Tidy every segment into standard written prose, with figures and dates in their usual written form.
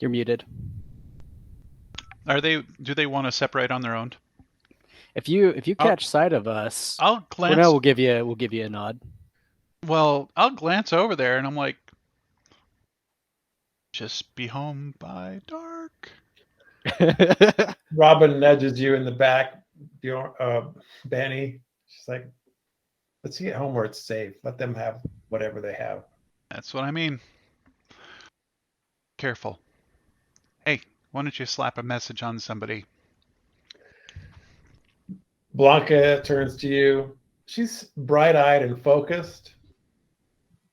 You're muted. Do they want to separate on their own? If you catch sight of us, I'll Cornell glance. will give you a nod. Well, I'll glance over there, and I'm like, just be home by dark. Robyn nudges you in the back, Benny. She's like, let's get home where it's safe. Let them have whatever they have. That's what I mean. Careful. Hey, why don't you slap a message on somebody? Blanka turns to you. She's bright-eyed and focused.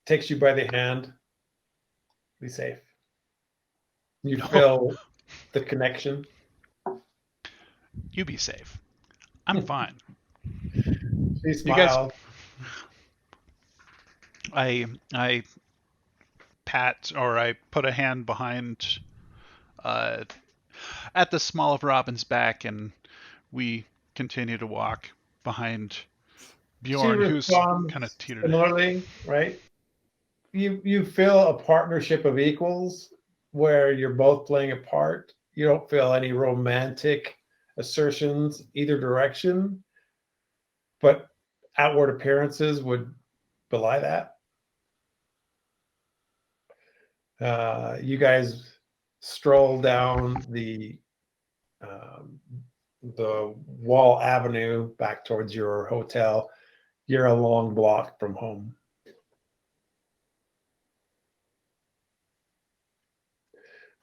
Takes you by the hand. Be safe. You feel the connection. You be safe. I'm fine. She smiles. I pat, or I put a hand behind at the small of Robyn's back, and we continue to walk behind Bjorn, who's kind of teetered. Similarly, right? You feel a partnership of equals where you're both playing a part. You don't feel any romantic assertions either direction, but outward appearances would belie that. You guys stroll down the Wall Avenue back towards your hotel. You're a long block from home.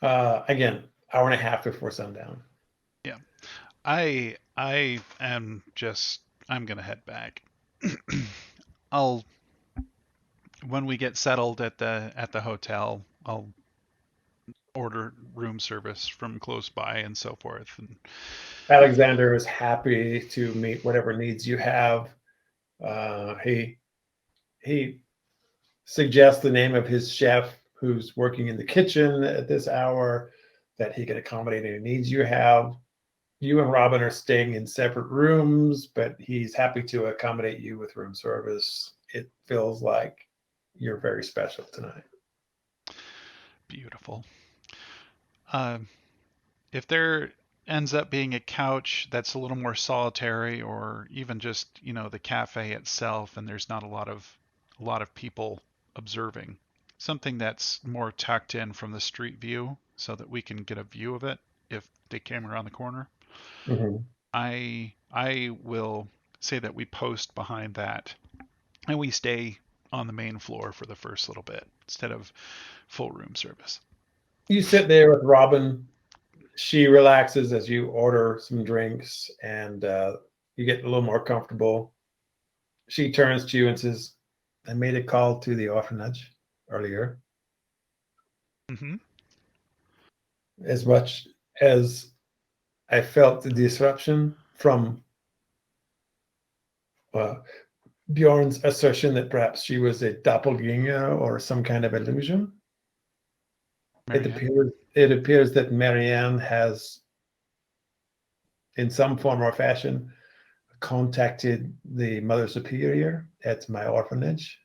Again, hour and a half before sundown. Yeah, I'm gonna head back. When we get settled at the hotel, I'll order room service from close by and so forth. And Alexander is happy to meet whatever needs you have. He suggests the name of his chef who's working in the kitchen at this hour, that he can accommodate any needs you have. You and Robyn are staying in separate rooms, but he's happy to accommodate you with room service. It feels like you're very special tonight. Beautiful. If there ends up being a couch that's a little more solitary, or even just the cafe itself, and there's not a lot of people observing, something that's more tucked in from the street view so that we can get a view of it if they came around the corner. Mm-hmm. I will say that we post behind that, and we stay on the main floor for the first little bit instead of full room service. You sit there with Robyn. She relaxes as you order some drinks, and you get a little more comfortable. She turns to you and says, I made a call to the orphanage earlier. Mm-hmm. As much as I felt the disruption from Bjorn's assertion that perhaps she was a doppelganger or some kind of illusion, it appears that Marianne has, in some form or fashion, contacted the Mother Superior at my orphanage.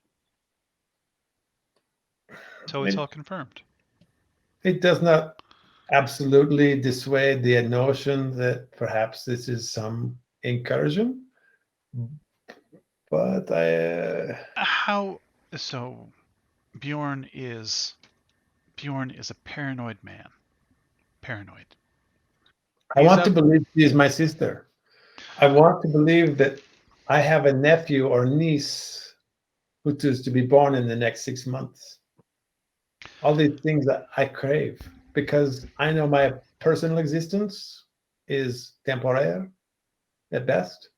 So it's all confirmed. It does not absolutely dissuade the notion that perhaps this is some incursion, but how so? Bjorn is a paranoid man. Paranoid. I want to believe she is my sister. I want to believe that I have a nephew or niece who is to be born in the next 6 months. All these things that I crave, because I know my personal existence is temporary at best.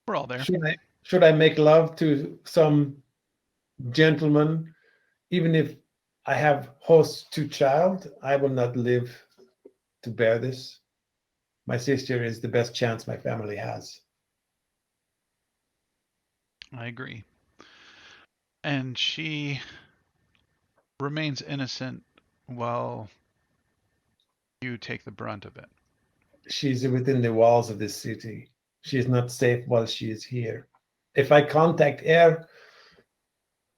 We're all there. Should I make love to some gentleman, even if I have host to child, I will not live to bear this. My sister is the best chance my family has. I agree. And she remains innocent while you take the brunt of it. She's within the walls of this city. She is not safe while she is here. If I contact her,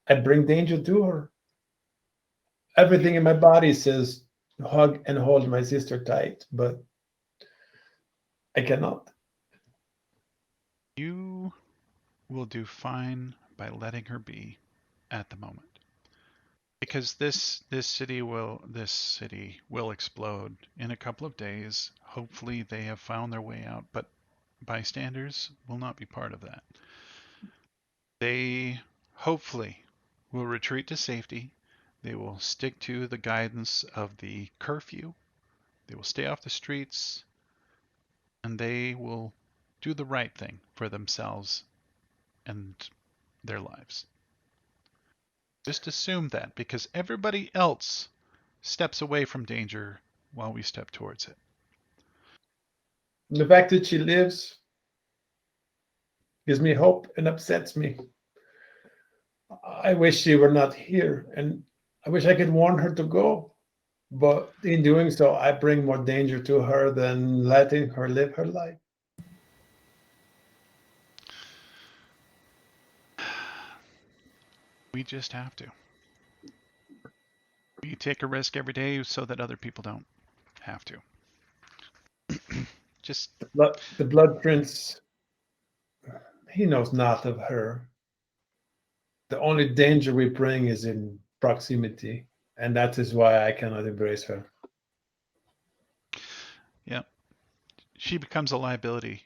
I bring danger to her. everything in my body says hug and hold my sister tight, but I cannot. You will do fine by letting her be at the moment. Because this city will explode in a couple of days. Hopefully they have found their way out, but bystanders will not be part of that. They hopefully will retreat to safety. They will stick to the guidance of the curfew. They will stay off the streets, and they will do the right thing for themselves and their lives. Just assume that, because everybody else steps away from danger while we step towards it. The fact that she lives gives me hope and upsets me. I wish she were not here, and I wish I could warn her to go. But in doing so, I bring more danger to her than letting her live her life. We just have to. We take a risk every day so that other people don't have to. Just The blood prince, he knows not of her. The only danger we bring is in proximity, and that is why I cannot embrace her. yeah, she becomes a liability.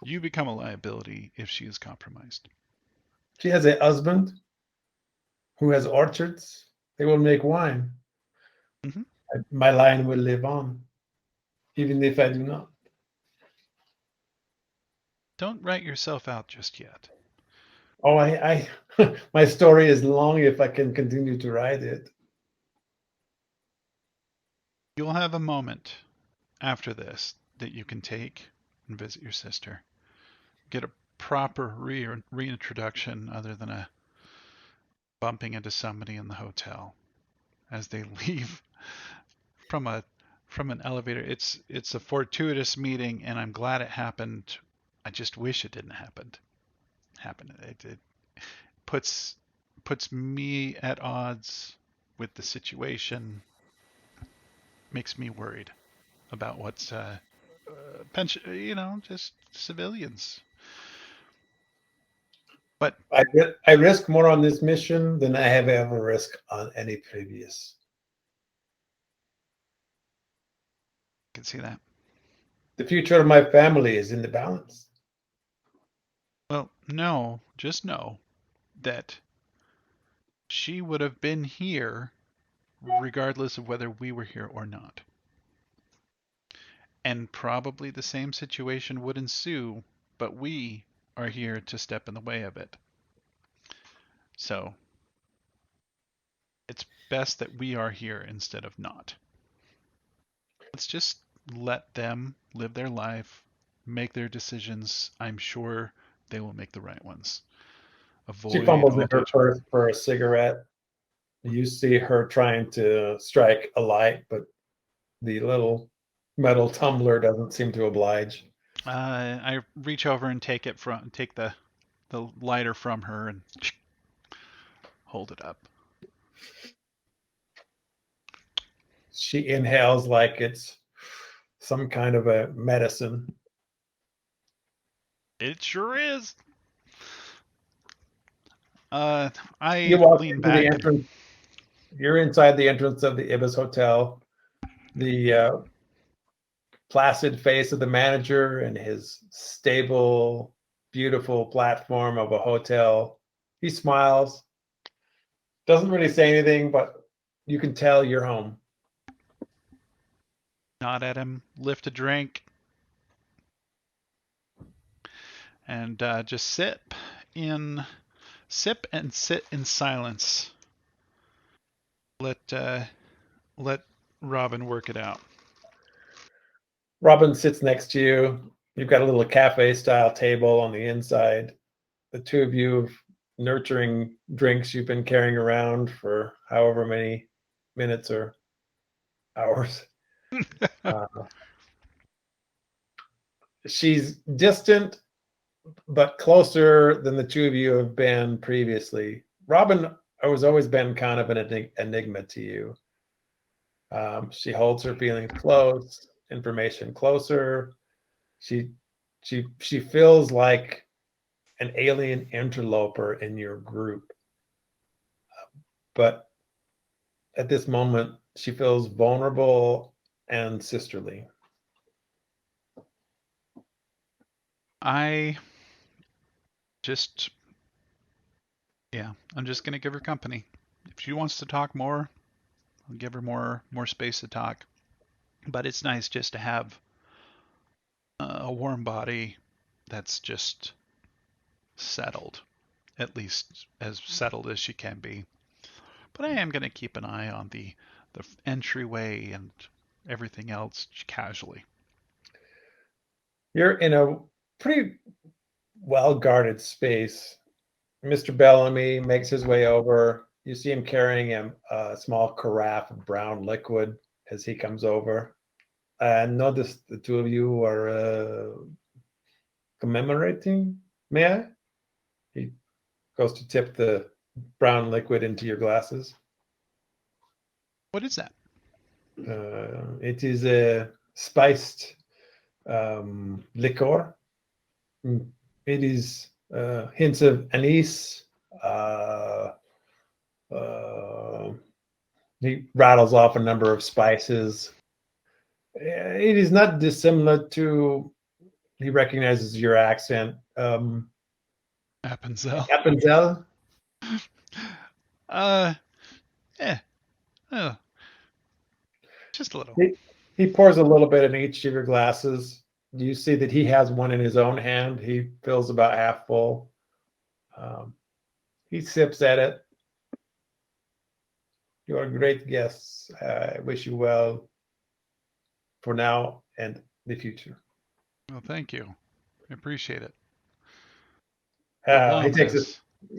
You become a liability if she is compromised. She has a husband who has orchards. They will make wine. Mhm. My line will live on, even if I do not. Don't write yourself out just yet. Oh, I my story is long if I can continue to write it. You'll have a moment after this that you can take and visit your sister. Get a proper reintroduction other than a bumping into somebody in the hotel as they leave from an elevator. It's a fortuitous meeting, and I'm glad it happened. I just wish it didn't happen. It puts me at odds with the situation. Makes me worried about what's pension, just civilians. But I risk more on this mission than I have ever risked on any previous. I can see that. The future of my family is in the balance. Well, no, just know that she would have been here regardless of whether we were here or not. And probably the same situation would ensue, but we are here to step in the way of it. So it's best that we are here instead of not. Let's just let them live their life, make their decisions. I'm sure they will make the right ones. She Avoid fumbles all in her purse for a cigarette. You see her trying to strike a light, but the little metal tumbler doesn't seem to oblige. I reach over and take the lighter from her and hold it up. She inhales like it's some kind of a medicine. It sure is. You I walk lean into the back. entrance. You're inside the entrance of the Ibis Hotel. The placid face of the manager and his stable, beautiful platform of a hotel. He smiles. Doesn't really say anything, but you can tell you're home. Nod at him, lift a drink, and just sip and sit in silence. Let Robyn work it out. Robyn sits next to you. You've got a little cafe style table on the inside. The two of you have nurturing drinks you've been carrying around for however many minutes or hours. She's distant, but closer than the two of you have been previously. Robyn has always been kind of an enigma to you. She holds her feelings close, information closer. She feels like an alien interloper in your group. But at this moment, she feels vulnerable and sisterly. I'm just going to give her company. If she wants to talk more, I'll give her more space to talk. But it's nice just to have a warm body that's just settled, at least as settled as she can be. But I am going to keep an eye on the entryway and everything else casually. You're in a pretty well-guarded space. Mr. Bellamy makes his way over. You see him carrying a small carafe of brown liquid as he comes over. And notice the two of you are commemorating. May I? He goes to tip the brown liquid into your glasses. What is that? It is a spiced liqueur. It is hints of anise. He rattles off a number of spices. It is not dissimilar to. He recognizes your accent. Appenzell. Appenzell. Yeah. Oh, just a little. He pours a little bit in each of your glasses. You see that he has one in his own hand. He fills about half full. He sips at it. You are great guests. I wish you well for now and the future. Well, thank you. I appreciate it. He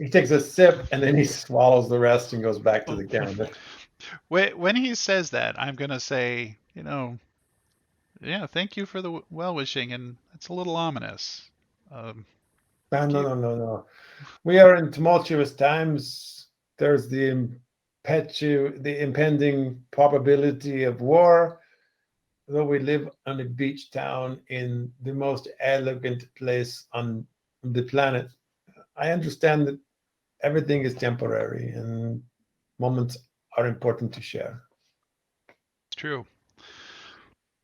takes a sip and then he swallows the rest and goes back to the counter. When he says that, I'm gonna say, yeah, thank you for the well wishing, and it's a little ominous. No. We are in tumultuous times. There's the impending probability of war. Though we live on a beach town in the most elegant place on the planet, I understand that everything is temporary and moments are important to share. It's true.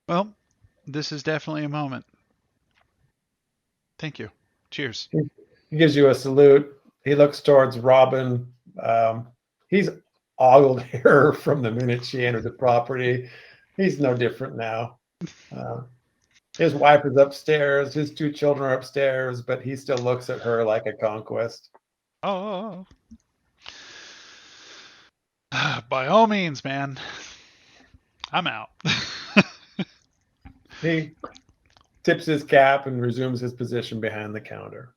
Well, this is definitely a moment. Thank you. Cheers. He gives you a salute. He looks towards Robyn. He's ogled her from the minute she entered the property. He's no different now. His wife is upstairs. His two children are upstairs, but he still looks at her like a conquest. Oh. By all means, man. I'm out. He tips his cap and resumes his position behind the counter.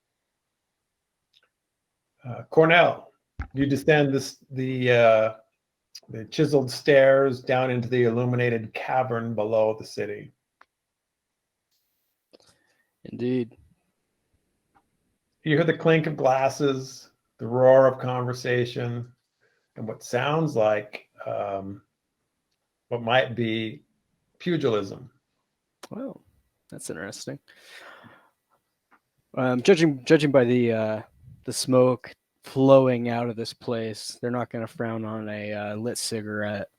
Cornell, you descend the chiseled stairs down into the illuminated cavern below the city. Indeed. You hear the clink of glasses, the roar of conversation, and what sounds like what might be pugilism. Well, that's interesting. Judging by the smoke flowing out of this place, they're not going to frown on a lit cigarette.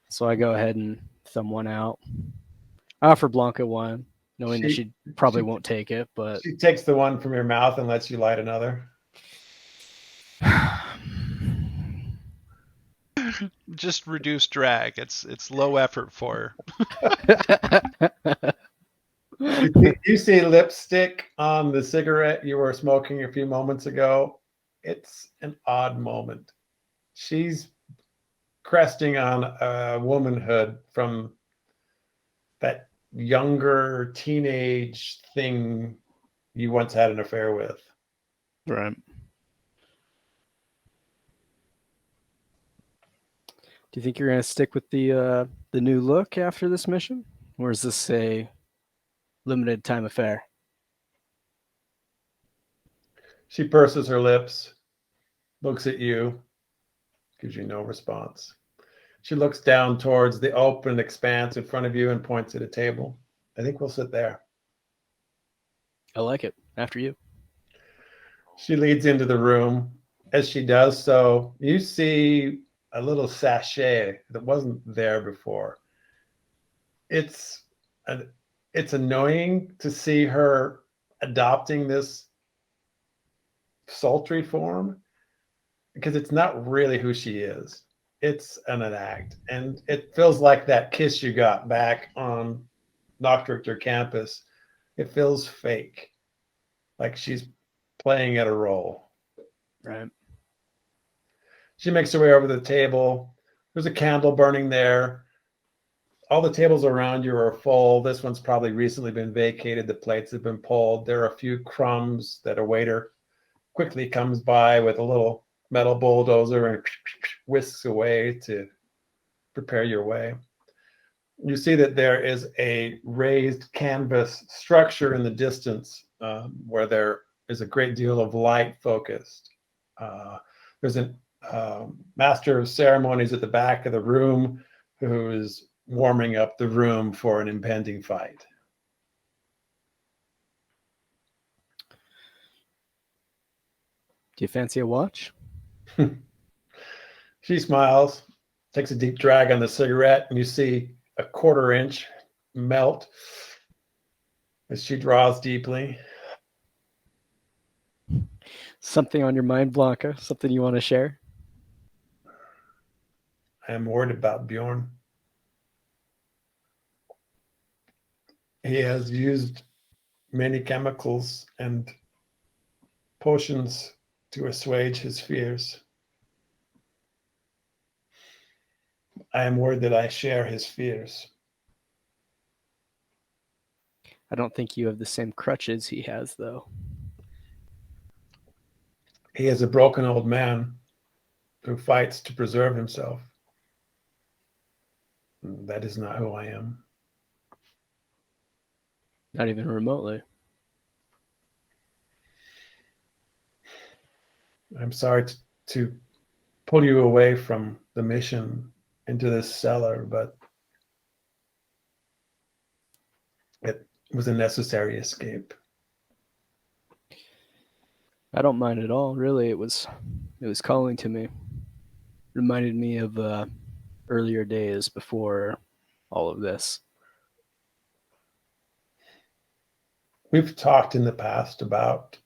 So I go ahead and thumb one out. I offer Blanka one, knowing that she probably won't take it, but she takes the one from your mouth and lets you light another. Just reduce drag. It's low effort for her. You see lipstick on the cigarette you were smoking a few moments ago. It's an odd moment. She's cresting on womanhood from that younger teenage thing you once had an affair with. Right. Do you think you're going to stick with the new look after this mission? Or is this a limited time affair? She purses her lips, looks at you, gives you no response. She looks down towards the open expanse in front of you and points at a table. I think we'll sit there. I like it. After you. She leads into the room. As she does so, you see a little sachet that wasn't there before. It's annoying to see her adopting this sultry form because it's not really who she is. It's an act, and it feels like that kiss you got back on Nocturne campus. It feels fake, like she's playing at a role. Right. She makes her way over to the table. There's a candle burning there. All the tables around you are full. This one's probably recently been vacated. The plates have been pulled. There are a few crumbs that a waiter quickly comes by with a little metal bulldozer and whisks away to prepare your way. You see that there is a raised canvas structure in the distance where there is a great deal of light focused. There's a master of ceremonies at the back of the room who is warming up the room for an impending fight. Do you fancy a watch? She smiles, takes a deep drag on the cigarette, and you see a 1/4 inch melt as she draws deeply. Something on your mind, Blanka? Something you want to share? I am worried about Bjorn. He has used many chemicals and potions to assuage his fears. I am worried that I share his fears. I don't think you have the same crutches he has, though. He is a broken old man who fights to preserve himself. That is not who I am. Not even remotely. I'm sorry to pull you away from the mission into this cellar, but it was a necessary escape. I don't mind at all. Really, it was calling to me. Reminded me of earlier days before all of this. We've talked in the past about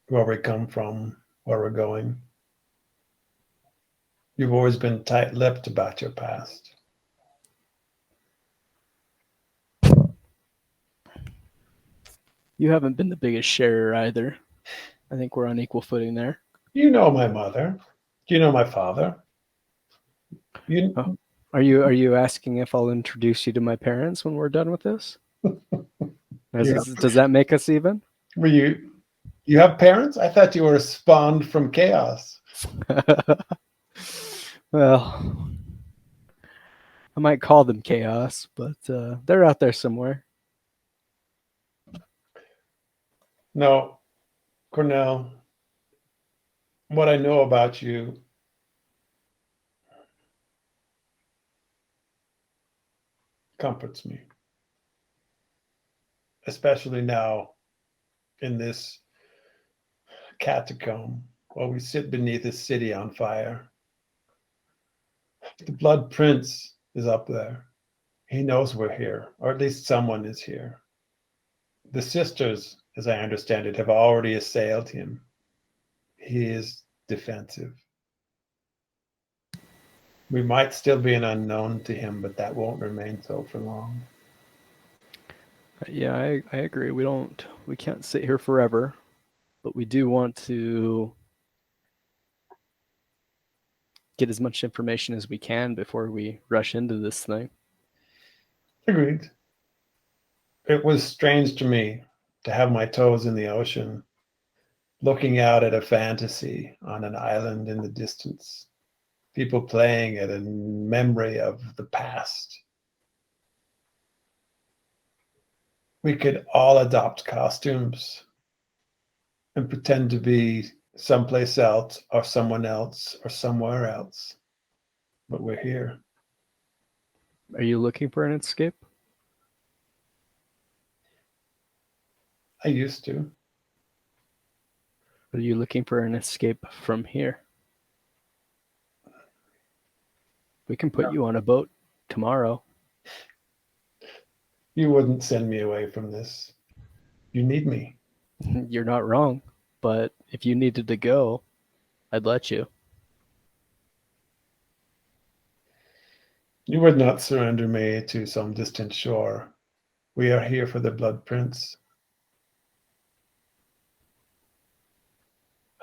where we come from, where we're going. You've always been tight-lipped about your past. You haven't been the biggest sharer either. I think we're on equal footing there. You know my mother. You know my father. Are you asking if I'll introduce you to my parents when we're done with this? Does that make us even? Were you have parents? I thought you were spawned from chaos. Well, I might call them chaos, but they're out there somewhere. No, Cornell, what I know about you comforts me, especially now in this catacomb while we sit beneath a city on fire. The Blood Prince is up there. He knows we're here, or at least someone is here. The sisters, as I understand it, have already assailed him. He is defensive. We might still be an unknown to him, but that won't remain so for long. Yeah, I agree. We can't sit here forever, but we do want to get as much information as we can before we rush into this thing. Agreed. It was strange to me to have my toes in the ocean, looking out at a fantasy on an island in the distance, people playing it in memory of the past. We could all adopt costumes and pretend to be someplace else or someone else or somewhere else. But we're here. Are you looking for an escape? I used to. Are you looking for an escape from here? We can put you on a boat tomorrow. You wouldn't send me away from this. You need me. You're not wrong, but if you needed to go, I'd let you. You would not surrender me to some distant shore. We are here for the Blood Prince.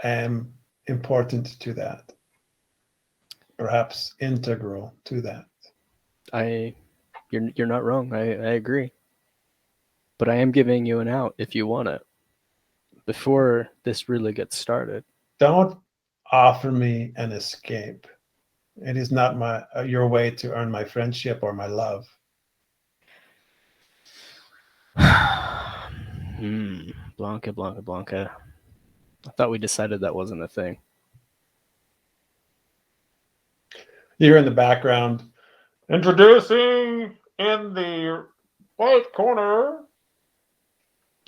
I am important to that. Perhaps integral to that. You're not wrong. I agree. But I am giving you an out if you want it. Before this really gets started. Don't offer me an escape. It is not your way to earn my friendship or my love. Blanka, Blanka, Blanka. I thought we decided that wasn't a thing. You're in the background. Introducing in the right corner.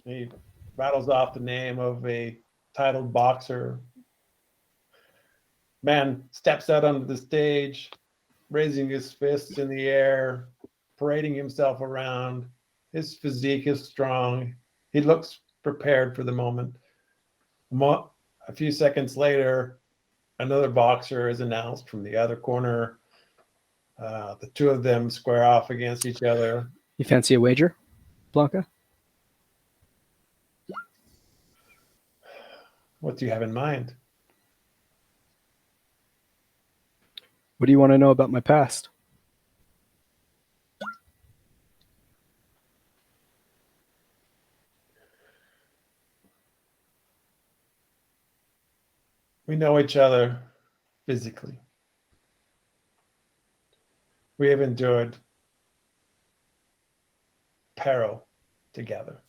He rattles off the name of a titled boxer. Man steps out onto the stage, raising his fists in the air, parading himself around. His physique is strong. He looks prepared for the moment. A few seconds later, another boxer is announced from the other corner. The two of them square off against each other. You fancy a wager, Blanka? What do you have in mind? What do you want to know about my past? We know each other physically. We have endured peril together.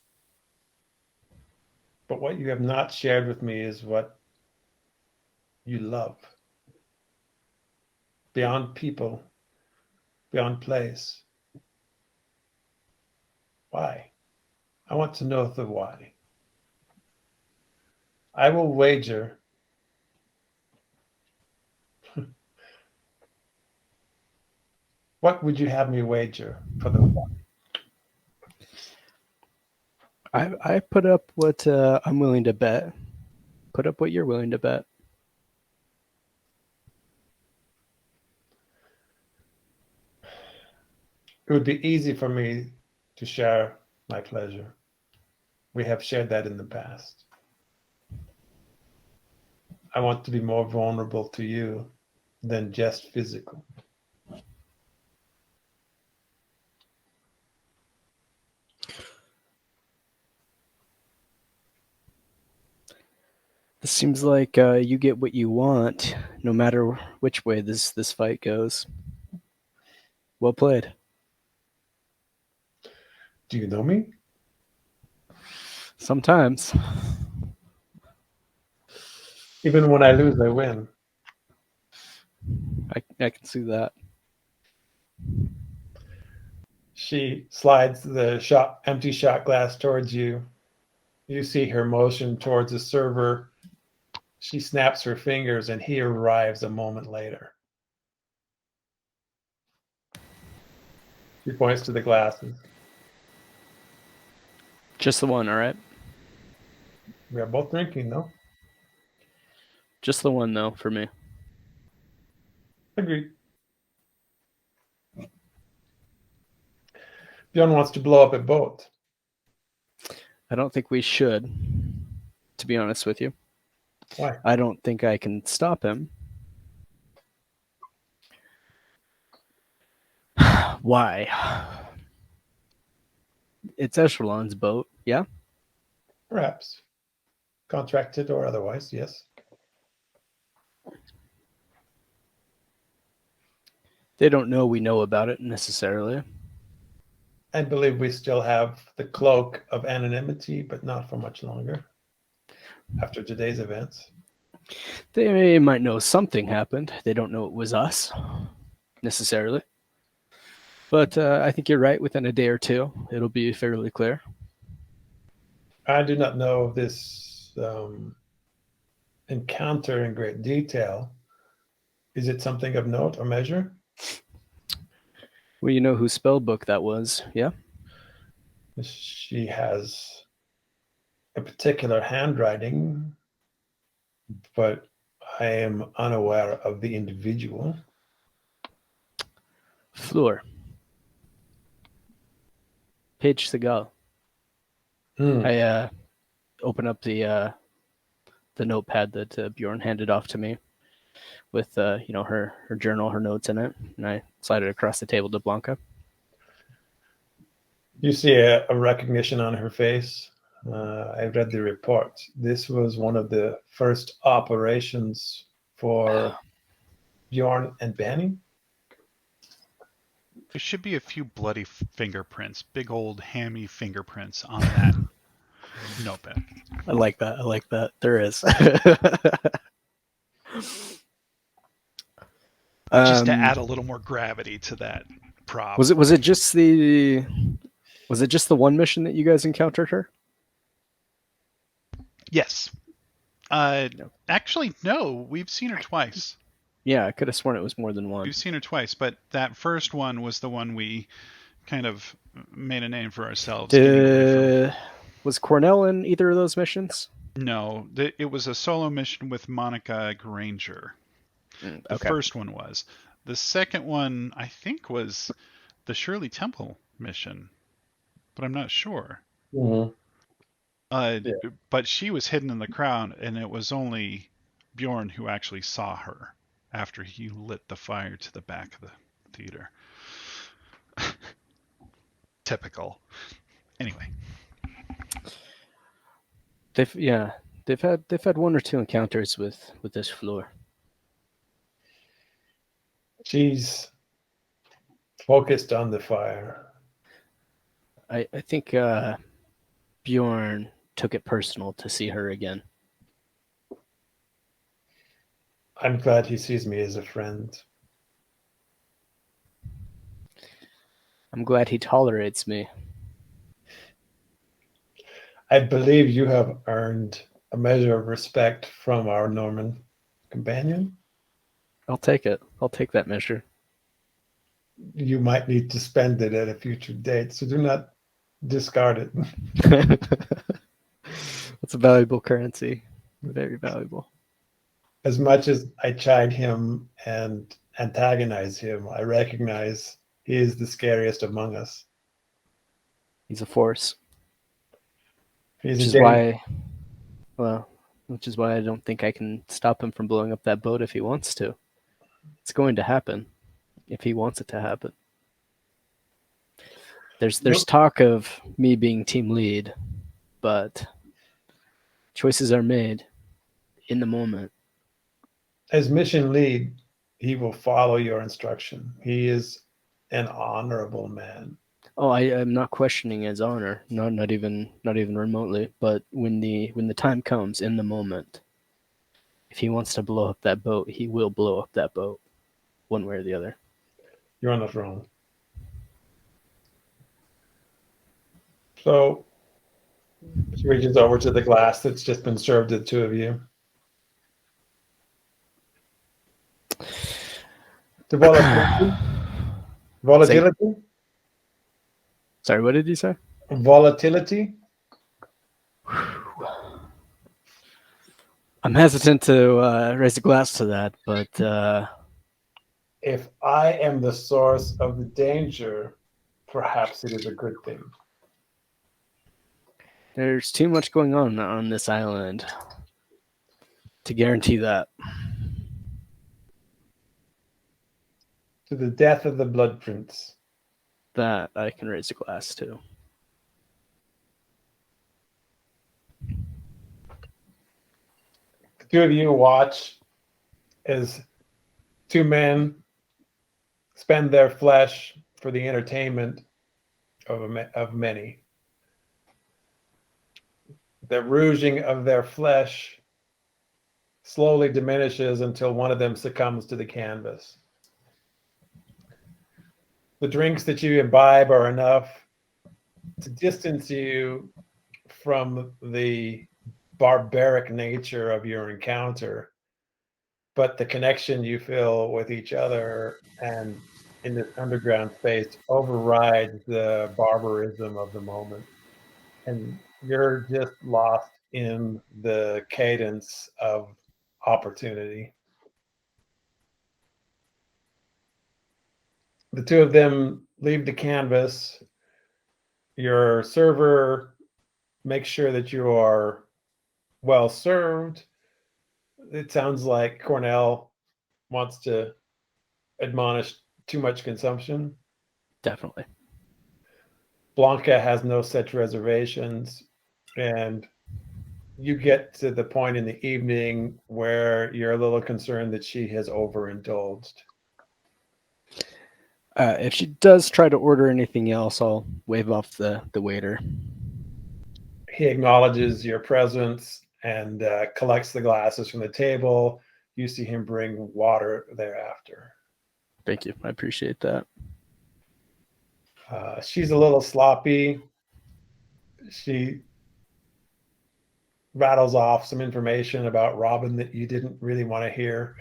But what you have not shared with me is what you love. Beyond people, beyond place. Why? I want to know the why. I will wager what would you have me wager for the why? I put up what I'm willing to bet. Put up what you're willing to bet. It would be easy for me to share my pleasure. We have shared that in the past. I want to be more vulnerable to you than just physical. It seems like you get what you want, no matter which way this fight goes. Well played. Do you know me? Sometimes. Even when I lose, I win. I can see that. She slides the empty shot glass towards you. You see her motion towards the server. She snaps her fingers and he arrives a moment later. She points to the glasses. Just the one, all right? We are both drinking, though. Just the one, though, for me. Agreed. Bjorn wants to blow up a boat. I don't think we should, to be honest with you. Why? I don't think I can stop him. Why? It's Echelon's boat, yeah? Perhaps. Contracted or otherwise, yes. They don't know we know about it necessarily. I believe we still have the cloak of anonymity, but not for much longer after today's events. They might know something happened. They don't know it was us, necessarily. But I think you're right. Within a day or two, it'll be fairly clear. I do not know this encounter in great detail. Is it something of note or measure? Well, you know whose spell book that was, yeah? She has a particular handwriting, but I am unaware of the individual. Fleur. Paige Segal. Hmm. I open up the notepad that Bjorn handed off to me with her journal, her notes in it, and I slide it across the table to Blanka. You see a recognition on her face. I read the report. This was one of the first operations for Bjorn and Benny. There should be a few bloody fingerprints, big old hammy fingerprints on that notepad. I like that. There is. Just to add a little more gravity to that prop. Was it just the one mission that you guys encountered her? Yes. No. Actually, no. We've seen her twice. Yeah, I could have sworn it was more than one. We've seen her twice, but that first one was the one we kind of made a name for ourselves. Was Cornell in either of those missions? No, it was a solo mission with Monica Granger. The first one was. The second one, I think, was the Shirley Temple mission, but I'm not sure. Mm-hmm. But she was hidden in the crowd, and it was only Bjorn who actually saw her after he lit the fire to the back of the theater. Typical. Anyway. They've had one or two encounters with this Fleur. She's focused on the fire. I think Bjorn took it personal to see her again. I'm glad he sees me as a friend. I'm glad he tolerates me. I believe you have earned a measure of respect from our Norman companion. I'll take it. I'll take that measure. You might need to spend it at a future date, so do not discard it. That's a valuable currency. Very valuable. As much as I chide him and antagonize him, I recognize he is the scariest among us. He's a force. Which is why I don't think I can stop him from blowing up that boat if he wants to. It's going to happen if he wants it to happen. There's talk of me being team lead, but choices are made in the moment. As mission lead, he will follow your instruction. He is an honorable man. Oh, I'm not questioning his honor, not even remotely. But when the time comes, in the moment, if he wants to blow up that boat, he will blow up that boat, one way or the other. You're not wrong. So she reaches over to the glass that's just been served to the two of you. The volatility? Sorry, what did you say? Volatility? I'm hesitant to raise a glass to that, but if I am the source of the danger, perhaps it is a good thing. There's too much going on this island to guarantee that. To the death of the Blood Prince. That I can raise a glass to. The two of you watch as two men spend their flesh for the entertainment of many. The rouging of their flesh slowly diminishes until one of them succumbs to the canvas. the drinks that you imbibe are enough to distance you from the barbaric nature of your encounter, but the connection you feel with each other and in this underground space overrides the barbarism of the moment. And you're just lost in the cadence of opportunity. The two of them leave the canvas. Your server makes sure that you are well served. It sounds like Cornell wants to admonish too much consumption. Definitely. Blanka has no such reservations, and you get to the point in the evening where you're a little concerned that she has overindulged. If she does try to order anything else, I'll wave off the waiter. He acknowledges your presence and collects the glasses from the table. You see him bring water thereafter. Thank you. I appreciate that. She's a little sloppy. She rattles off some information about Robyn that you didn't really want to hear.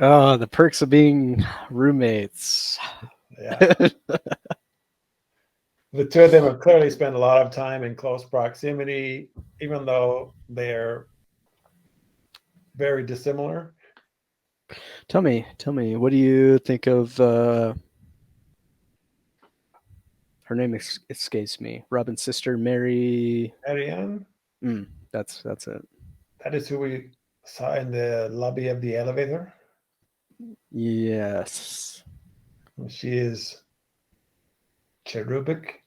Oh, the perks of being roommates. Yeah. The two of them have clearly spent a lot of time in close proximity, even though they're very dissimilar. Tell me, what do you think of her name escapes me. Robyn's sister, Mary. Marianne? That's it. That is who we saw in the lobby of the elevator. Yes. She is cherubic.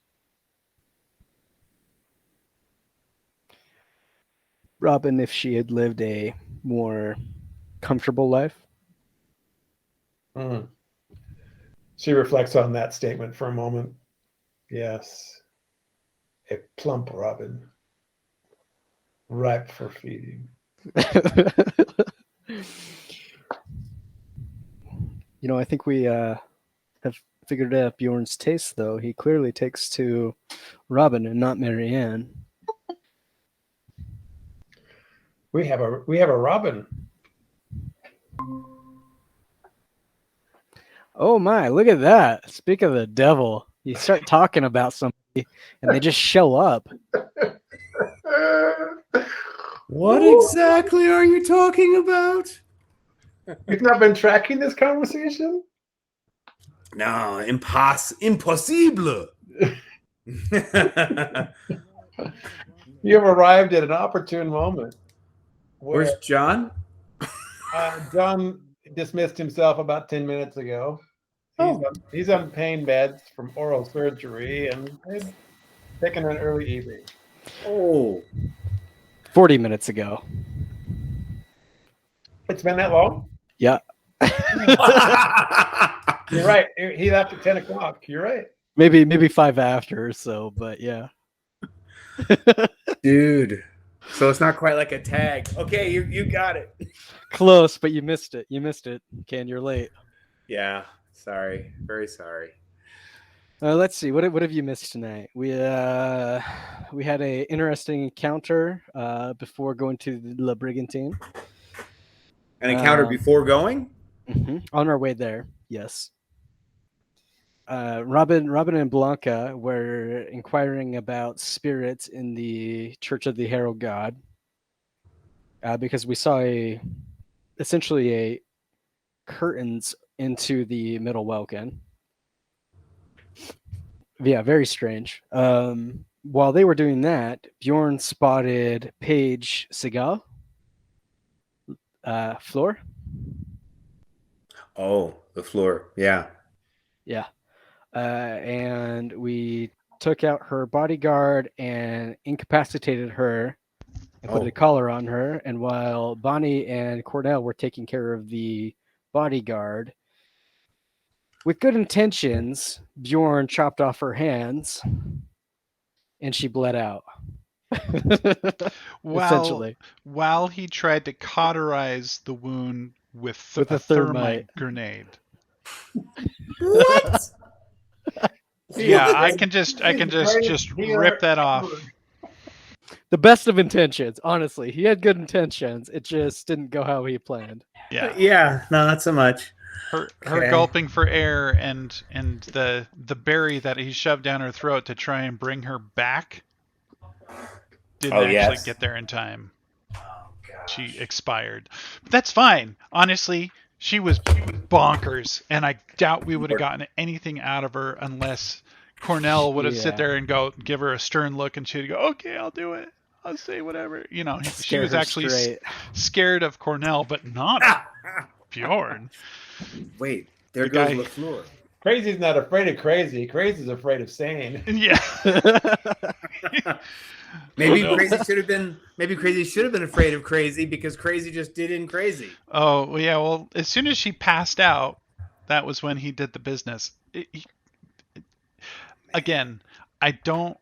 Robyn, if she had lived a more comfortable life. She reflects on that statement for a moment. Yes. A plump Robyn. Ripe for feeding. I think we have figured out Bjorn's taste, though. He clearly takes to Robyn and not Marianne. We have a Robyn. Oh my, look at that. Speak of the devil. You start talking about somebody and they just show up. What exactly are you talking about? You've not been tracking this conversation? No, impossible. You have arrived at an opportune moment. Where's John? John dismissed himself about 10 minutes ago. He's on pain beds from oral surgery and he's taking an early evening. Oh. 40 minutes ago. It's been that long? Yeah. You're right. He left at 10 o'clock. You're right. Maybe 5 after or so, but yeah. Dude. So it's not quite like a tag. Okay, you got it. Close, but you missed it. Ken, you're late. Yeah. Sorry. Very sorry. Let's see. What have you missed tonight? We had a interesting encounter before going to the La Brigantine. An encounter before going? Mm-hmm. On our way there, yes. Robyn and Blanka were inquiring about spirits in the Church of the Herald God because we saw essentially a curtains into the middle welkin. Yeah, very strange. While they were doing that, Bjorn spotted Paige Segal. Floor. Oh, the floor. Yeah. Yeah. And we took out her bodyguard and incapacitated her and put a collar on her. And while Bonnie and Cornell were taking care of the bodyguard, with good intentions, Bjorn chopped off her hands and she bled out. Essentially. While he tried to cauterize the wound with a thermite grenade. What? Yeah, What? I can just rip that off. The best of intentions, honestly. He had good intentions. It just didn't go how he planned. Yeah. Yeah, no, not so much. Her Okay. gulping for air and the berry that he shoved down her throat to try and bring her back didn't actually get there in time. Oh, gosh. She expired. But that's fine. Honestly, she was bonkers, and I doubt we would have gotten anything out of her unless Cornell would have sit there and give her a stern look, and she'd go, "Okay, I'll do it. I'll say whatever." You know, she was actually scared of Cornell, but not Bjorn. Wait, there goes LaFleur. Crazy's not afraid of crazy. Crazy's afraid of sane. Yeah. Maybe Crazy should have been. Maybe Crazy should have been afraid of Crazy because Crazy just did in Crazy. Oh well, yeah. Well, as soon as she passed out, that was when he did the business. Again, I don't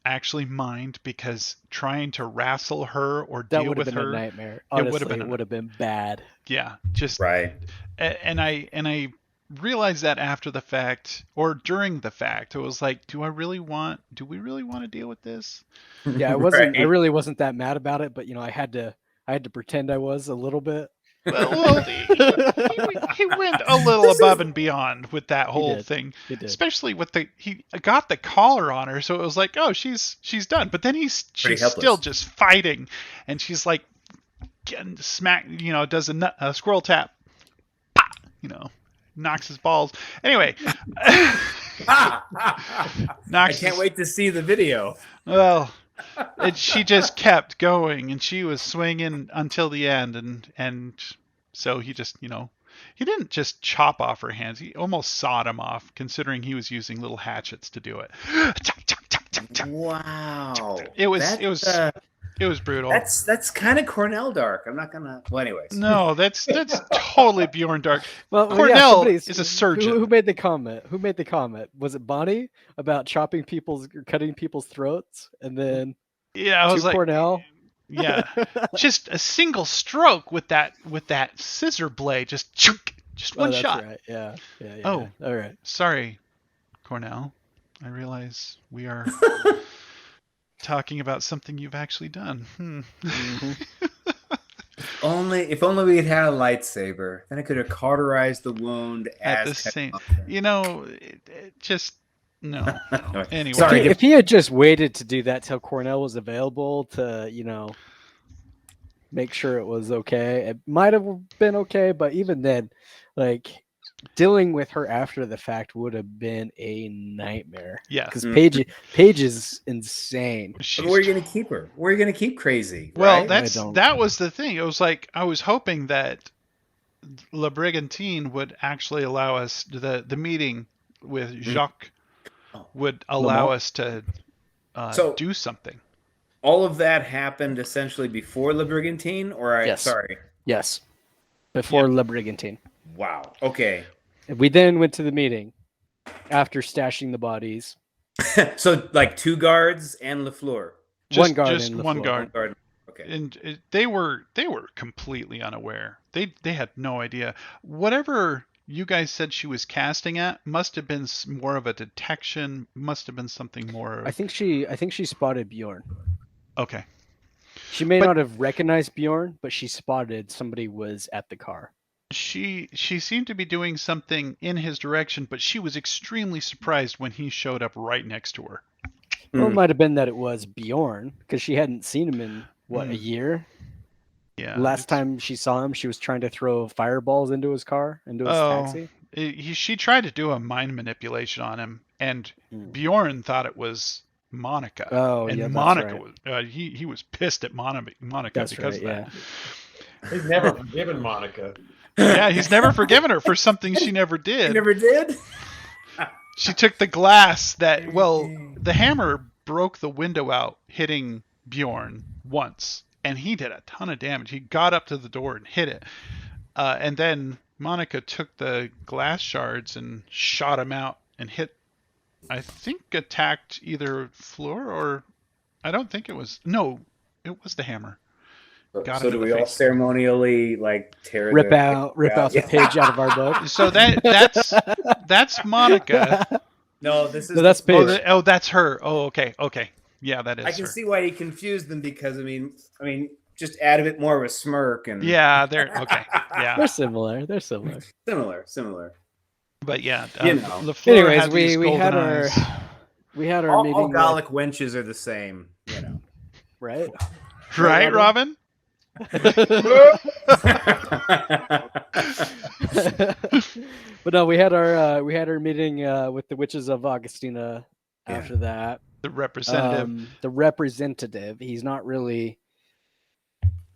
actually mind because trying to wrestle her or deal with her, a nightmare. Honestly, it would have been bad. Yeah, just right. And I realized that after the fact or during the fact. It was like, do we really want to deal with this? Yeah, I wasn't. Right. I really wasn't that mad about it, but I had to pretend I was a little bit. Well, he went a little above and beyond with that whole thing, especially with he got the collar on her, so it was like, oh, she's done. But then she's still just fighting, and she's like, getting smack, does a squirrel tap, knocks his balls. Anyway, I can't wait to see the video. Well. She just kept going, and she was swinging until the end, and so he just, he didn't just chop off her hands. He almost sawed them off, considering he was using little hatchets to do it. Wow, it was brutal. That's kind of Cornell dark. I'm not gonna. Well, anyways. No, that's totally Bjorn dark. Well, Cornell is a surgeon. Who made the comment? Was it Bonnie about cutting people's throats, and then I was like Cornell? Yeah, just a single stroke with that scissor blade, just one shot. Right. Yeah. Oh, all right. Sorry, Cornell. I realize we are talking about something you've actually done. Mm-hmm. If only we had a lightsaber, then it could have cauterized the wound at the same. Just no. Anyway, sorry. If he had just waited to do that till Cornell was available to, make sure it was okay, it might have been okay. But even then, dealing with her after the fact would have been a nightmare. Yeah, because Paige is insane. But where are you going to keep her? Where are you going to keep Crazy? Well, right? that was the thing. It was like I was hoping that La Brigantine would actually allow us the meeting with Jacques would allow us to do something. All of that happened essentially before La Brigantine, or yes. Sorry. Yes, before La Brigantine. Wow. Okay. We then went to the meeting after stashing the bodies. So, two guards and LaFleur. One guard. Okay. And they were completely unaware. They had no idea. Whatever you guys said she was casting at must have been more of a detection. Must have been something more. I think she spotted Bjorn. Okay. She may not have recognized Bjorn, but she spotted somebody was at the car. She seemed to be doing something in his direction, but she was extremely surprised when he showed up right next to her. Well, it might have been that it was Bjorn, because she hadn't seen him in, a year? Yeah. Last time she saw him, she was trying to throw fireballs into his car, into his taxi. She tried to do a mind manipulation on him, and Bjorn thought it was Monica. Oh, and yeah, Monica right. was he was pissed at Monica that's because right, of that. He's never forgiven Monica. Yeah, he's never forgiven her for something she never did. She never did? She took the glass the hammer broke the window out, hitting Bjorn once, and he did a ton of damage. He got up to the door and hit it. And then Monica took the glass shards and shot him out and attacked either Fleur or I don't think it was. No, it was the hammer. Got So him do in we the all face. ceremonially like tear Rip the out the Yeah. page out of our book. So that's Monica. No, this is No, that's the Paige. floor. Oh, that's her. Oh, okay. Yeah, that is I can her. see why he confused them because I mean, just add a bit more of a smirk and Yeah, they're okay. Yeah, They're similar. similar. but yeah, You know. LaFleur Anyways, had these we golden had our eyes. we had our All meeting, Gallic wenches are the same, you know. right? Right, Robin? But no, we had our meeting with the witches of Augustina. Yeah. After that, The representative. the representative. He's not really.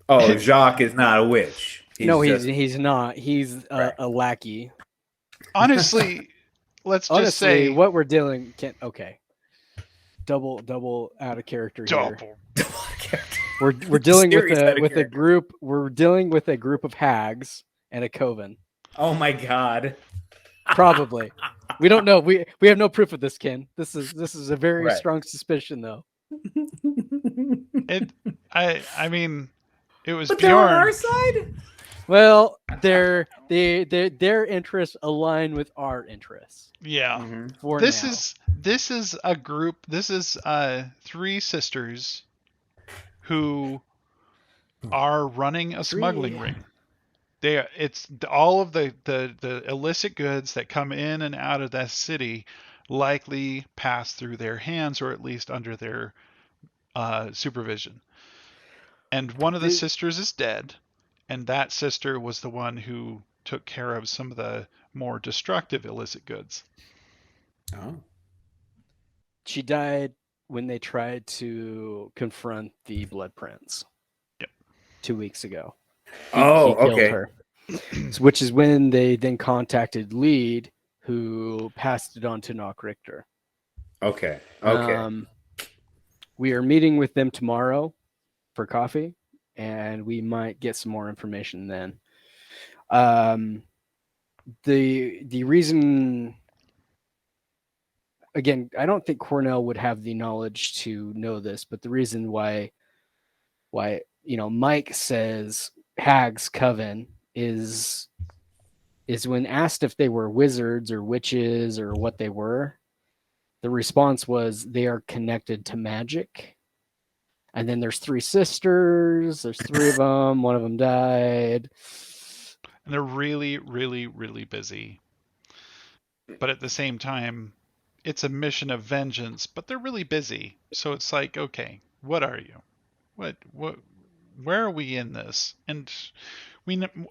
Oh, Jacques is not a witch. He's not. He's a lackey. Honestly, let's just Honestly, say what we're dealing. Okay. Double out of character here. We're dealing with a group. We're dealing with a group of hags and a coven. Oh my god. Probably. We don't know. We have no proof of this, Ken. This is a very strong suspicion, though. I mean, it was But Bjorn. they're on our side? Well, their interests align with our interests. Yeah. Mm-hmm. This is a group. This is 3 sisters who are running a smuggling ring. It's all of the illicit goods that come in and out of that city likely pass through their hands, or at least under their supervision. And one of the sisters is dead, and that sister was the one who took care of some of the more destructive illicit goods. Oh. She died when they tried to confront the Blood Prince. Yep. 2 weeks ago. He Okay. killed her. Which is when they then contacted Lead, who passed it on to Knock Richter. Okay. We are meeting with them tomorrow for coffee, and we might get some more information then. The reason, again, I don't think Cornell would have the knowledge to know this, but the reason why Mike says Hag's Coven is when asked if they were wizards or witches or what they were, the response was they are connected to magic. And then there's 3 sisters. There's 3 of them. One of them died. And they're really, really, really busy. But at the same time, it's a mission of vengeance, but they're really busy. So it's like, okay, what are you? Where are we in this? And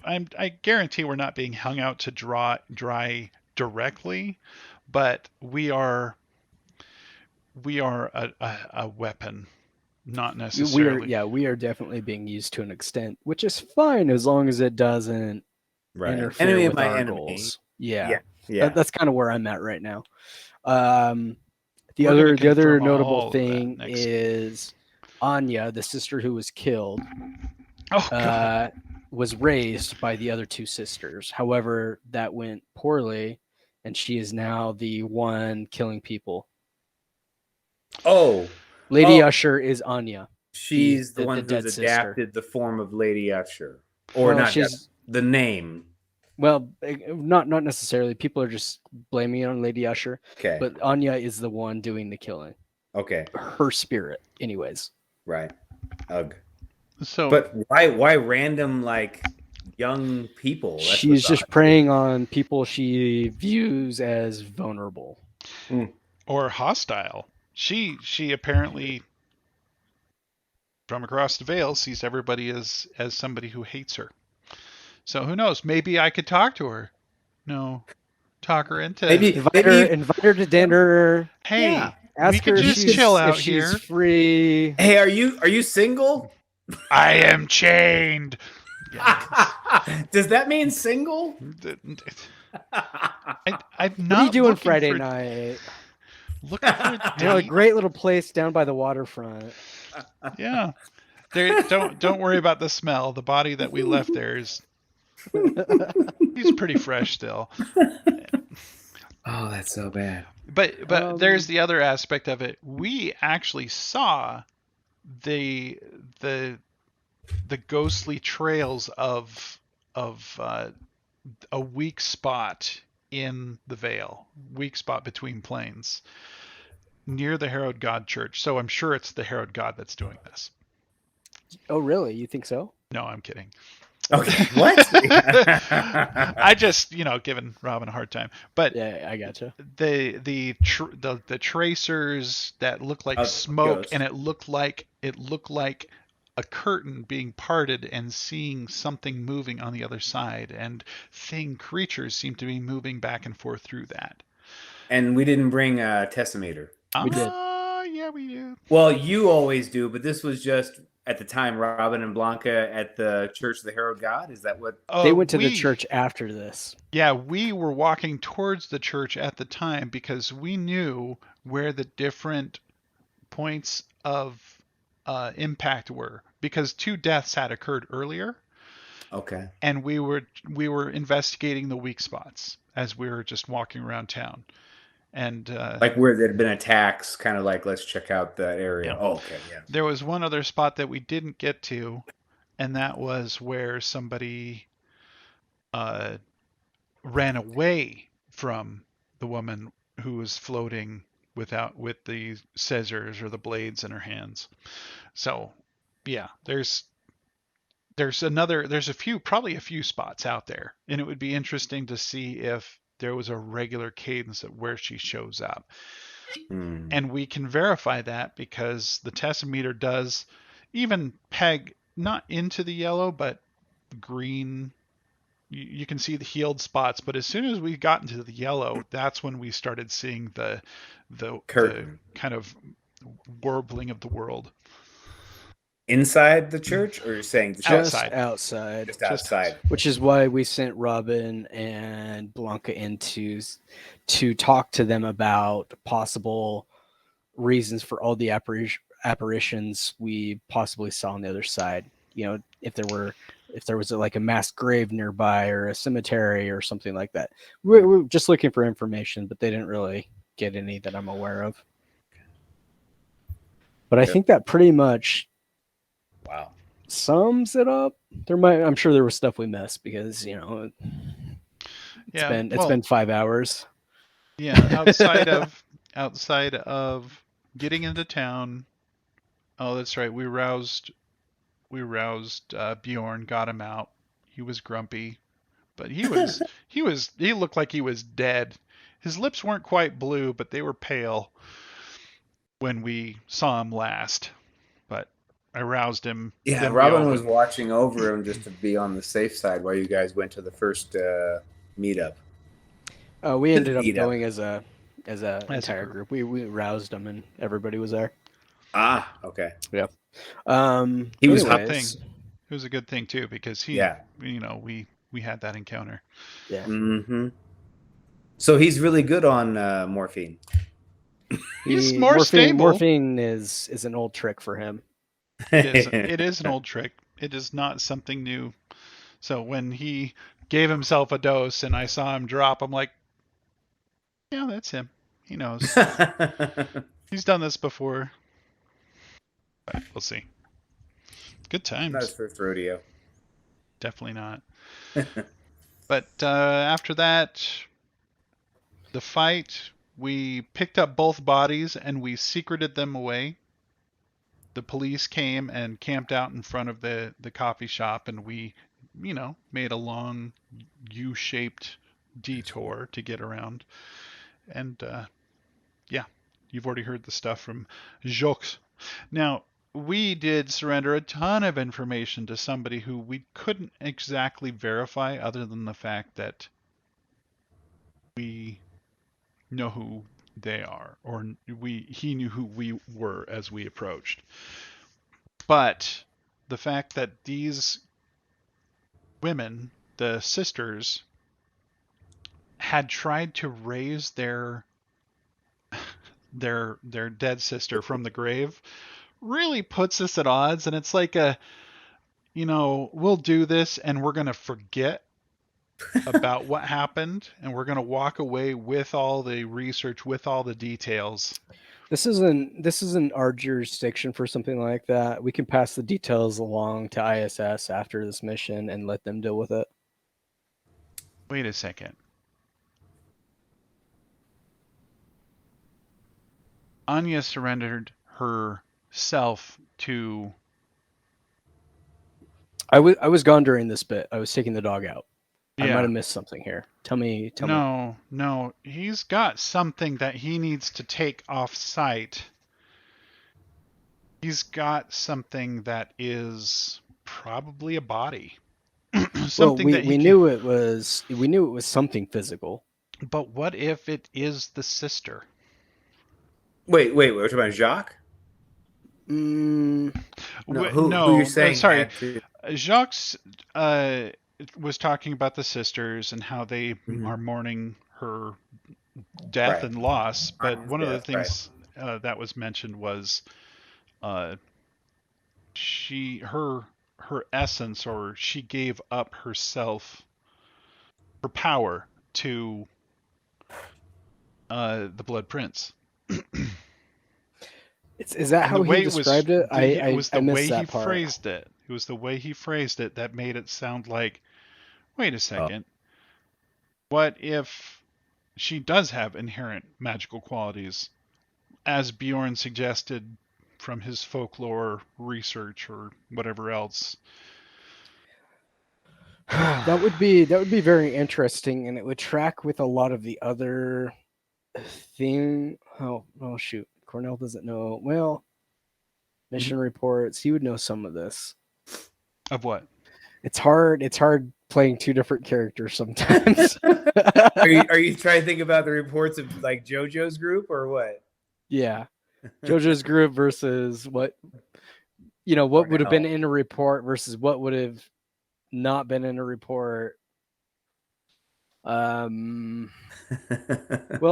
I guarantee we're not being hung out to dry directly, but we are a weapon, not necessarily. We are definitely being used to an extent, which is fine as long as it doesn't interfere with our goals. Yeah. That's kind of where I'm at right now. The other notable thing is Anya, the sister who was killed, was raised by the other 2 sisters. However, that went poorly, and she is now the one killing people. Oh. Lady Usher is Anya. She's the one who's adapted the form of Lady Usher. Or not just the name. Well, not necessarily. People are just blaming it on Lady Usher. Okay. But Anya is the one doing the killing. Okay. Her spirit, anyways. Right. Ugh. So, but why random young people? She's just preying on people she views as vulnerable or hostile. She apparently, from across the veil, sees everybody as somebody who hates her. So who knows? Maybe I could talk to her. No, talk her into invite her to dinner. Hey, ask we could her just chill out if here. She's free. Hey, are you single? I am chained. Does that mean single? I'm not. What are you doing Friday night? Looking for a date. A great little place down by the waterfront. Yeah. Don't worry about the smell. The body that we left there is he's pretty fresh still. Oh, that's so bad. But there's the other aspect of it. We actually saw the the ghostly trails of a weak spot in the Vale, weak spot between plains, near the Harrowed God Church. So I'm sure it's the Harrowed God that's doing this. Oh, really? You think so? No, I'm kidding. Okay, what? I just, giving Robin a hard time. But Yeah, I gotcha. the tracers that look like Of smoke, ghosts. and it looked like a curtain being parted and seeing something moving on the other side, and creatures seem to be moving back and forth through that. And we didn't bring a testimeter. We did. Yeah, we do. Well, you always do, but this was just at the time Robyn and Blanka at the Church of the Harrowed God. Is that what? They went to the church after this. Yeah, we were walking towards the church at the time because we knew where the different points of impact were, because 2 deaths had occurred earlier. Okay. And we were investigating the weak spots as we were just walking around town. And like where there had been attacks, kind of like, let's check out that area. Yeah. Oh, okay, yeah. There was one other spot that we didn't get to, and that was where somebody ran away from the woman who was floating with the scissors or the blades in her hands. So, yeah, there's probably a few spots out there, and it would be interesting to see if there was a regular cadence at where she shows up. And we can verify that because the testimeter does even peg not into the yellow, but green. You can see the healed spots, but as soon as we got into the yellow, that's when we started seeing the kind of warbling of the world. Inside the church, or you're saying the church? Outside. Just outside. Which is why we sent Robyn and Blanka in to talk to them about possible reasons for all the apparitions we possibly saw on the other side. If there was like a mass grave nearby or a cemetery or something like that. We're just looking for information, but they didn't really get any that I'm aware of. But I think that pretty much sums it up. I'm sure there was stuff we missed because it's been 5 hours. Yeah, outside of getting into town. Oh, that's right. We roused Bjorn, got him out. He was grumpy, but he looked like he was dead. His lips weren't quite blue, but they were pale when we saw him last. But I roused him. Yeah, Robyn was watching over him just to be on the safe side while you guys went to the first meetup. We ended up going as an entire group. We roused them and everybody was there. Ah, okay. Yeah. He was a thing. It was a good thing too because we had that encounter. Yeah. Mm-hmm. So he's really good on morphine. He's more stable. Morphine is an old trick for him. It is an old trick. It is not something new. So when he gave himself a dose and I saw him drop, I'm like, yeah, that's him. He knows. He's done this before. But we'll see. Good times. Not his first rodeo. Definitely not. But after that, the fight, we picked up both bodies and we secreted them away. The police came and camped out in front of the coffee shop, and we, made a long U-shaped detour to get around. And you've already heard the stuff from Jacques. Now, we did surrender a ton of information to somebody who we couldn't exactly verify other than the fact that we know who they are, or he knew who we were as we approached. But the fact that these women, the sisters, had tried to raise their dead sister from the grave really puts us at odds. And it's like we'll do this and we're going to forget about what happened, and we're going to walk away with all the research, with all the details. This isn't our jurisdiction for something like that. We can pass the details along to ISS after this mission and let them deal with it. Wait a second. Anya surrendered herself to. I was gone during this bit. I was taking the dog out. I might Yeah. have missed something here. Tell me. No. He's got something that he needs to take off site. He's got something that is probably a body. Well, Something that we knew it was something physical. But what if it is the sister? Wait. We're talking about Jacques. Mm, No, who you're saying? Sorry, had to- Jacques was talking about the sisters and how they Mhm. are mourning her death Right. and loss. But Anya's one of the death, things that was mentioned was her essence, or she gave up herself, her power to the Blood Prince. is that And how he described it? It was the I missed way that he part. phrased it. It was the way he phrased it that made it sound like, wait a second. What if she does have inherent magical qualities, as Bjorn suggested from his folklore research or whatever else? That would be very interesting, and it would track with a lot of the other thing. Oh shoot, Cornell doesn't know. Well, mission reports. He would know some of this. Of what? It's hard playing two different characters sometimes. Are you trying to think about the reports of like JoJo's group or what? Yeah, JoJo's group versus what would have been in a report versus what would have not been in a report. Well,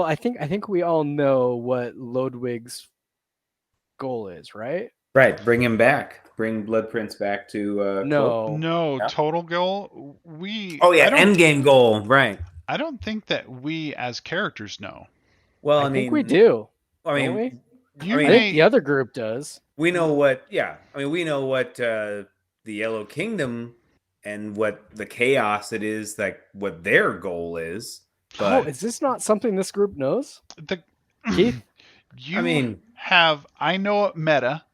I think we all know what Lodwig's goal is, right? Right. Bring him back. Bring Blood Prince back to. No. No, Yeah. total goal. Oh yeah, end game goal. Right. I don't think that we as characters know. Well, I think we do. I mean, don't we? You I think the other group does. we know what. Yeah. I mean, we know what the Yellow Kingdom and what the chaos it is, like what their goal is. But Is this not something this group knows? Keith? I know meta.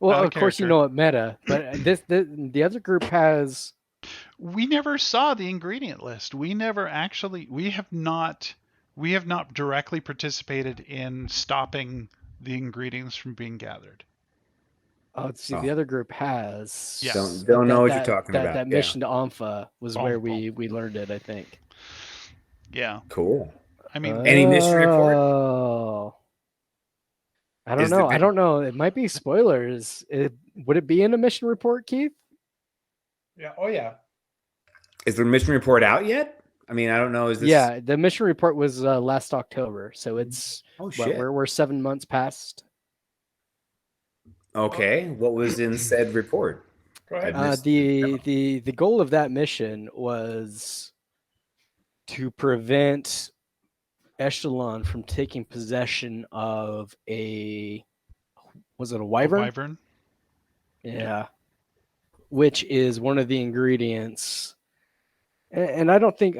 Well, of course you know it meta, but the other group has. We never saw the ingredient list. We have not directly participated in stopping the ingredients from being gathered. Oh, see, the other group has. Yes. Don't know what you're talking about. That mission to Ampha was where we learned it, I think. Yeah. Cool. I mean, any mission report? Oh. I don't know. I don't know. It might be spoilers. Would it be in a mission report, Keith? Yeah. Oh yeah. Is the mission report out yet? I mean, I don't know. Is this? Yeah, the mission report was last October, so it's shit. We're 7 months past. Okay, what was in said report? The goal of that mission was to prevent Echelon from taking possession of was it a wyvern? Wyvern? Yeah. Which is one of the ingredients. And I don't think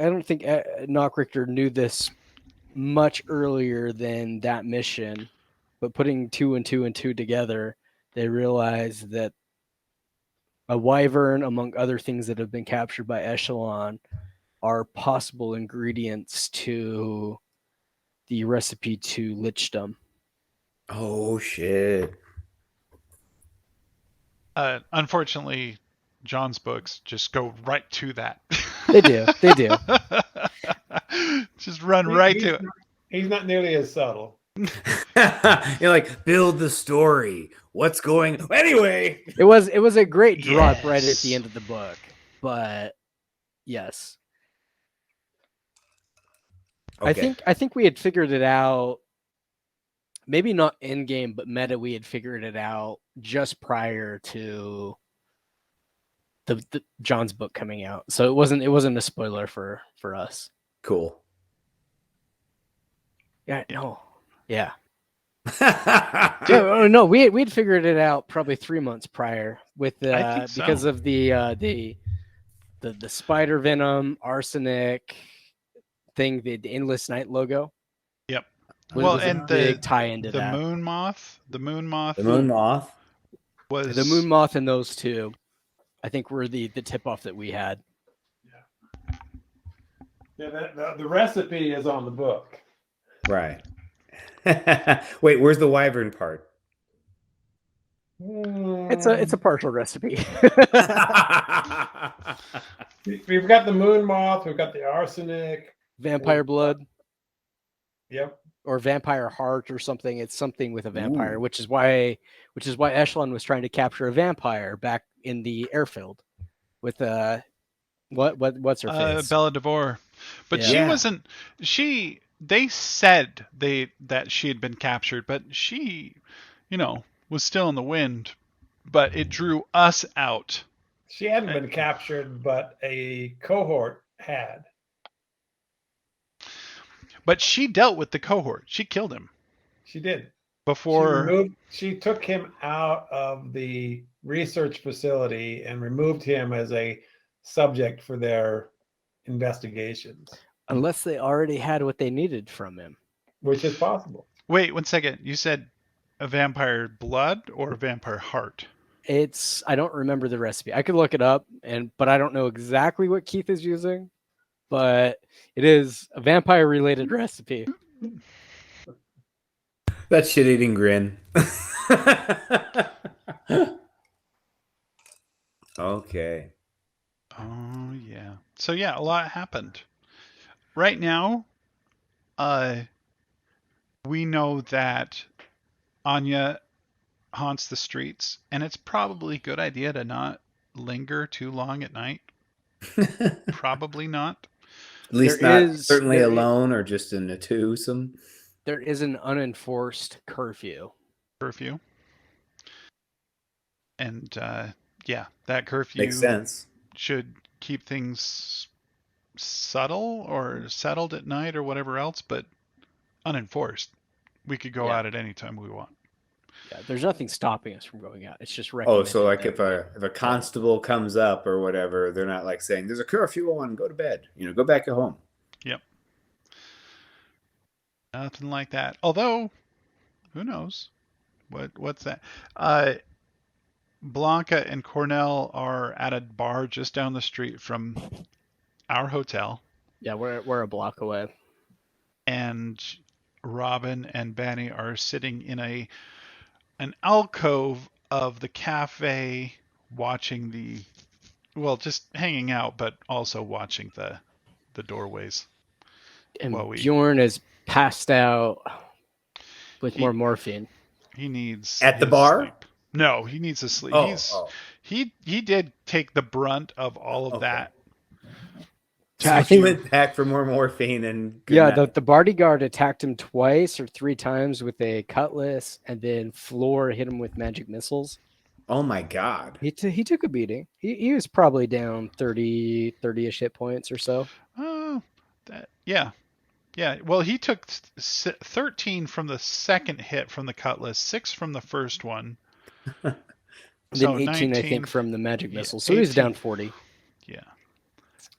Nock Richter knew this much earlier than that mission, but putting two and two together, they realized that a wyvern, among other things that have been captured by Echelon, are possible ingredients to the recipe to lichdom. Oh shit! Unfortunately, John's books just go right to that. They do. Just run right to it. He's not nearly as subtle. You're like, build the story. What's going? Anyway, it was a great drop right at the end of the book, but yes. Okay. I think we had figured it out. Maybe not in game, but meta. We had figured it out just prior to the John's book coming out, so it wasn't a spoiler for us. Cool. Yeah. No. Yeah. Yeah, oh, no, we'd figured it out probably 3 months prior with I think so. because of the spider venom arsenic thing, the endless night logo. Yep. Was, Well, was a and big tie into the that. moon moth the moon moth. was The moon moth and those two, I think, were the tip off that we had. Yeah, the recipe is on the book. Right. Wait, where's the wyvern part? It's a partial recipe. We've got the moon moth. We've got the arsenic. Vampire blood. Yep. Or vampire heart or something. It's something with a vampire, Ooh. which is why Echelon was trying to capture a vampire back in the airfield with what's her face? Bella DeVore, but Yeah. she Yeah. wasn't. They said that she had been captured, but she, was still in the wind. But it drew us out. She hadn't been captured, but a cohort had. But she dealt with the cohort. She killed him She did. before. She took him out of the research facility and removed him as a subject for their investigations, Unless they already had what they needed from him. which is possible. Wait 1 second. You said a vampire blood or a vampire heart? I don't remember the recipe. I could look it up, but I don't know exactly what Keith is using. But it is a vampire related recipe. That shit-eating grin. Okay. Oh yeah. So yeah, a lot happened. Right now, we know that Anya haunts the streets, and it's probably a good idea to not linger too long at night. Probably not. At least certainly alone or just in a twosome. There is an unenforced curfew. And that curfew Makes sense. should keep things subtle or settled at night or whatever else, but unenforced. We could go out at any time we want. Yeah, there's nothing stopping us from going out. It's just recommended. Oh, so like if a constable comes up or whatever, they're not like saying there's a curfew on, go to bed. Go back at home. Yep. Nothing like that. Although, who knows? What's that? Blanka and Cornell are at a bar just down the street from our hotel. Yeah, we're a block away. And Robyn and Benny are sitting in an alcove of the cafe, watching just hanging out, but also watching the doorways. And Bjorn is passed out with more morphine. He needs at the bar. Sleep. No, he needs to sleep. He did take the brunt of all of that. So I think he went back for more morphine and the bodyguard attacked him twice or 3 times with a cutlass, and then Floor hit him with magic missiles. Oh my god! He took a beating. He was probably down 30-ish hit points or so. Oh, yeah. Well, he took 13 from the second hit from the cutlass, 6 from the first one. Then 18, 19, I think, from the magic missile. So he was down 40. Yeah.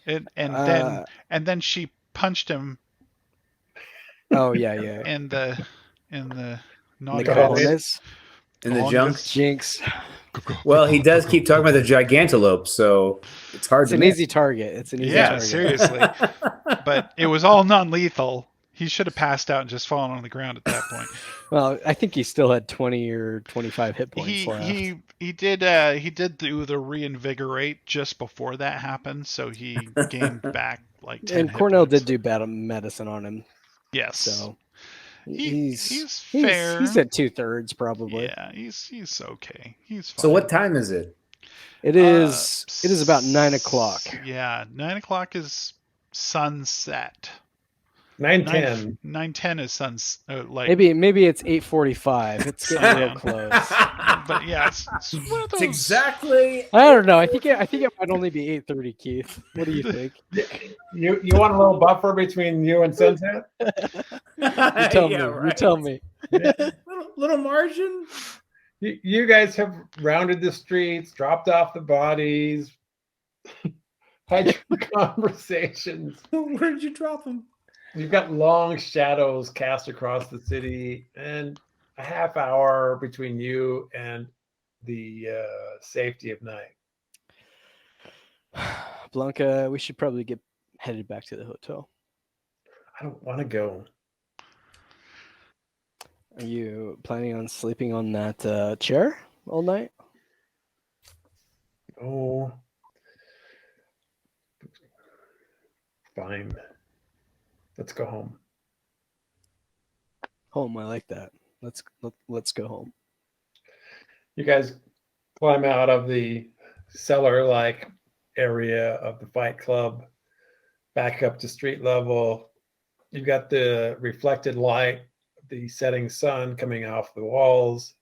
And then she punched him. Oh yeah. In the cojones. In the junk. Jinx. Well, he does keep talking about the gigantelope, so it's hard. It's an easy target. It's an easy target. Yeah, seriously. But it was all non-lethal. He should have passed out and just fallen on the ground at that point. Well, I think he still had 20 or 25 hit points left. He did do the reinvigorate just before that happened, so he gained back like 10 and hit Cornell points. did do bad medicine on him. Yes. So he's fair. He's at 2/3 probably. Yeah, he's okay. He's fine. So what time is it? It is about 9 o'clock. Yeah, 9 o'clock is sunset. 9:10. 9:10 is suns. Maybe it's 8:45. It's getting real close. But yeah, it's one of those. It's exactly. I don't know. I think it might only be 8:30, Keith. What do you think? You want a little buffer between you and sunset? You tell me. Little little margin. You guys have rounded the streets, dropped off the bodies, had your conversations. Where did you drop them? You've got long shadows cast across the city, and a half hour between you and the safety of night. Blanka, we should probably get headed back to the hotel. I don't want to go. Are you planning on sleeping on that chair all night? Oh, fine. Let's go home. Home, I like that. Let's go home. You guys climb out of the cellar-like area of the fight club, back up to street level. You've got the reflected light, the setting sun coming off the walls,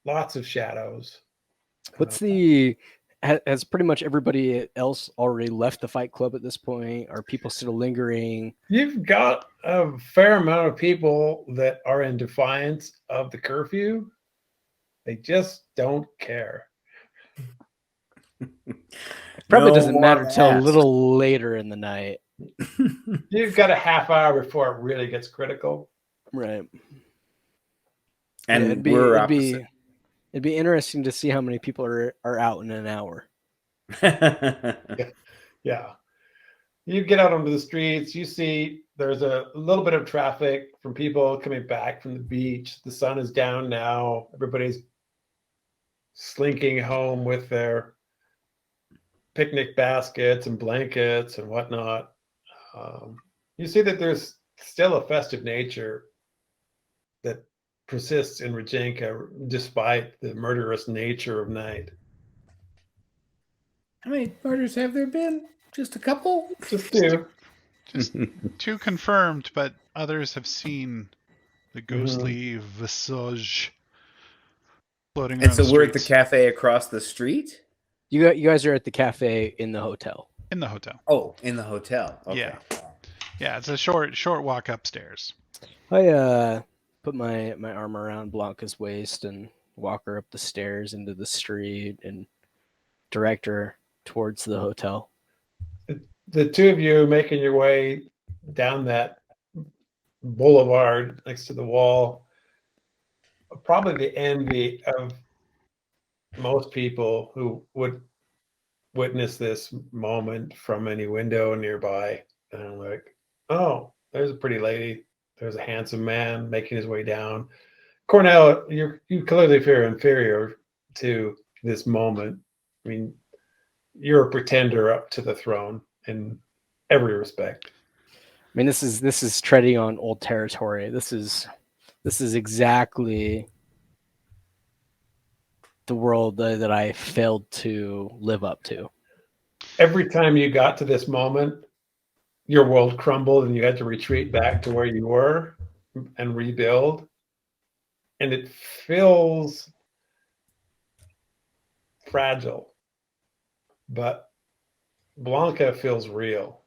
lots of shadows. What's the has pretty much everybody else already left the fight club at this point? Are people still lingering? You've got a fair amount of people that are in defiance of the curfew. They just don't care. Probably No doesn't more matter till a masks. little later in the night. You've got a half hour before it really gets critical. Right. And it'd we're opposite. It'd be interesting to see how many people are out in an hour. Yeah. You get out onto the streets, you see there's a little bit of traffic from people coming back from the beach. The sun is down now. Everybody's slinking home with their picnic baskets and blankets and whatnot. You see that there's still a festive nature that persists in Regenka despite the murderous nature of night. How many murders have there been? Just a couple? Just two. Just 2 confirmed, but others have seen the ghostly visage floating around And so the we're at the streets. cafe across the street? You guys are at the cafe in the hotel. In the hotel. Oh, in the hotel. Okay. Yeah, it's a short walk upstairs. I put my arm around Blanca's waist and walk her up the stairs into the street and direct her towards the hotel. The two of you making your way down that boulevard next to the wall, probably the envy of most people who would witness this moment from any window nearby. And I'm like, oh, there's a pretty lady. There's a handsome man making his way down. Cornell, you clearly feel inferior to this moment. I mean, you're a pretender up to the throne in every respect. I mean, this is treading on old territory. This is exactly the world that I failed to live up to. Every time you got to this moment, your world crumbled and you had to retreat back to where you were and rebuild. And it feels fragile, but Blanka feels real.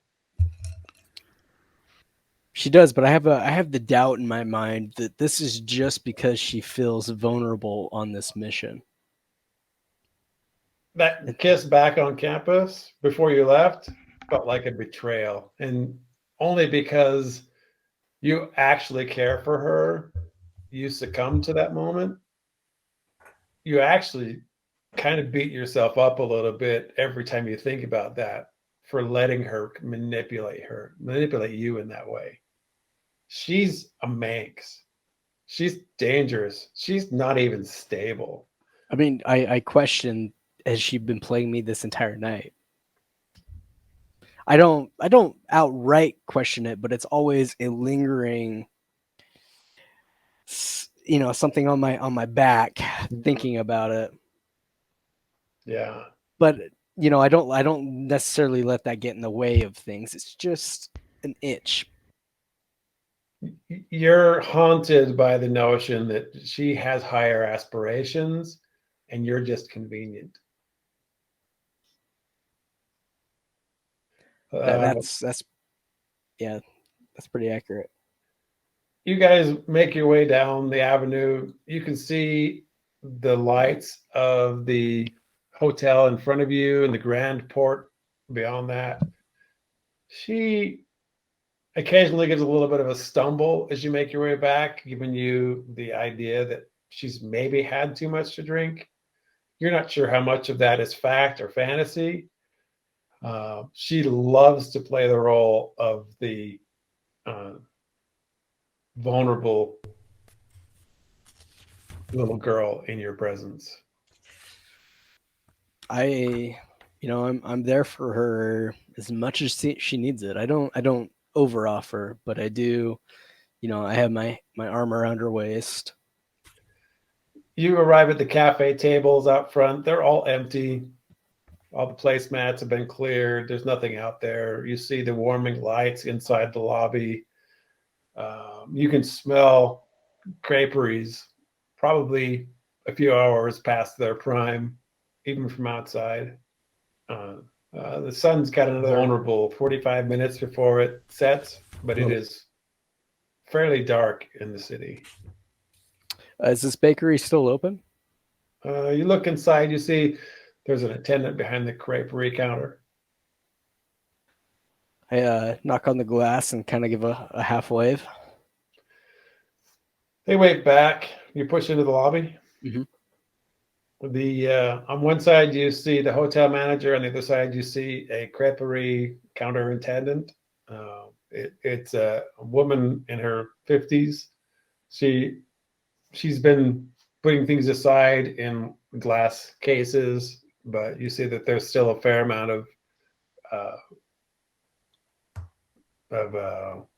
She does, but I have the doubt in my mind that this is just because she feels vulnerable on this mission. That kiss back on campus before you left felt like a betrayal, and only because you actually care for her, you succumb to that moment. You actually kind of beat yourself up a little bit every time you think about that for letting her manipulate you in that way. She's a Manx. She's dangerous. She's not even stable. I mean, I question, has she been playing me this entire night? I don't outright question it, but it's always a lingering, something on my back thinking about it. Yeah. But I don't necessarily let that get in the way of things. It's just an itch. You're haunted by the notion that she has higher aspirations and you're just convenient. That's pretty accurate. you guys make your way down the avenue. You can see the lights of the hotel in front of you and the grand port beyond that. She occasionally gives a little bit of a stumble as you make your way back, giving you the idea that she's maybe had too much to drink. You're not sure how much of that is fact or fantasy. She loves to play the role of the vulnerable little girl in your presence. I'm there for her as much as she needs it. I don't over offer, but I do. I have my arm around her waist. You arrive at the cafe tables out front. They're all empty. All the placemats have been cleared. There's nothing out there. You see the warming lights inside the lobby. You can smell creperies, probably a few hours past their prime, even from outside. The sun's got another vulnerable 45 minutes before it sets, but it is fairly dark in the city. Is this bakery still open? You look inside, you see there's an attendant behind the creperie counter. I knock on the glass and kind of give a half wave. They wave back. You push into the lobby. Mhm. On one side you see the hotel manager, on the other side you see a creperie counter attendant. It's a woman in her 50s. She's been putting things aside in glass cases, but you see that there's still a fair amount of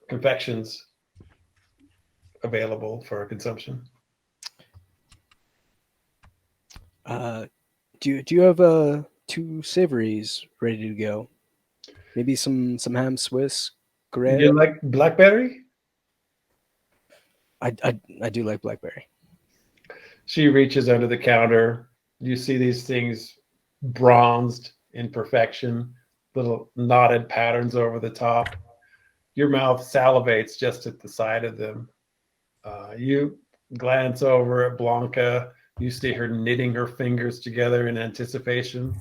confections available for consumption. Do you have 2 savories ready to go? Maybe some ham Swiss, Grey. You like blackberry? I do like blackberry. She reaches under the counter. You see these things bronzed in perfection, little knotted patterns over the top. Your mouth salivates just at the sight of them. You glance over at Blanka. You see her knitting her fingers together in anticipation.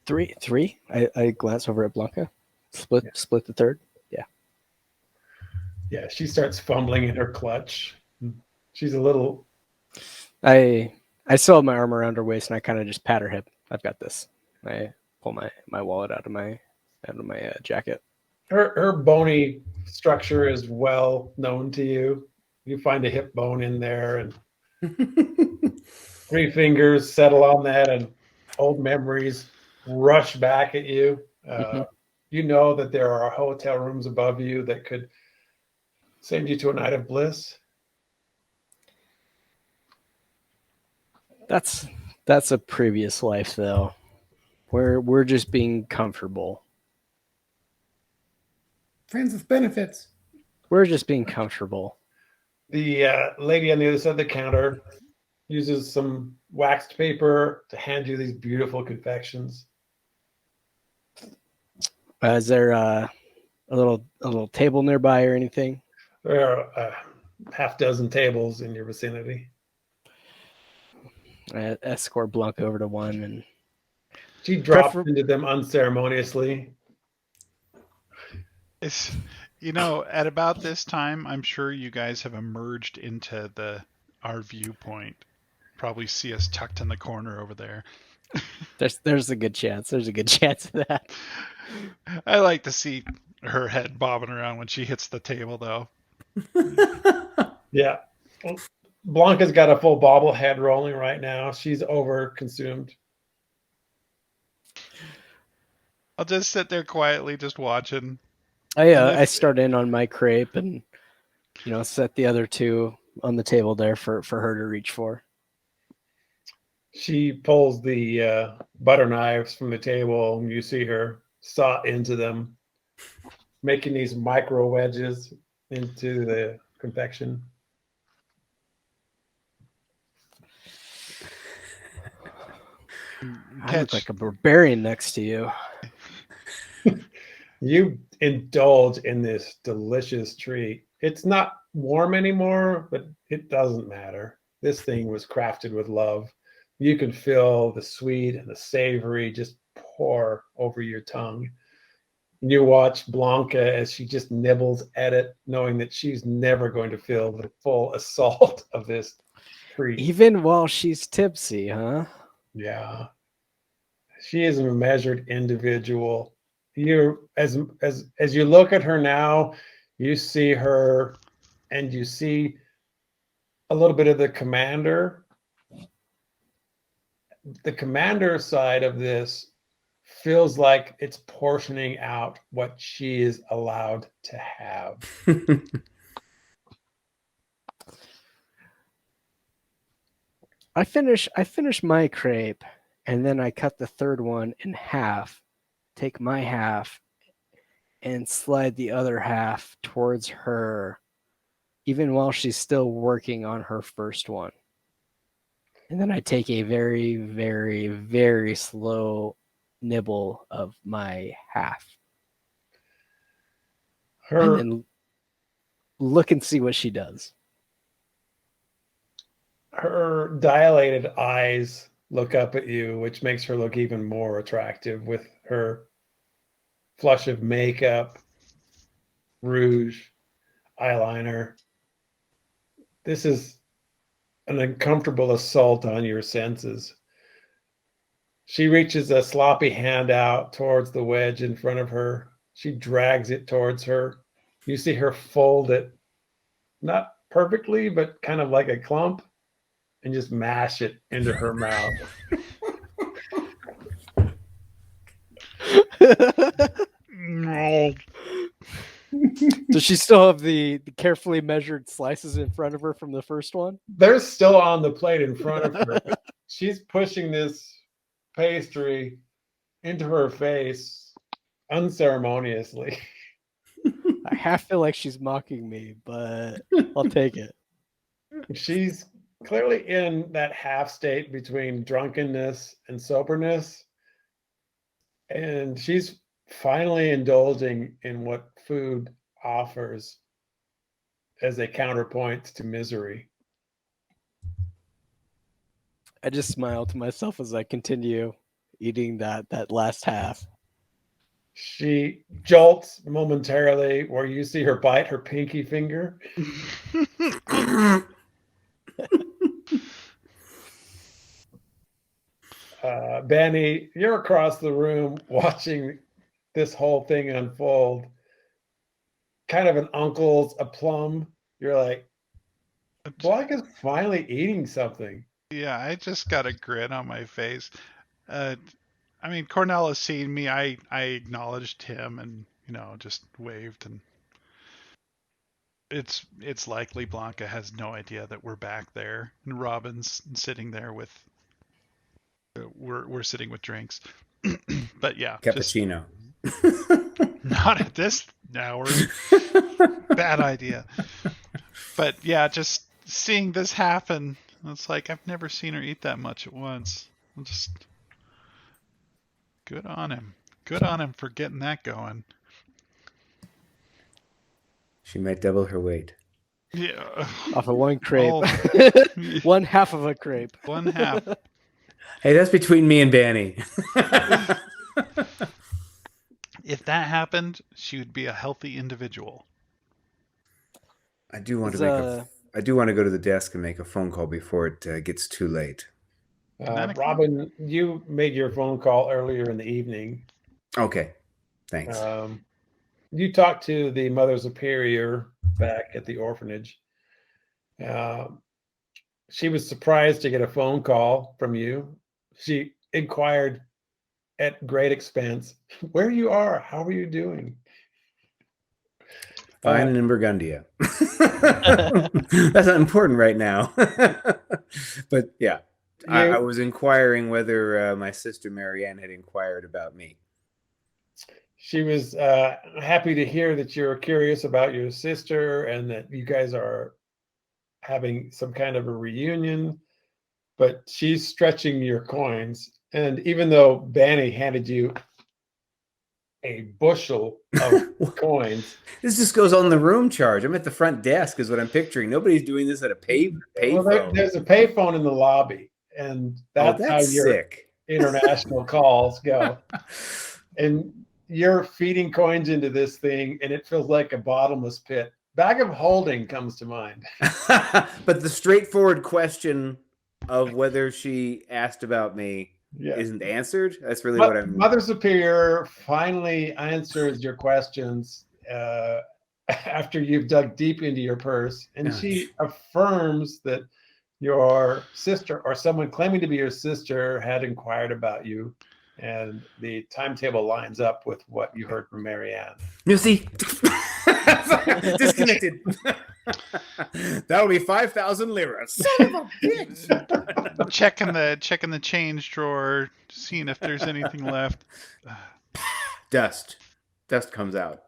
Three. I glance over at Blanka. Split the third. Yeah, she starts fumbling in her clutch. She's a little. I still have my arm around her waist and I kind of just pat her hip. I've got this. I pull my wallet out of my jacket. Her bony structure is well known to you. You find a hip bone in there, and 3 fingers settle on that, and old memories rush back at you. You know that there are hotel rooms above you that could send you to a night of bliss. That's a previous life, though. We're just being comfortable. Friends with benefits. We're just being comfortable. The lady on the other side of the counter uses some waxed paper to hand you these beautiful confections. Is there a little table nearby or anything? There are half dozen tables in your vicinity. I escort Blanca over to one, and she drops into them unceremoniously. It's, at about this time, I'm sure you guys have emerged into our viewpoint. Probably see us tucked in the corner over there. There's a good chance. There's a good chance of that. I like to see her head bobbing around when she hits the table, though. Yeah. Blanca's got a full bobblehead rolling right now. She's over consumed. I'll just sit there quietly, just watching. I start in on my crepe and set the other 2 on the table there for her to reach for. She pulls the butter knives from the table, and you see her saw into them, making these micro wedges into the confection. I look like a barbarian next to you. You indulge in this delicious treat. It's not warm anymore, but it doesn't matter. This thing was crafted with love. You can feel the sweet and the savory just pour over your tongue. And you watch Blanca as she just nibbles at it, knowing that she's never going to feel the full assault of this treat. Even while she's tipsy, huh? Yeah. She is a measured individual. You as you look at her now, you see her and you see a little bit of the commander. The commander side of this feels like it's portioning out what she is allowed to have. I finish my crepe, and then I cut the third one in half, take my half, and slide the other half towards her, even while she's still working on her first one. And then I take a very, very, very slow nibble of my half. And Her then look and see what she does. her dilated eyes look up at you, which makes her look even more attractive with her flush of makeup, rouge, eyeliner. This is an uncomfortable assault on your senses. She reaches a sloppy hand out towards the wedge in front of her. She drags it towards her. You see her fold it, not perfectly, but kind of like a clump, and just mash it into her mouth. No. Does she still have the carefully measured slices in front of her from the first one? They're still on the plate in front of her. She's pushing this pastry into her face unceremoniously. I half feel like she's mocking me, but I'll take it. She's clearly in that half state between drunkenness and soberness. And she's finally indulging in what food offers as a counterpoint to misery. I just smile to myself as I continue eating that last half. She jolts momentarily where you see her bite her pinky finger. Benny, you're across the room watching this whole thing unfold. Kind of an uncle's aplomb. You're like, Blanka's finally eating something. Yeah, I just got a grin on my face. I mean, Cornell has seen me. I acknowledged him and, just waved. And it's likely Blanka has no idea that we're back there. And Robyn's sitting there with, we're sitting with drinks. But yeah. Cappuccino. Not at this hour. Bad idea. But yeah, just seeing this happen, it's like I've never seen her eat that much at once. I'm just good on him. Good on him for getting that going. She might double her weight. Yeah. Off of one crepe. Oh. One half of a crepe. One half. Hey, that's between me and Banny. If that happened, she would be a healthy individual. I do want to go to the desk and make a phone call before it gets too late. Robyn, you made your phone call earlier in the evening. Okay, thanks. You talked to the Mother Superior back at the orphanage. She was surprised to get a phone call from you. She inquired at great expense where you are. How are you doing? Fine in Burgundia. That's not important right now. But yeah, I was inquiring whether my sister Marianne had inquired about me. She was happy to hear that you're curious about your sister and that you guys are having some kind of a reunion, but she's stretching your coins. And even though Banny handed you a bushel of coins. This just goes on the room charge. I'm at the front desk, is what I'm picturing. Nobody's doing this at a pay Well, phone. there's a payphone in the lobby, and that's how your sick. international calls go. And you're feeding coins into this thing, and it feels like a bottomless pit. Bag of holding comes to mind. But the straightforward question of whether she asked about me isn't answered. That's really what I'm. Mother Superior finally answers your questions after you've dug deep into your purse, and she affirms that your sister or someone claiming to be your sister had inquired about you, and the timetable lines up with what you heard from Marianne. You see, disconnected. That'll be 5,000 liras. Son of a bitch. Checking the change drawer, seeing if there's anything left. Dust comes out.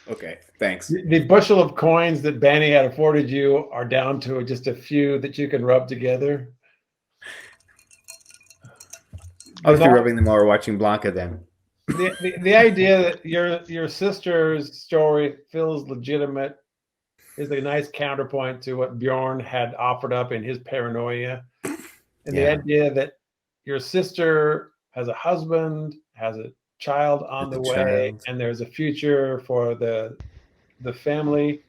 Okay, thanks. The bushel of coins that Banny had afforded you are down to just a few that you can rub together. I'll be rubbing them while we're watching Blanka then. The idea that your sister's story feels legitimate is a nice counterpoint to what Bjorn had offered up in his paranoia. And the idea that your sister has a husband, has a child on the way, and there's a future for the family.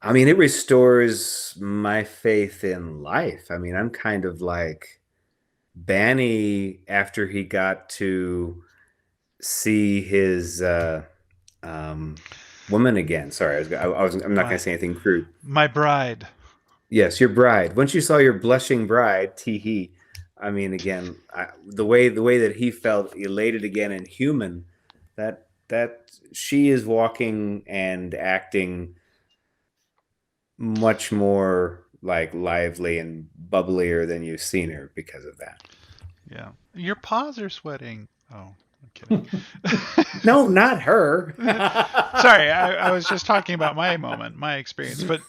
I mean, it restores my faith in life. I mean, I'm kind of like Banny after he got to see his woman again. Sorry, I'm not going to say anything crude. My bride. Yes, your bride. Once you saw your blushing bride, tee-hee. I mean, again, the way that he felt elated again and human, that she is walking and acting much more like lively and bubblier than you've seen her because of that. Yeah. Your paws are sweating. Oh, I'm kidding. No, not her. Sorry, I was just talking about my moment, my experience, but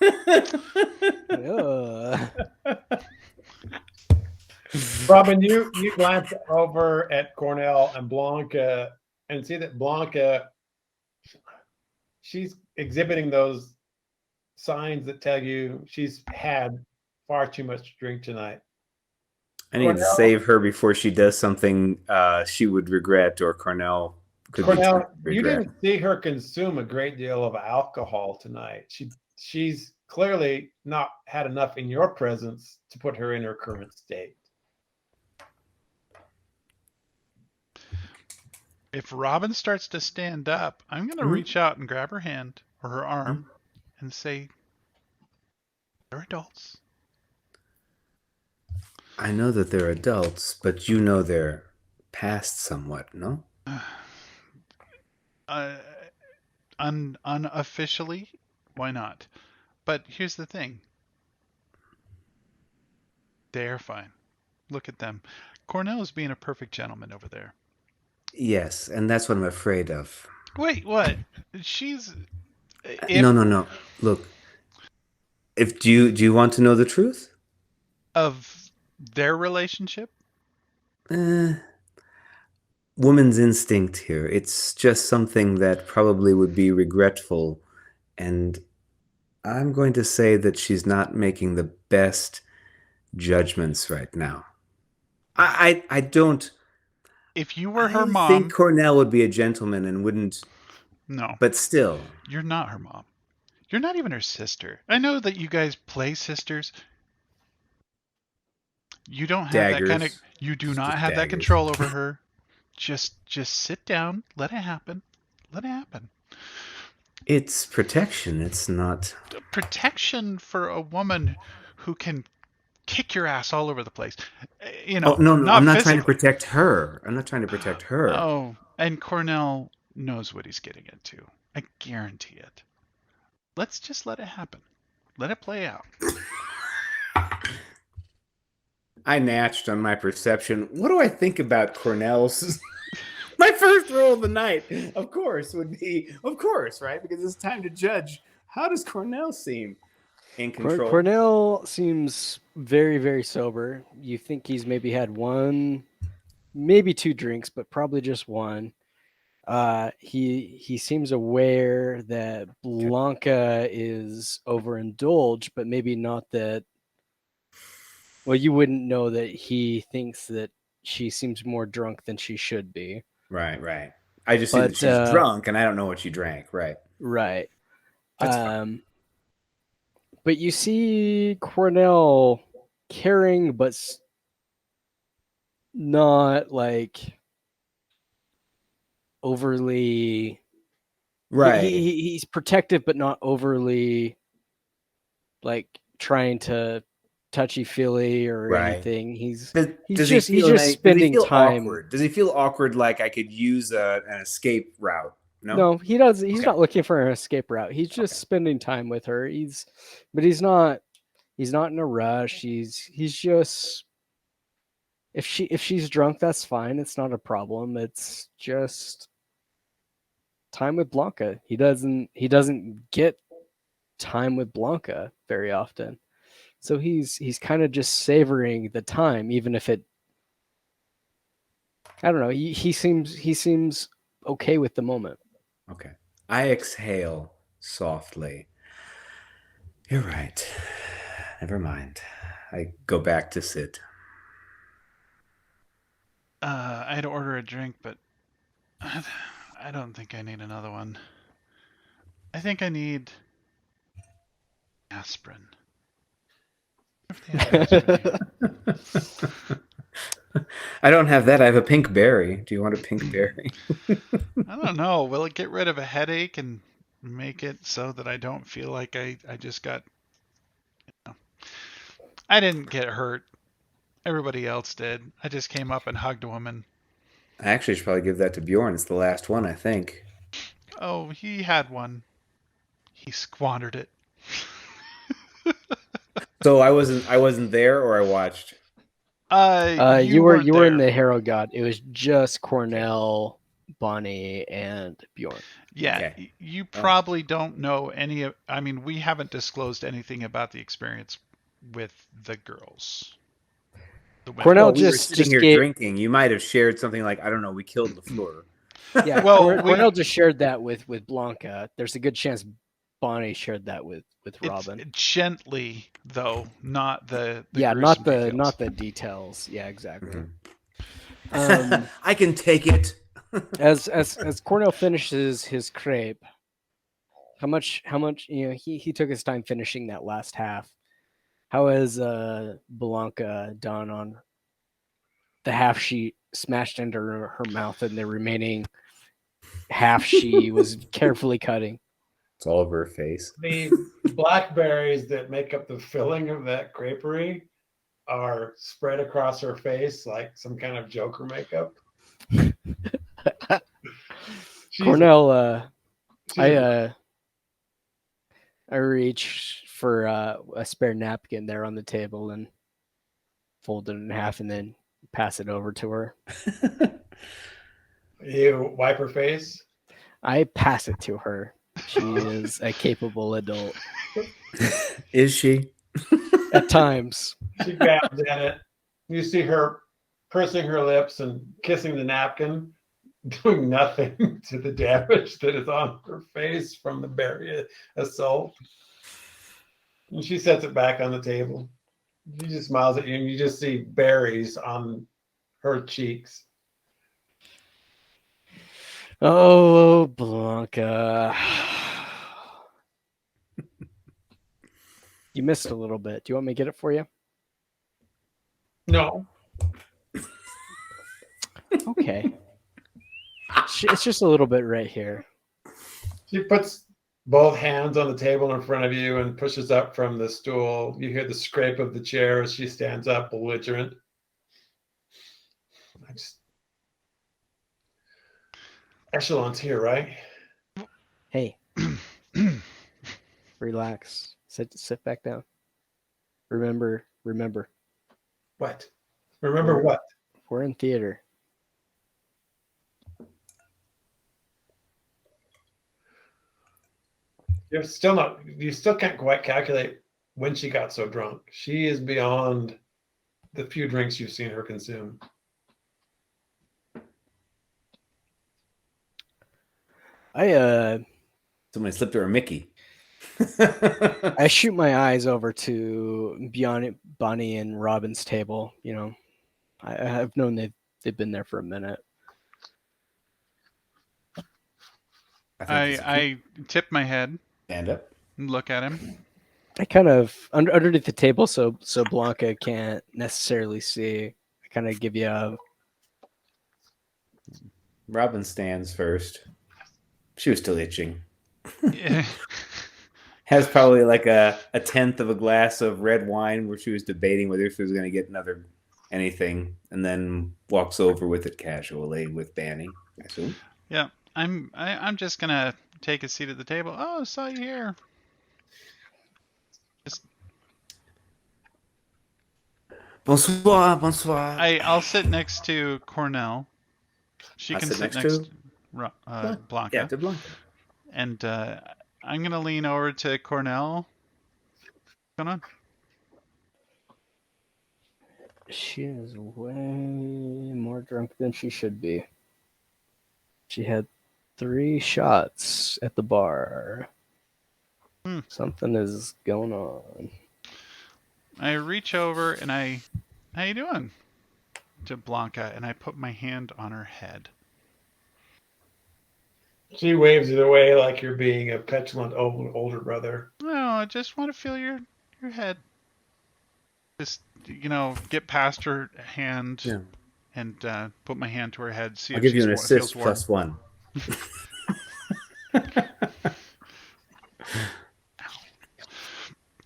Robyn, you glance over at Cornell and Blanka and see that Blanka, she's exhibiting those signs that tell you she's had far too much to drink tonight. I need to save her before she does something she would regret, or Cornell could Cornell, regret. you didn't see her consume a great deal of alcohol tonight. She's clearly not had enough in your presence to put her in her current state. if Robyn starts to stand up, I'm going to reach out and grab her hand or her arm and say, they're adults. I know that they're adults, but you know they're past somewhat, no? Unofficially, why not? But here's the thing. They're fine. Look at them. Cornell is being a perfect gentleman over there. Yes, and that's what I'm afraid of. Wait, what? She's... No. Look, do you want to know the truth? Of their relationship? Woman's instinct here. It's just something that probably would be regretful, and I'm going to say that she's not making the best judgments right now. I don't... If you were her mom... I think Cornell would be a gentleman and wouldn't... No. But still. You're not her mom. You're not even her sister. I know that you guys play sisters. You don't have that kind of... You do not have that control over her. Just sit down. Let it happen. Let it happen. It's protection. It's not... Protection for a woman who can kick your ass all over the place. You know, no, I'm not physically. trying to protect her. I'm not trying to protect her. Oh, and Cornell knows what he's getting into. I guarantee it. Let's just let it happen. Let it play out. I natched on my perception. What do I think about Cornell's... My first roll of the night, of course, would be, of course, right? Because it's time to judge. How does Cornell seem in control? Cornell seems very, very sober. You think he's maybe had one maybe 2 drinks, but probably just 1. He seems aware that Blanka is overindulged, but maybe not that. Well, you wouldn't know that he thinks that she seems more drunk than she should be. Right. I just see that But she's drunk, and I don't know what she drank. Right. right. That's fine. But you see Cornell caring, but not like overly. Right. He's protective, but not overly like trying to touchy-feely or anything. He's just spending time. Awkward? Does he feel awkward? Like I could use an escape route? No, he does. He's not looking for an escape route. He's just spending time with her. But he's not in a rush. He's just, if she's drunk, that's fine. It's not a problem. It's just time with Blanka. He doesn't get time with Blanka very often. So he's kind of just savoring the time, even if it, I don't know, he seems okay with the moment. Okay. I exhale softly. You're right. Never mind. I go back to sit. I'd order a drink, but I don't think I need another one. I think I need aspirin. If they have aspirin. I don't have that. I have a pink berry. Do you want a pink berry? I don't know. Will it get rid of a headache and make it so that I don't feel like I just got... I didn't get hurt. Everybody else did. I just came up and hugged a woman. I actually should probably give that to Bjorn. It's the last one, I think. Oh, he had one. He squandered it. So I wasn't there, or I watched. You were in the Hero God. It was just Cornell, Bonnie, and Bjorn. Yeah, Okay. You probably don't know any of... I mean, we haven't disclosed anything about the experience with the girls. Cornell we were sitting here drinking. You might have shared something like, I don't know, we killed LaFleur. Yeah, well, Cornell just shared that with Blanka. There's a good chance Bonnie shared that with Robyn. It's gently, though, not the not details. the details. Yeah, exactly. Mm-hmm. I can take it. as Cornell finishes his crepe, how much he took his time finishing that last half. How has Blanka done on the half she smashed into her mouth and the remaining half she was carefully cutting? It's all over her face. The blackberries that make up the filling of that creperie are spread across her face like some kind of Joker makeup. Cornell, I reach for a spare napkin there on the table and fold it in half and then pass it over to her. You wipe her face? I pass it to her. She is a capable adult. Is she? At times. She grabs at it. You see her pursing her lips and kissing the napkin, doing nothing to the damage that is on her face from the berry assault. And she sets it back on the table. She just smiles at you, and you just see berries on her cheeks. Oh, Blanka. You missed a little bit. Do you want me to get it for you? No. Okay. It's just a little bit right here. She puts both hands on the table in front of you and pushes up from the stool. You hear the scrape of the chair as she stands up, belligerent. Echelon's here, right? Hey. Relax. Sit back down. Remember. What? Remember what? We're in theater. You still can't quite calculate when she got so drunk. She is beyond the few drinks you've seen her consume. Somebody slipped her a Mickey. I shoot my eyes over to Bonnie and Robin's table. You know, I've known they've been there for a minute. I tip my head Stand up. and look at him. I kind of underneath the table, so Blanka can't necessarily see. I kind of give you a. Robin stands first. She was still itching. Yeah. Has probably like a tenth of a glass of red wine where she was debating whether she was going to get anything, and then walks over with it casually with Banny, I assume. Yeah, I'm just gonna take a seat at the table. Oh, saw you here. Just Bonsoir, bonsoir. I'll sit next to Cornell. She can sit next to Blanka. Yeah, to Blanka. And I'm gonna lean over to Cornell. What's going on? She is way more drunk than she should be. She had 3 shots at the bar. Something is going on. I reach over and how you doing? To Blanka, and I put my hand on her head. She waves it away like you're being a petulant older brother. No, I just want to feel your head. Just, get past her hand and put my hand to her head. See I'll if give you an feels assist warm.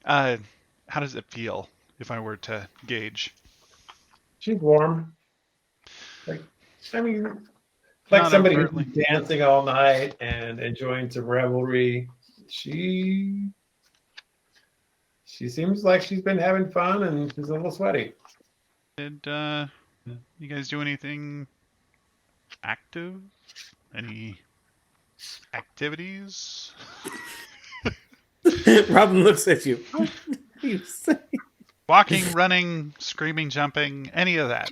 +1. How does it feel if I were to gauge? She's warm. Like Not somebody overtly. who's dancing all night and enjoying some revelry. She seems like she's been having fun and she's a little sweaty. Did you guys do anything active? Any activities? Robin looks at you. What do you say? Walking, running, screaming, jumping, any of that?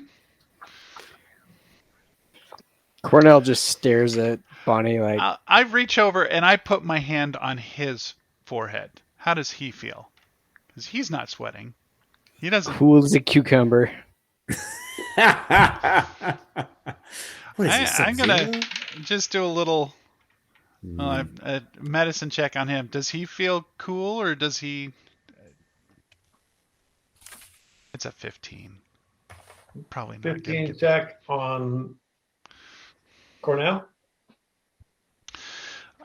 Cornell just stares at Bonnie like, I reach over and I put my hand on his forehead. How does he feel? Because he's not sweating. He doesn't. cool as a cucumber. What is this, I'm Sub-Zero? gonna just do a little a medicine check on him. Does he feel cool or does he? It's a 15. Probably not. 15 check on Cornell.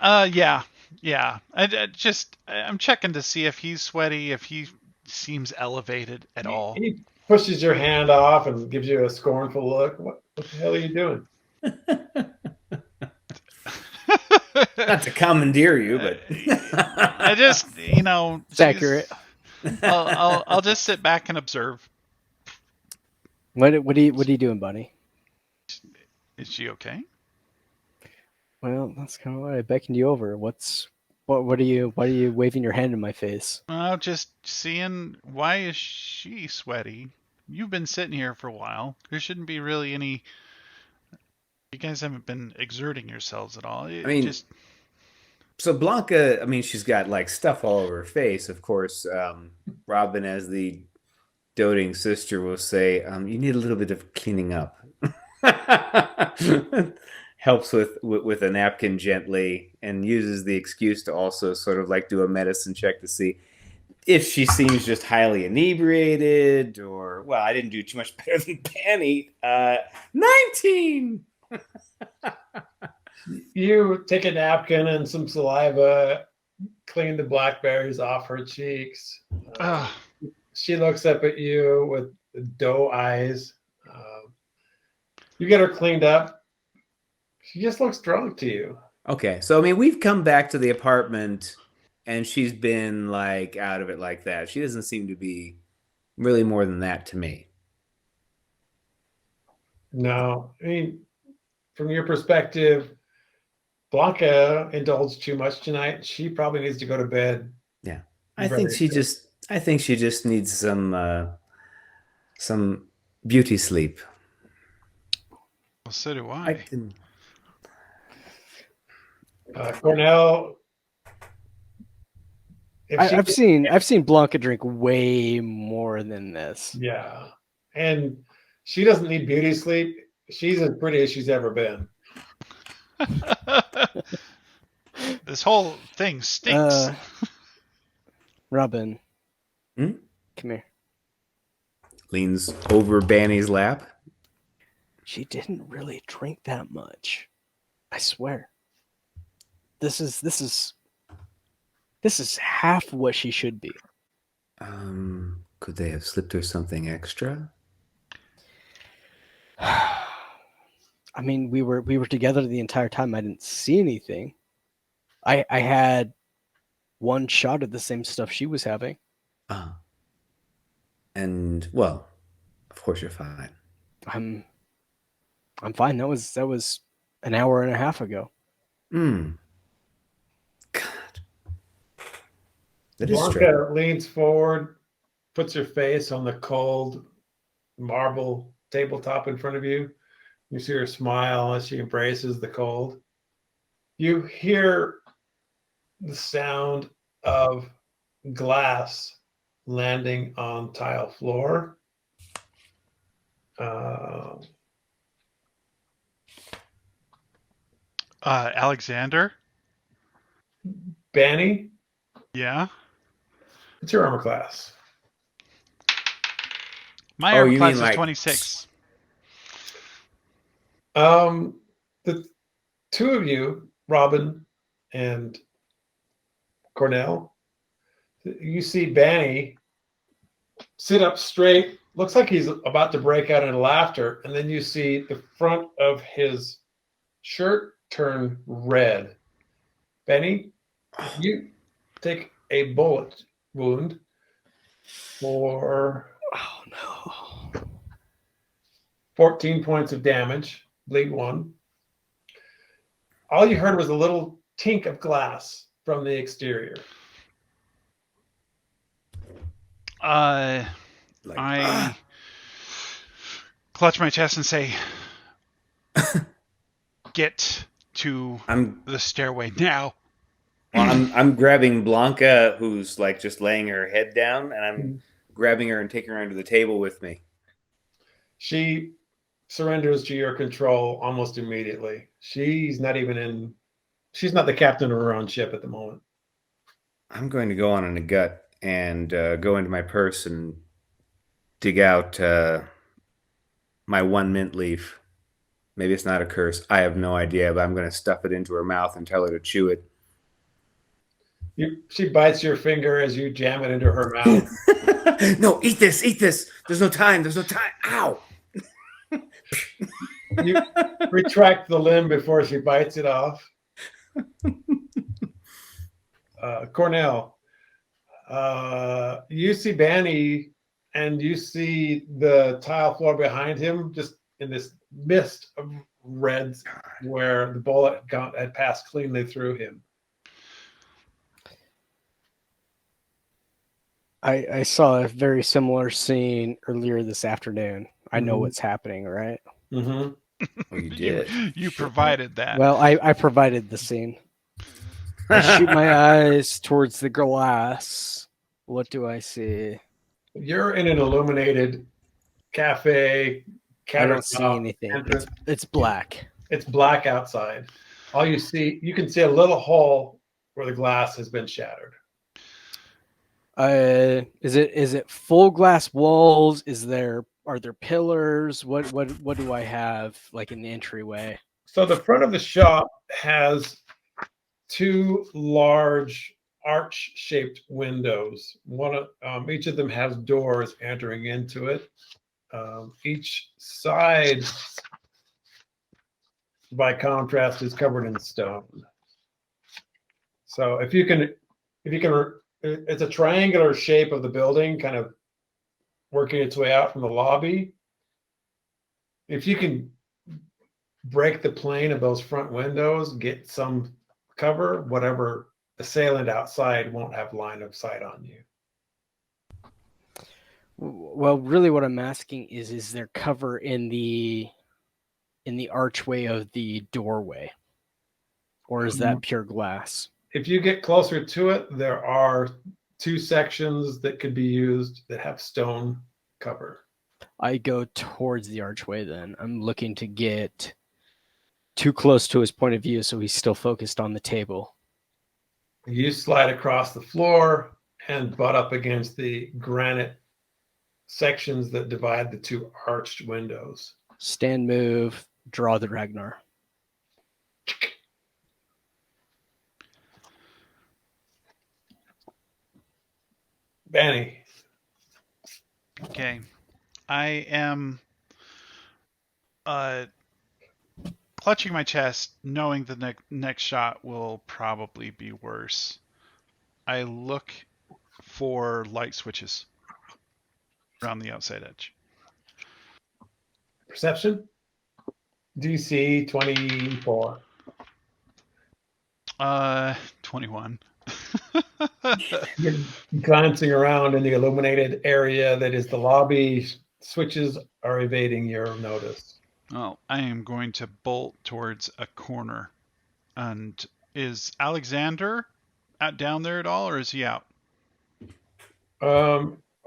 Yeah. I'm checking to see if he's sweaty, if he seems elevated at all. He pushes your hand off and gives you a scornful look. What the hell are you doing? Not to commandeer you, but I just, It's accurate. I'll just sit back and observe. What are you doing, Bonnie? Is she okay? Well, that's kind of why I beckoned you over. Why are you waving your hand in my face? Just seeing, why is she sweaty? You've been sitting here for a while. There shouldn't be really any. You guys haven't been exerting yourselves at all. So Blanka, she's got like stuff all over her face. Of course, Robin, as the doting sister, will say, "You need a little bit of cleaning up." Helps with a napkin gently, and uses the excuse to also sort of like do a medicine check to see if she seems just highly inebriated, or I didn't do too much better than Penny. 19. You take a napkin and some saliva, clean the blackberries off her cheeks. She looks up at you with doe eyes. You get her cleaned up. She just looks drunk to you. Okay, so we've come back to the apartment, and she's been like out of it like that. She doesn't seem to be really more than that to me. No, from your perspective, Blanka indulged too much tonight. She probably needs to go to bed. Yeah, I think she just needs some beauty sleep. Well, so do I. Cornell. I've seen Blanka drink way more than this. Yeah, and she doesn't need beauty sleep. She's as pretty as she's ever been. This whole thing stinks. Robyn, Hmm? come here. Leans over Banny's lap. She didn't really drink that much. I swear. This is half what she should be. Could they have slipped her something extra? I mean, we were together the entire time. I didn't see anything. I had one shot of the same stuff she was having. And well, of course you're fine. I'm fine. That was an hour and a half ago. God. That is strange. Blanka leans forward, puts her face on the cold marble tabletop in front of you. You see her smile as she embraces the cold. You hear the sound of glass landing on tile floor. Alexander? Banny, Yeah? what's your armor class? My Oh, armor you class mean is like- 26. The two of you, Robyn and Cornell, you see Banny sit up straight, looks like he's about to break out into laughter, and then you see the front of his shirt turn red. Benny, you take a bullet wound for Oh no. 14 points of damage, bleed 1. All you heard was a little tink of glass from the exterior. I clutch my chest and say, "Get to the stairway now." Well, I'm grabbing Blanka, who's like just laying her head down, and I'm grabbing her and taking her under the table with me. She surrenders to your control almost immediately. She's not the captain of her own ship at the moment. I'm going to go on in a gut and go into my purse and dig out my 1 mint leaf. Maybe it's not a curse. I have no idea, but I'm going to stuff it into her mouth and tell her to chew it. She bites your finger as you jam it into her mouth. No, eat this. There's no time. Ow. You retract the limb before she bites it off. Cornell, you see Banny, and you see the tile floor behind him, just in this mist of reds where the bullet had passed cleanly through him. I saw a very similar scene earlier this afternoon. I know what's happening, right? Mm-hmm. Oh, you did. You provided that. Well, I provided the scene. I shoot my eyes towards the glass. What do I see? You're in an illuminated cafe. I don't see anything. It's black. It's black outside. All you can see a little hole where the glass has been shattered. Is it full glass walls? Are there pillars? What do I have like in the entryway? So the front of the shop has 2 large arch-shaped windows. Each of them has doors entering into it. Each side, by contrast, is covered in stone. So if you can, it's a triangular shape of the building, kind of working its way out from the lobby. If you can break the plane of those front windows, get some cover, whatever assailant outside won't have line of sight on you. Well, really what I'm asking is there cover in the archway of the doorway? or is that pure glass? If you get closer to it, there are 2 sections that could be used that have stone cover. I go towards the archway then. I'm looking to get too close to his point of view so he's still focused on the table. You slide across the floor and butt up against the granite sections that divide the 2 arched windows. Stand, move, draw the Ragnar. Benny. Okay. I am clutching my chest, knowing the next shot will probably be worse. I look for light switches around the outside edge. Perception? DC 24. 21. You're glancing around in the illuminated area that is the lobby. Switches are evading your notice. Well, I am going to bolt towards a corner. And is Alexander down there at all, or is he out?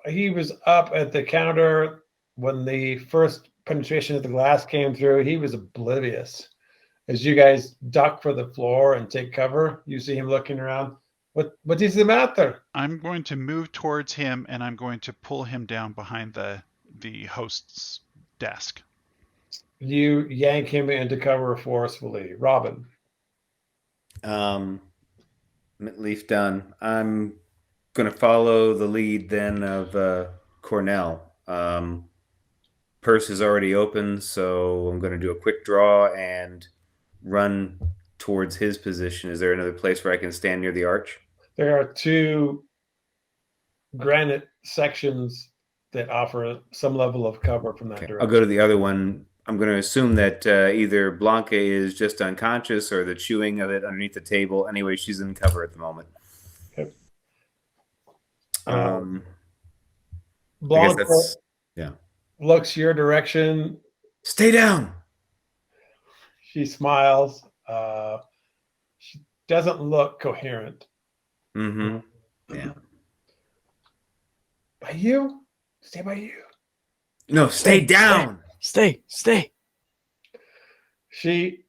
He was up at the counter when the first penetration of the glass came through. He was oblivious. As you guys duck for the floor and take cover, you see him looking around. What is the matter? I'm going to move towards him, and I'm going to pull him down behind the host's desk. You yank him into cover forcefully. Robyn. Leaf done. I'm going to follow the lead then of Cornell. Purse is already open, so I'm going to do a quick draw and run towards his position. Is there another place where I can stand near the arch? There are 2 granite sections that offer some level of cover from that direction. I'll go to the other one. I'm going to assume that either Blanka is just unconscious or the chewing of it underneath the table. Anyway, she's in cover at the moment. Okay. I guess Blanka that's, yeah. looks your direction. Stay down. She smiles. She doesn't look coherent. Mm-hmm. Yeah. By you? Stay by you. No, stay down. Stay. She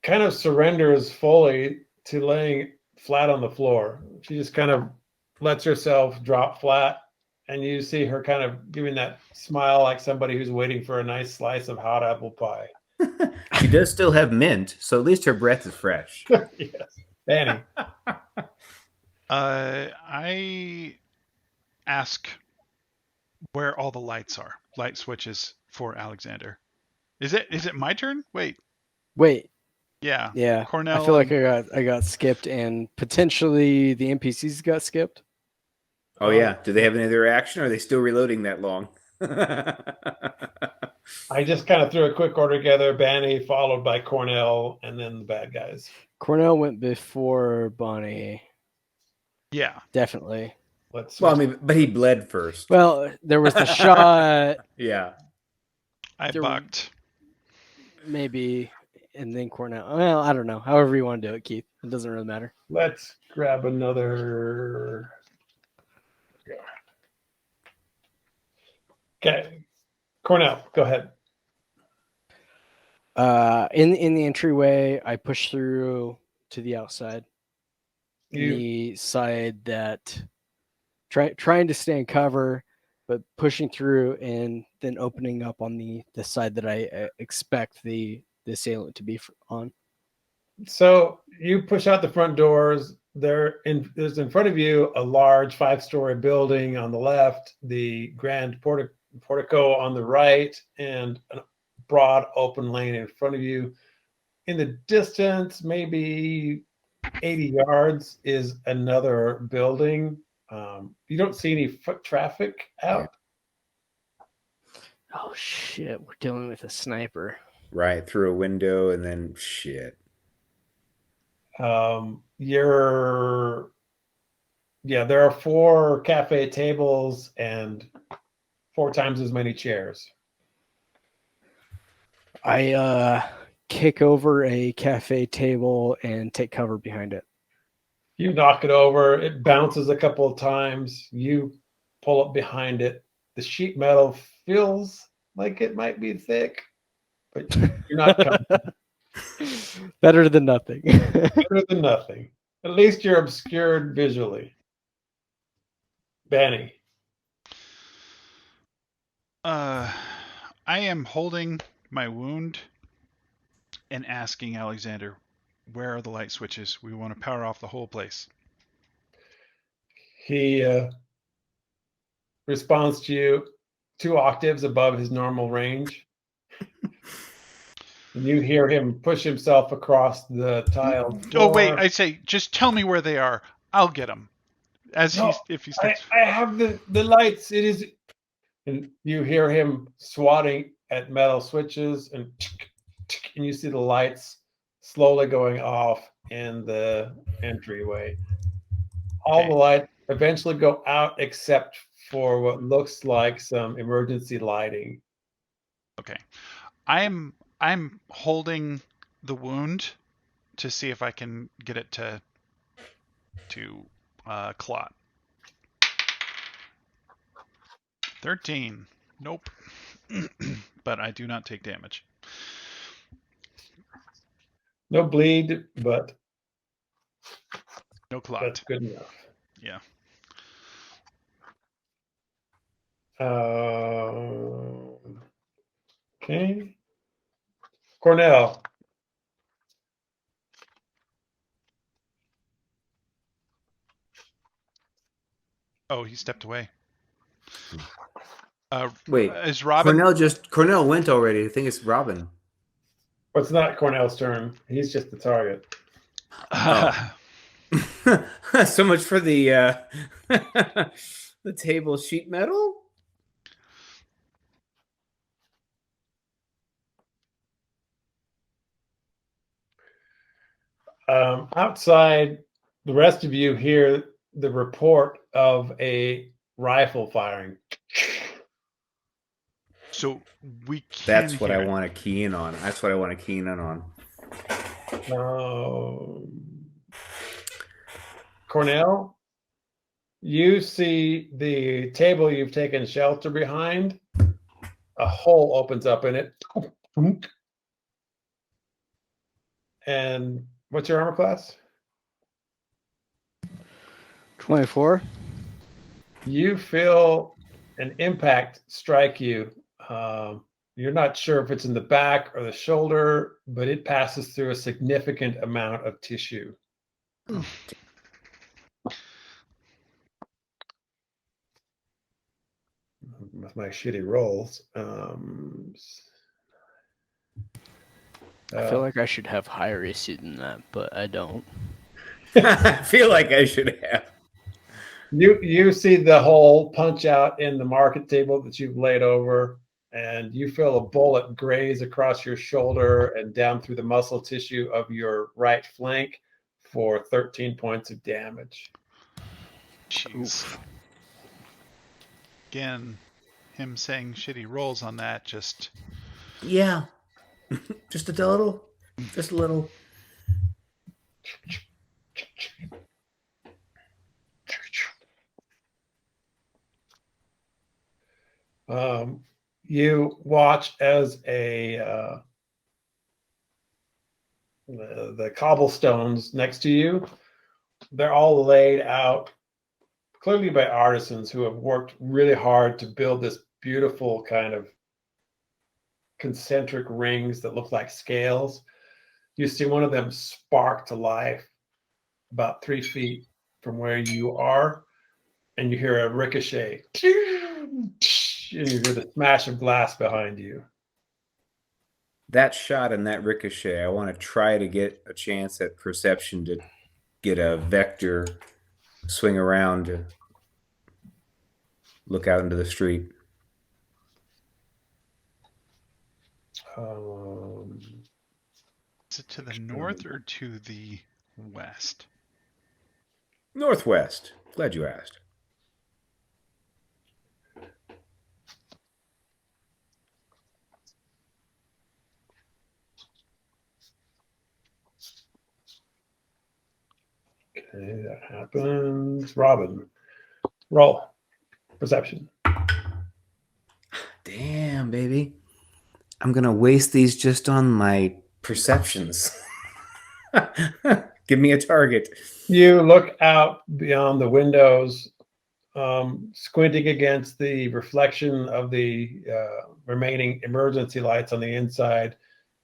kind of surrenders fully to laying flat on the floor. She just kind of lets herself drop flat, and you see her kind of giving that smile like somebody who's waiting for a nice slice of hot apple pie. She does still have mint, so at least her breath is fresh. Yes. Danny. I ask where all the lights are. Light switches for Alexander. Is it my turn? Wait. Yeah. Cornell. I feel like I got skipped, and potentially the NPCs got skipped. Oh yeah. Do they have any other action, or are they still reloading that long? I just kind of threw a quick order together. Banny followed by Cornell, and then the bad guys. Cornell went before Bonnie. Yeah. Definitely. Well, I mean, but he bled first. Well, there was the shot. Yeah. I bucked. Maybe, and then Cornell. Well, I don't know. However you want to do it, Keith. It doesn't really matter. Let's grab another. Okay. Cornell, go ahead. In the entryway, I push through to the outside. The side that trying to stay in cover, but pushing through and then opening up on the side that I expect the assailant to be on. So you push out the front doors. There's in front of you a large 5-story building on the left, the grand portico on the right, and a broad open lane in front of you. In the distance, maybe 80 yards, is another building. You don't see any foot traffic out. Oh shit, we're dealing with a sniper. Right, through a window, and then shit. There are 4 cafe tables and 4 times as many chairs. I kick over a cafe table and take cover behind it. You knock it over. It bounces a couple of times. You pull up behind it. The sheet metal feels like it might be thick, but you're not coming. Better than nothing. Better than nothing. At least you're obscured visually. Banny. I am holding my wound and asking Alexander, where are the light switches? We want to power off the whole place. He responds to you 2 octaves above his normal range. And you hear him push himself across the tiled floor. Oh wait, I say, just tell me where they are. I'll get them. As No, if he steps. I have the lights. It is, and you hear him swatting at metal switches, and you see the lights slowly going off in the entryway. All the lights eventually go out except for what looks like some emergency lighting. Okay. I'm holding the wound to see if I can get it to clot. 13. Nope. But I do not take damage. No bleed, but No clot. that's good enough. Yeah. Okay. Cornell. Oh, he stepped away. Wait, is Robyn? Cornell went already. I think it's Robyn. Well, it's not Cornell's turn. He's just the target. Oh. So much for the the table sheet metal. Outside, the rest of you hear the report of a rifle firing. So we can That's what hear I it. want to key in on. That's what I want to key in on. Cornell, you see the table you've taken shelter behind. A hole opens up in it. And what's your armor class? 24. You feel an impact strike you. You're not sure if it's in the back or the shoulder, but it passes through a significant amount of tissue. With my shitty rolls. I feel like I should have higher AC than that, but I don't. I feel like I should have. You see the hole punch out in the market table that you've laid over, and you feel a bullet graze across your shoulder and down through the muscle tissue of your right flank for 13 points of damage. Jeez. Oof. Again, him saying shitty rolls on that just... Yeah. Just a little. Just a little. You watch as the cobblestones next to you, they're all laid out clearly by artisans who have worked really hard to build this beautiful kind of concentric rings that look like scales. You see one of them spark to life about 3 feet from where you are, and you hear a ricochet. And you hear the smash of glass behind you. That shot and that ricochet, I want to try to get a chance at perception to get a vector swing around to look out into the street. Is it to the north or to the west? Northwest. Glad you asked. Okay, that happens. Robin, roll perception. Damn, baby. I'm going to waste these just on my perceptions. Give me a target. You look out beyond the windows, squinting against the reflection of the remaining emergency lights on the inside.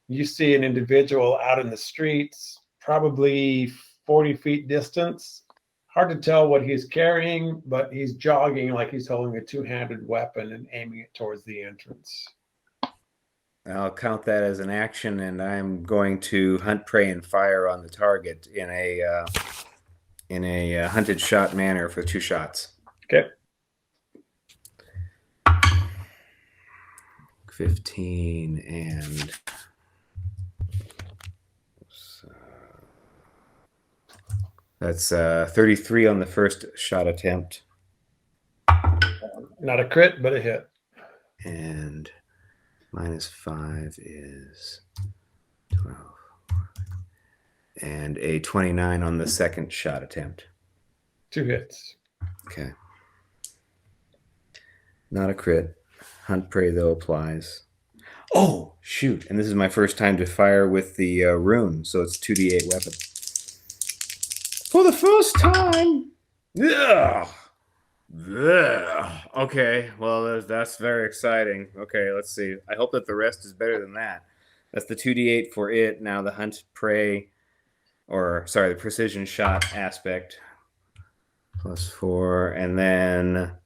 You see an individual out in the streets, probably 40 feet distance. Hard to tell what he's carrying, but he's jogging like he's holding a two-handed weapon and aiming it towards the entrance. I'll count that as an action, and I'm going to hunt, prey, and fire on the target in a hunted shot manner for 2 shots. Okay. 15 and that's 33 on the first shot attempt. Not a crit, but a hit. And -5 is 12. And a 29 on the second shot attempt. 2 hits. Okay. Not a crit. Hunt prey, though, applies. Oh, shoot. And this is my first time to fire with the rune, so it's 2d8 weapon. For the first time! Ugh. Ugh. Okay, well, that's very exciting. Okay, let's see. I hope that the rest is better than that. That's the 2d8 for it. Now the hunt prey, the precision shot aspect. +4, and then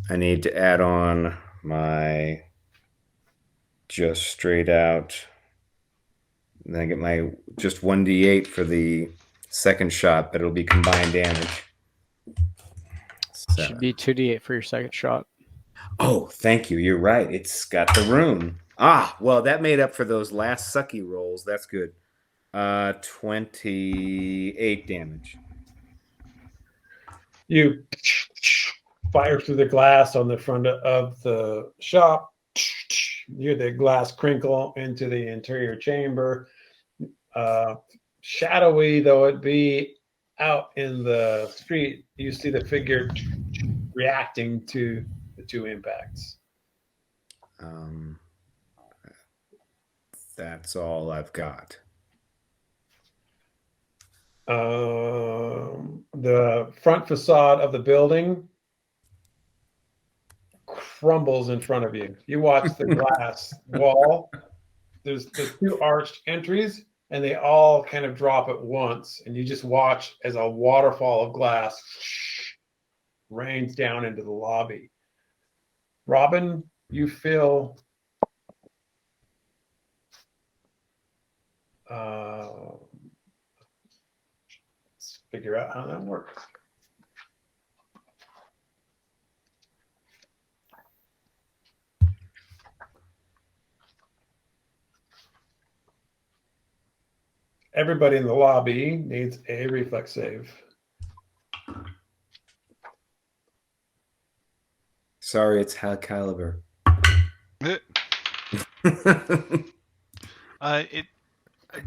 I need to add on my just straight out. And then I get my just 1d8 for the second shot, but it'll be combined damage. Should be 2d8 for your second shot. Oh, thank you. You're right. It's got the rune. Well, that made up for those last sucky rolls. That's good. 28 damage. You fire through the glass on the front of the shop. You hear the glass crinkle into the interior chamber. Shadowy though it be out in the street, you see the figure reacting to the 2 impacts. That's all I've got. The front facade of the building crumbles in front of you. You watch the glass wall. There's 2 arched entries, and they all kind of drop at once, and you just watch as a waterfall of glass rains down into the lobby. Robin, you feel let's figure out how that works. Everybody in the lobby needs a reflex save. Sorry, it's high caliber. I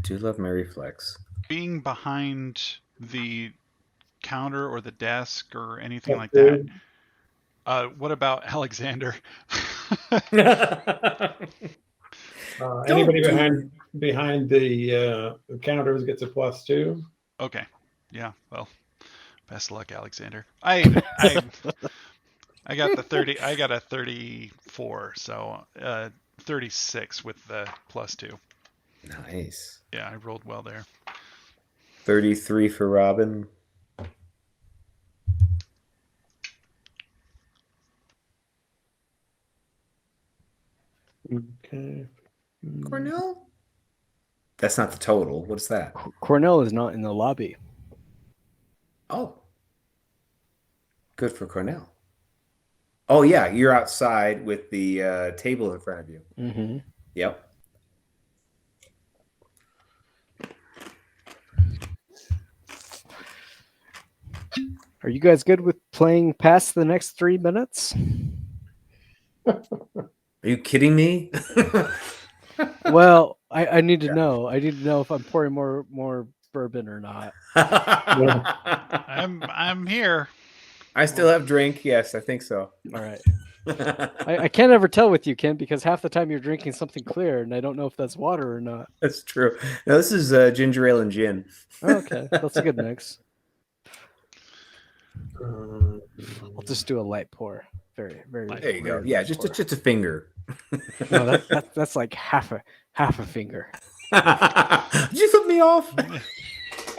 do love my reflex. Being behind the counter or the desk or anything like that. What about Alexander? Anybody behind the counters gets a +2. Okay. Yeah. Well, best of luck, Alexander. I got the 30. I got a 34. So 36 with the +2. Nice. Yeah, I rolled well there. 33 for Robin. Okay. Cornell? That's not the total. What's that? Cornell is not in the lobby. Oh. Good for Cornell. Oh, yeah. You're outside with the table in front of you. Mm-hmm. Yep. Are you guys good with playing past the next 3 minutes? Are you kidding me? Well, I need to know. I need to know if I'm pouring more bourbon or not. I'm here. I still have drink. Yes, I think so. All right. I can't ever tell with you, Ken, because half the time you're drinking something clear, and I don't know if that's water or not. That's true. No, this is ginger ale and gin. Oh, okay, that's a good mix. I'll just do a light pour. Very, very. There you go. very Yeah, light just pour. just a finger. No, that's like half a finger. Did you flip me off?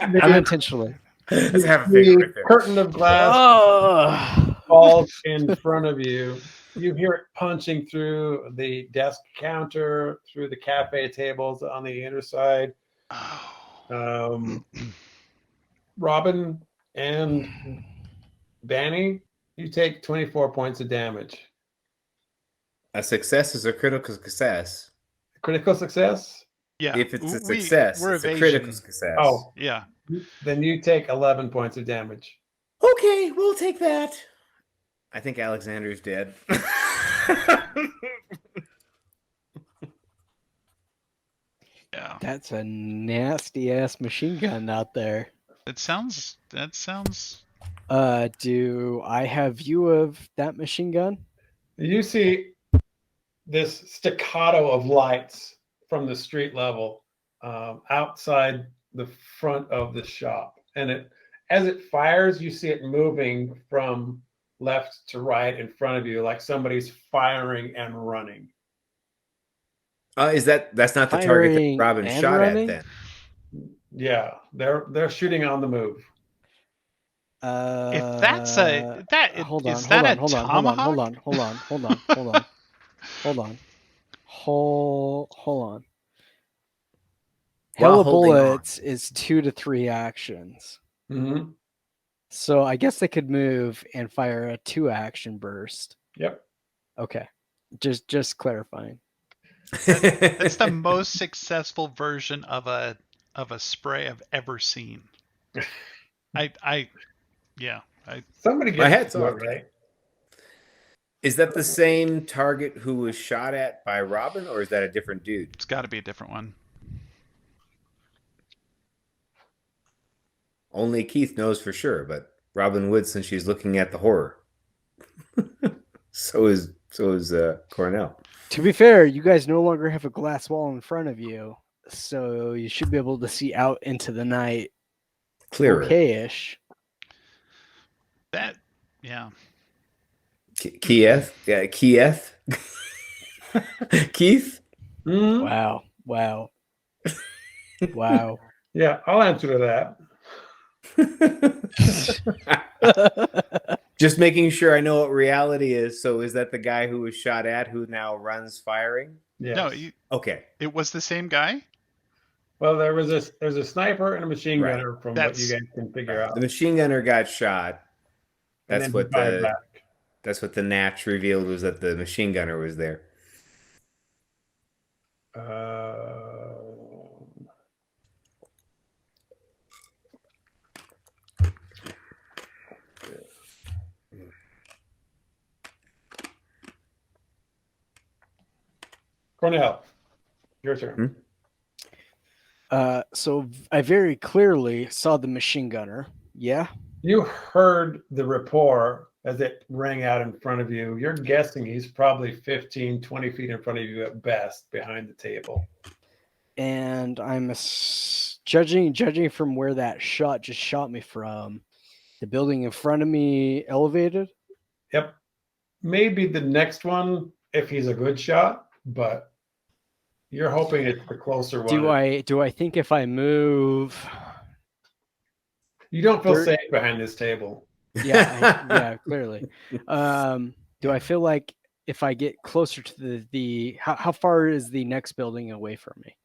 Unintentionally. Let's have a finger right The there. curtain of glass Oh. falls in front of you. You hear it punching through the desk counter, through the cafe tables on the inner side. Robyn and Danny, you take 24 points of damage. A success is a critical success. Critical success? Yeah. If it's a success, we're it's a evasion. critical success. Oh, Yeah. then you take 11 points of damage. Okay, we'll take that. I think Alexander's dead. Yeah. That's a nasty ass machine gun out there. That sounds. Do I have view of that machine gun? You see this staccato of lights from the street level outside the front of the shop. And as it fires, you see it moving from left to right in front of you, like somebody's firing and running. That's not the target that Firing Robyn and shot running? at then. Yeah, they're shooting on the move. If that's a that hold is on, that a hold on, tomahawk? hold on. While Hella holding on. bullets is 2 to 3 actions. Mm-hmm. So I guess they could move and fire a 2 action burst. Yep. Okay. Just clarifying. That's the most successful version of a spray I've ever seen. Somebody My gets head's to it, off. right? Is that the same target who was shot at by Robyn, or is that a different dude? It's got to be a different one. Only Keith knows for sure, but Robyn would, since she's looking at the horror. So is Cornell. To be fair, you guys no longer have a glass wall in front of you, so you should be able to see out into the night Clearer. okay-ish. That yeah. Kiev? Yeah, Kiev? Keith? Mhm. Wow. Wow. Yeah, I'll answer to that. Just making sure I know what reality is. So is that the guy who was shot at who now runs firing? Yes. No, Okay. it was the same guy. Well, there's a sniper and a machine Right. gunner from That's- what you guys can figure out. The machine gunner got shot. And That's then what fired the back. that's what the Natch revealed, was that the machine gunner was there. Cornell, your turn. So I very clearly saw the machine gunner. Yeah. You heard the rapport as it rang out in front of you. You're guessing he's probably 15, 20 feet in front of you at best behind the table. And I'm judging from where that shot just shot me from, the building in front of me elevated. Yep. Maybe the next one if he's a good shot, but you're hoping it's the closer one. Do I think if I move? You don't feel There- safe behind this table. Yeah, clearly. Do I feel like if I get closer to the how far is the next building away from me?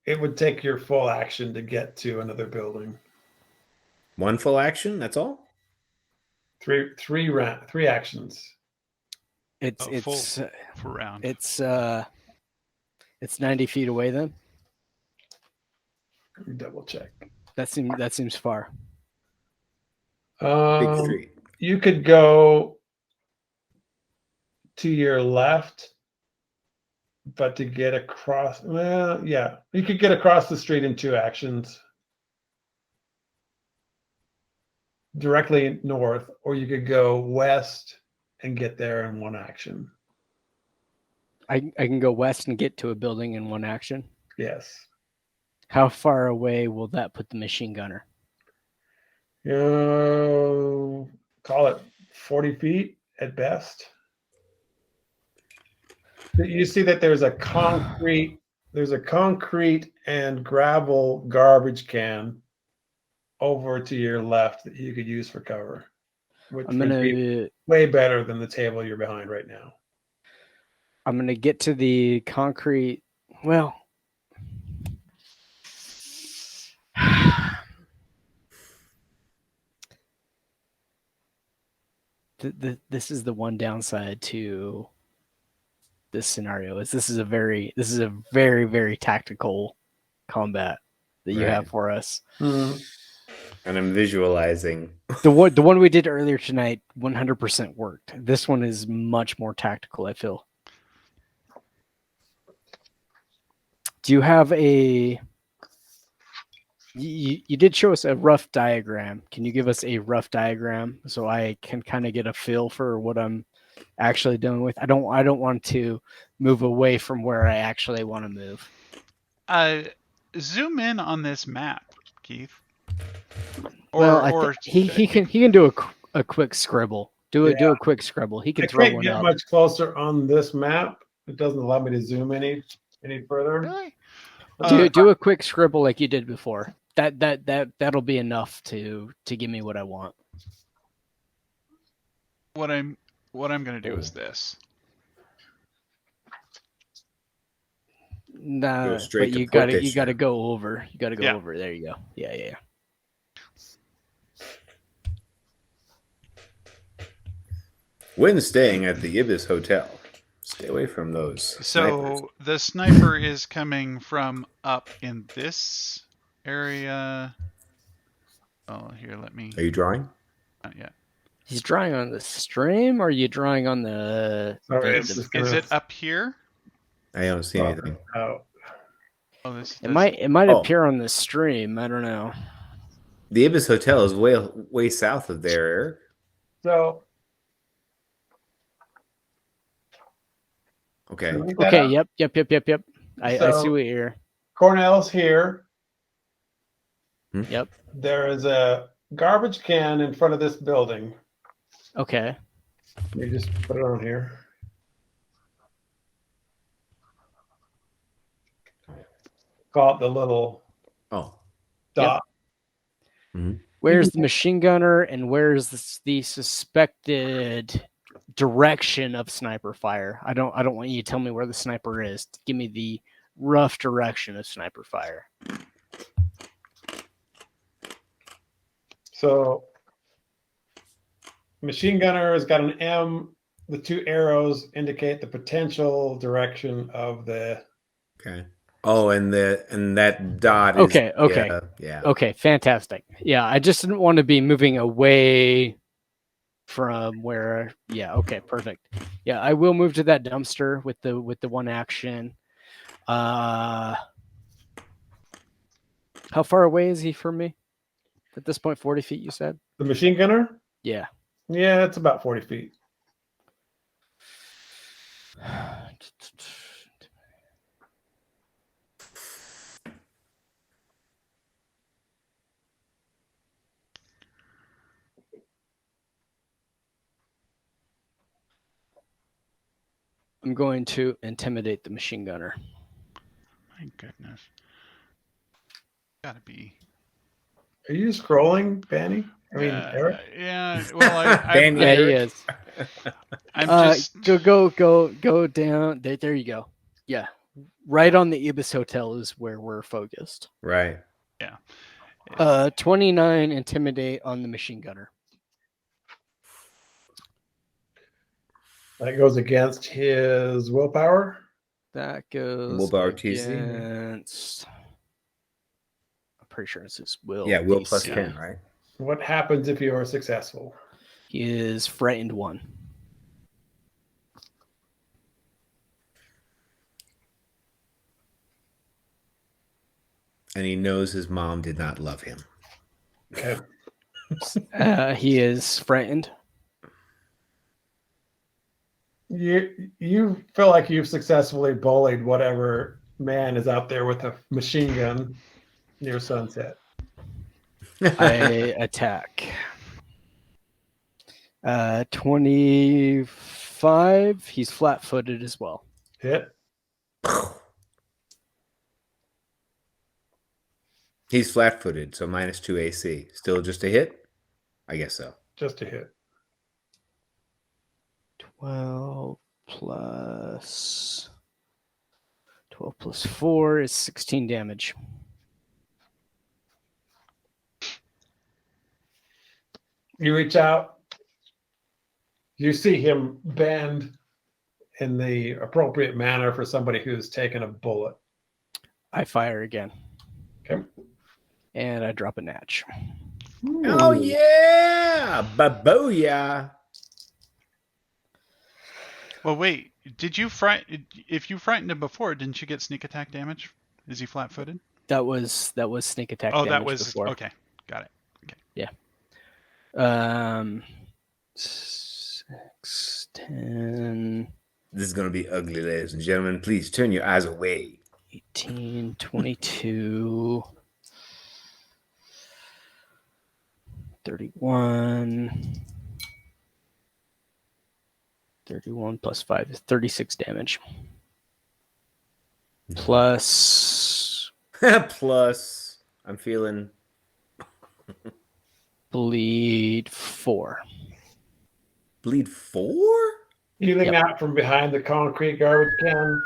It would take your full action to get to another building. One full action, that's all? Three actions. It's For round. it's 90 feet away then. Let me double check. That seems far. Big street. You could go to your left But to get across, well, yeah, you could get across the street in 2 actions. Directly north, or you could go west and get there in 1 action. I can go west and get to a building in 1 action. Yes. How far away will that put the machine gunner? Call it 40 feet at best. You see that there's a concrete and gravel garbage can over to your left that you could use for cover, which I'm would be gonna way better than the table you're behind right now. get to the concrete. Well, this is the one downside to this scenario. This is a very very tactical combat that you have for us. Hmm. And I'm visualizing. The one we did earlier tonight 100% worked. This one is much more tactical, I feel. Do you have a you did show us a rough diagram. Can you give us a rough diagram so I can kind of get a feel for what I'm actually dealing with? I don't want to move away from where I actually want to move. Zoom in on this map, Keith. He can do a quick scribble. Do a quick scribble. He can I throw can't one get up. much closer on this map. It doesn't allow me to zoom any further. Really? Do a quick scribble like you did before. That'll be enough to give me what I want. What I'm gonna do is this. Nah, straight but to you gotta position. go over. You gotta go Yeah. over. There you go. Yeah. When staying at the Ibis Hotel, stay away from those snipers. So the sniper is coming from up in this area. Oh, here, let me. Are you drawing? Not yet. He's drawing on the stream, or are you drawing on the? Sorry, Is it up here? I don't see anything. Oh. Oh, this. It might appear on the stream. I don't know. The Ibis Hotel is way south of there, Eric. So Okay. Okay. Yep. I So- see what you're. Cornell's here. Yep. There is a garbage can in front of this building. Okay. Let me just put it on here. Call it the little Oh. dot. Where's the machine gunner, and where's the suspected direction of sniper fire? I don't want you to tell me where the sniper is. Give me the rough direction of sniper fire. So machine gunner has got an M. The 2 arrows indicate the potential direction of the. Okay. Oh, and that dot is Okay. Yeah. Okay, fantastic. Yeah, I just didn't want to be moving away from where. Yeah, okay, perfect. Yeah, I will move to that dumpster with the 1 action. How far away is he from me? At this point, 40 feet, you said? The machine gunner? Yeah. Yeah, it's about 40 feet. I'm going to intimidate the machine gunner. My goodness. Gotta be. Are you scrolling, Banny? I mean, Eric? Yeah. Well, Danny. Yeah, he is. I'm just. Go down. There you go. Yeah. Right on the Ibis Hotel is where we're focused. Right. 29 intimidate on the machine gunner. That goes against his willpower. That goes Willpower TC. against. I'm pretty sure it's his will. Yeah, will DC. plus 10, right? What happens if you are successful? He is frightened 1. And he knows his mom did not love him. Okay. He is frightened. You feel like you've successfully bullied whatever man is out there with a machine gun near sunset. I attack. 25. He's flat-footed as well. Hit. He's flat-footed, so -2 AC. Still just a hit? I guess so. Just a hit. 12 plus 4 is 16 damage. You reach out. You see him bend in the appropriate manner for somebody who's taken a bullet. I fire again. Okay. And I drop a natch. Oh, yeah! Babooyah! Well, wait. Did you if you frightened him before, didn't you get sneak attack damage? Is he flat-footed? That was sneak attack Oh, damage that was before. okay. Got it. 6, 10, This is going to be ugly, ladies and gentlemen. Please turn your eyes away. 18, 22, 31. 31 plus 5 is 36 damage. Plus Plus, I'm feeling... bleed 4. Bleed 4? Healing Yep. out from behind the concrete garbage can.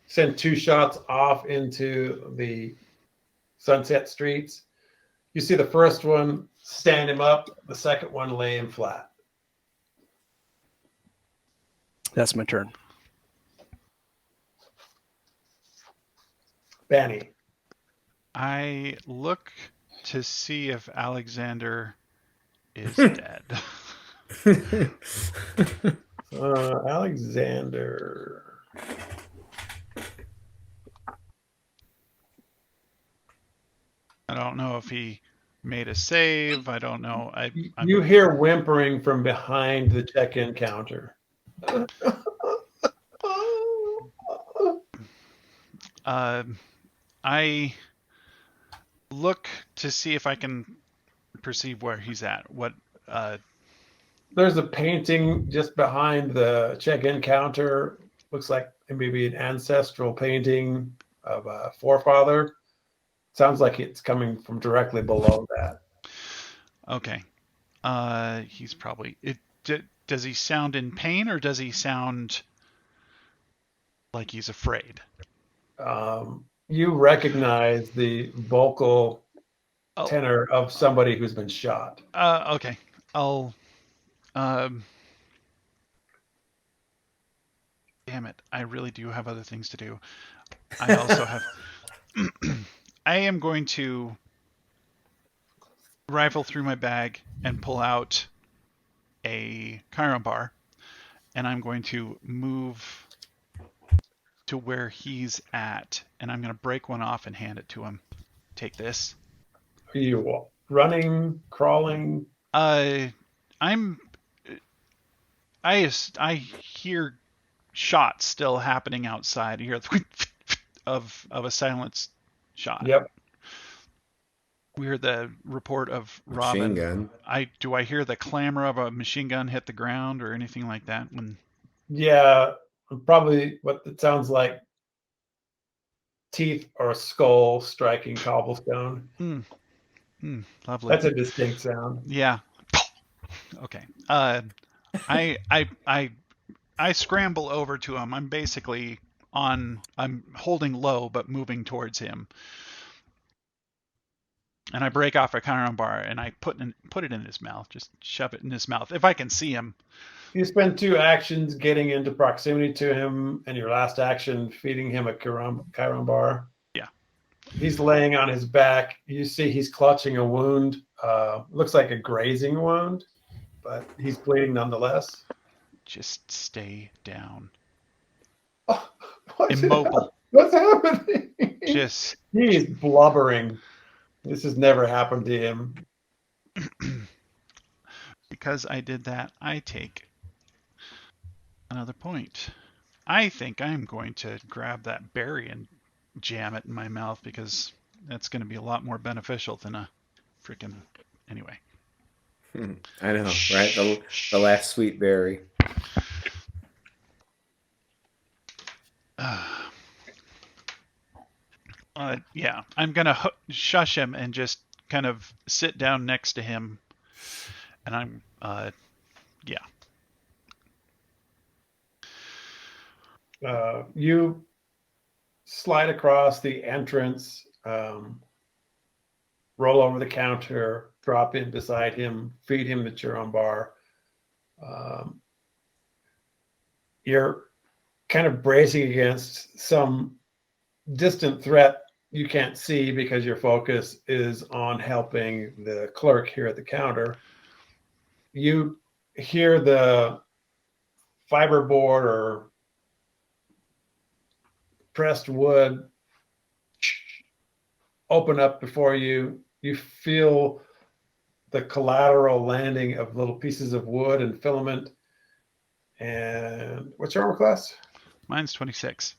Send 2 shots off into the Sunset streets. You see the first one stand him up, the second one lay him flat. That's my turn. Banny. I look to see if Alexander is dead. Alexander. I don't know if he made a save. I don't know. You hear whimpering from behind the check-in counter. I look to see if I can perceive where he's at. There's a painting just behind the check-in counter. Looks like maybe an ancestral painting of a forefather. Sounds like it's coming from directly below that. Okay. He's probably does he sound in pain or does he sound like he's afraid? You recognize the vocal Oh. tenor of somebody who's been shot. Okay. I'll damn it. I really do have other things to do. I also have I am going to rifle through my bag and pull out a Chiron bar, and I'm going to move to where he's at, and I'm going to break one off and hand it to him. Take this. Are you running, crawling? I hear shots still happening outside. I hear of a silenced shot. Yep. We hear the report of Machine Robyn. gun. Do I hear the clamor of a machine gun hit the ground or anything like that? Yeah, probably what it sounds like. Teeth or skull striking cobblestone. Lovely. That's a distinct sound. Yeah. Okay. I scramble over to him. I'm basically I'm holding low but moving towards him. And I break off a Chiron bar and I put it in his mouth. Just shove it in his mouth if I can see him. You spend 2 actions getting into proximity to him, and your last action feeding him a Chiron bar. Yeah. He's laying on his back. You see he's clutching a wound. Looks like a grazing wound, but he's bleeding nonetheless. Just stay down. Oh, Immobile. What's happening? Just He's blubbering. This has never happened to him. because I did that, I take another point. I think I'm going to grab that berry and jam it in my mouth because that's going to be a lot more beneficial than a freaking. Anyway. I know, right? The last sweet berry. Yeah, I'm gonna shush him and just kind of sit down next to him, and I'm, yeah. You slide across the entrance, roll over the counter, drop in beside him, feed him the Chiron bar. You're kind of bracing against some distant threat you can't see because your focus is on helping the clerk here at the counter. You hear the fiberboard or pressed wood open up before you. You feel the collateral landing of little pieces of wood and filament. And what's your armor class? Mine's 26.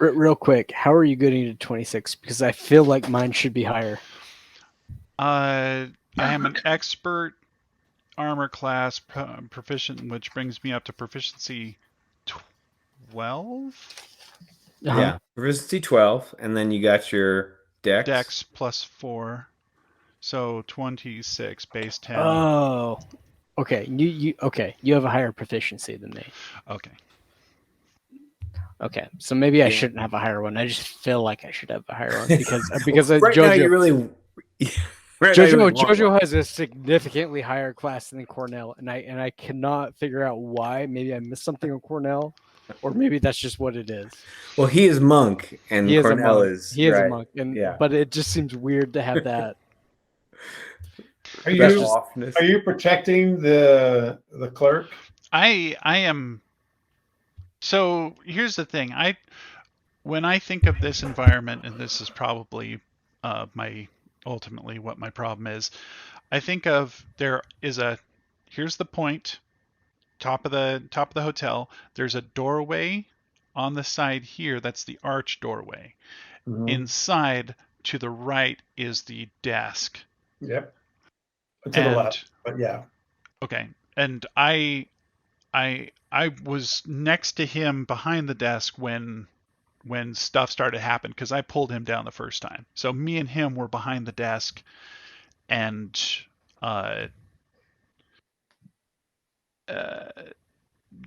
Real quick, how are you getting to 26? Because I feel like mine should be higher. I am an expert armor class proficient, which brings me up to proficiency 12. Yeah, proficiency 12, and then you got your dex. Dex plus 4, so 26 base 10. Oh, okay. You have a higher proficiency than me. Okay. Okay, so maybe I shouldn't have a higher one. I just feel like I should have a higher one because right now you really. Jojo has a significantly higher class than Cornell, and I cannot figure out why. Maybe I missed something on Cornell, or maybe that's just what it is. Well, he is monk, and Cornell is. He is a monk, but it just seems weird to have that. Are you protecting the clerk? I am. So here's the thing. When I think of this environment, and this is probably ultimately what my problem is, I think of here's the point, top of the hotel. There's a doorway on the side here. That's the arch doorway. Mm-hmm. Inside to the right is the desk. Yep. To the left, but yeah. Okay, and I was next to him behind the desk when stuff started to happen because I pulled him down the first time. So me and him were behind the desk, and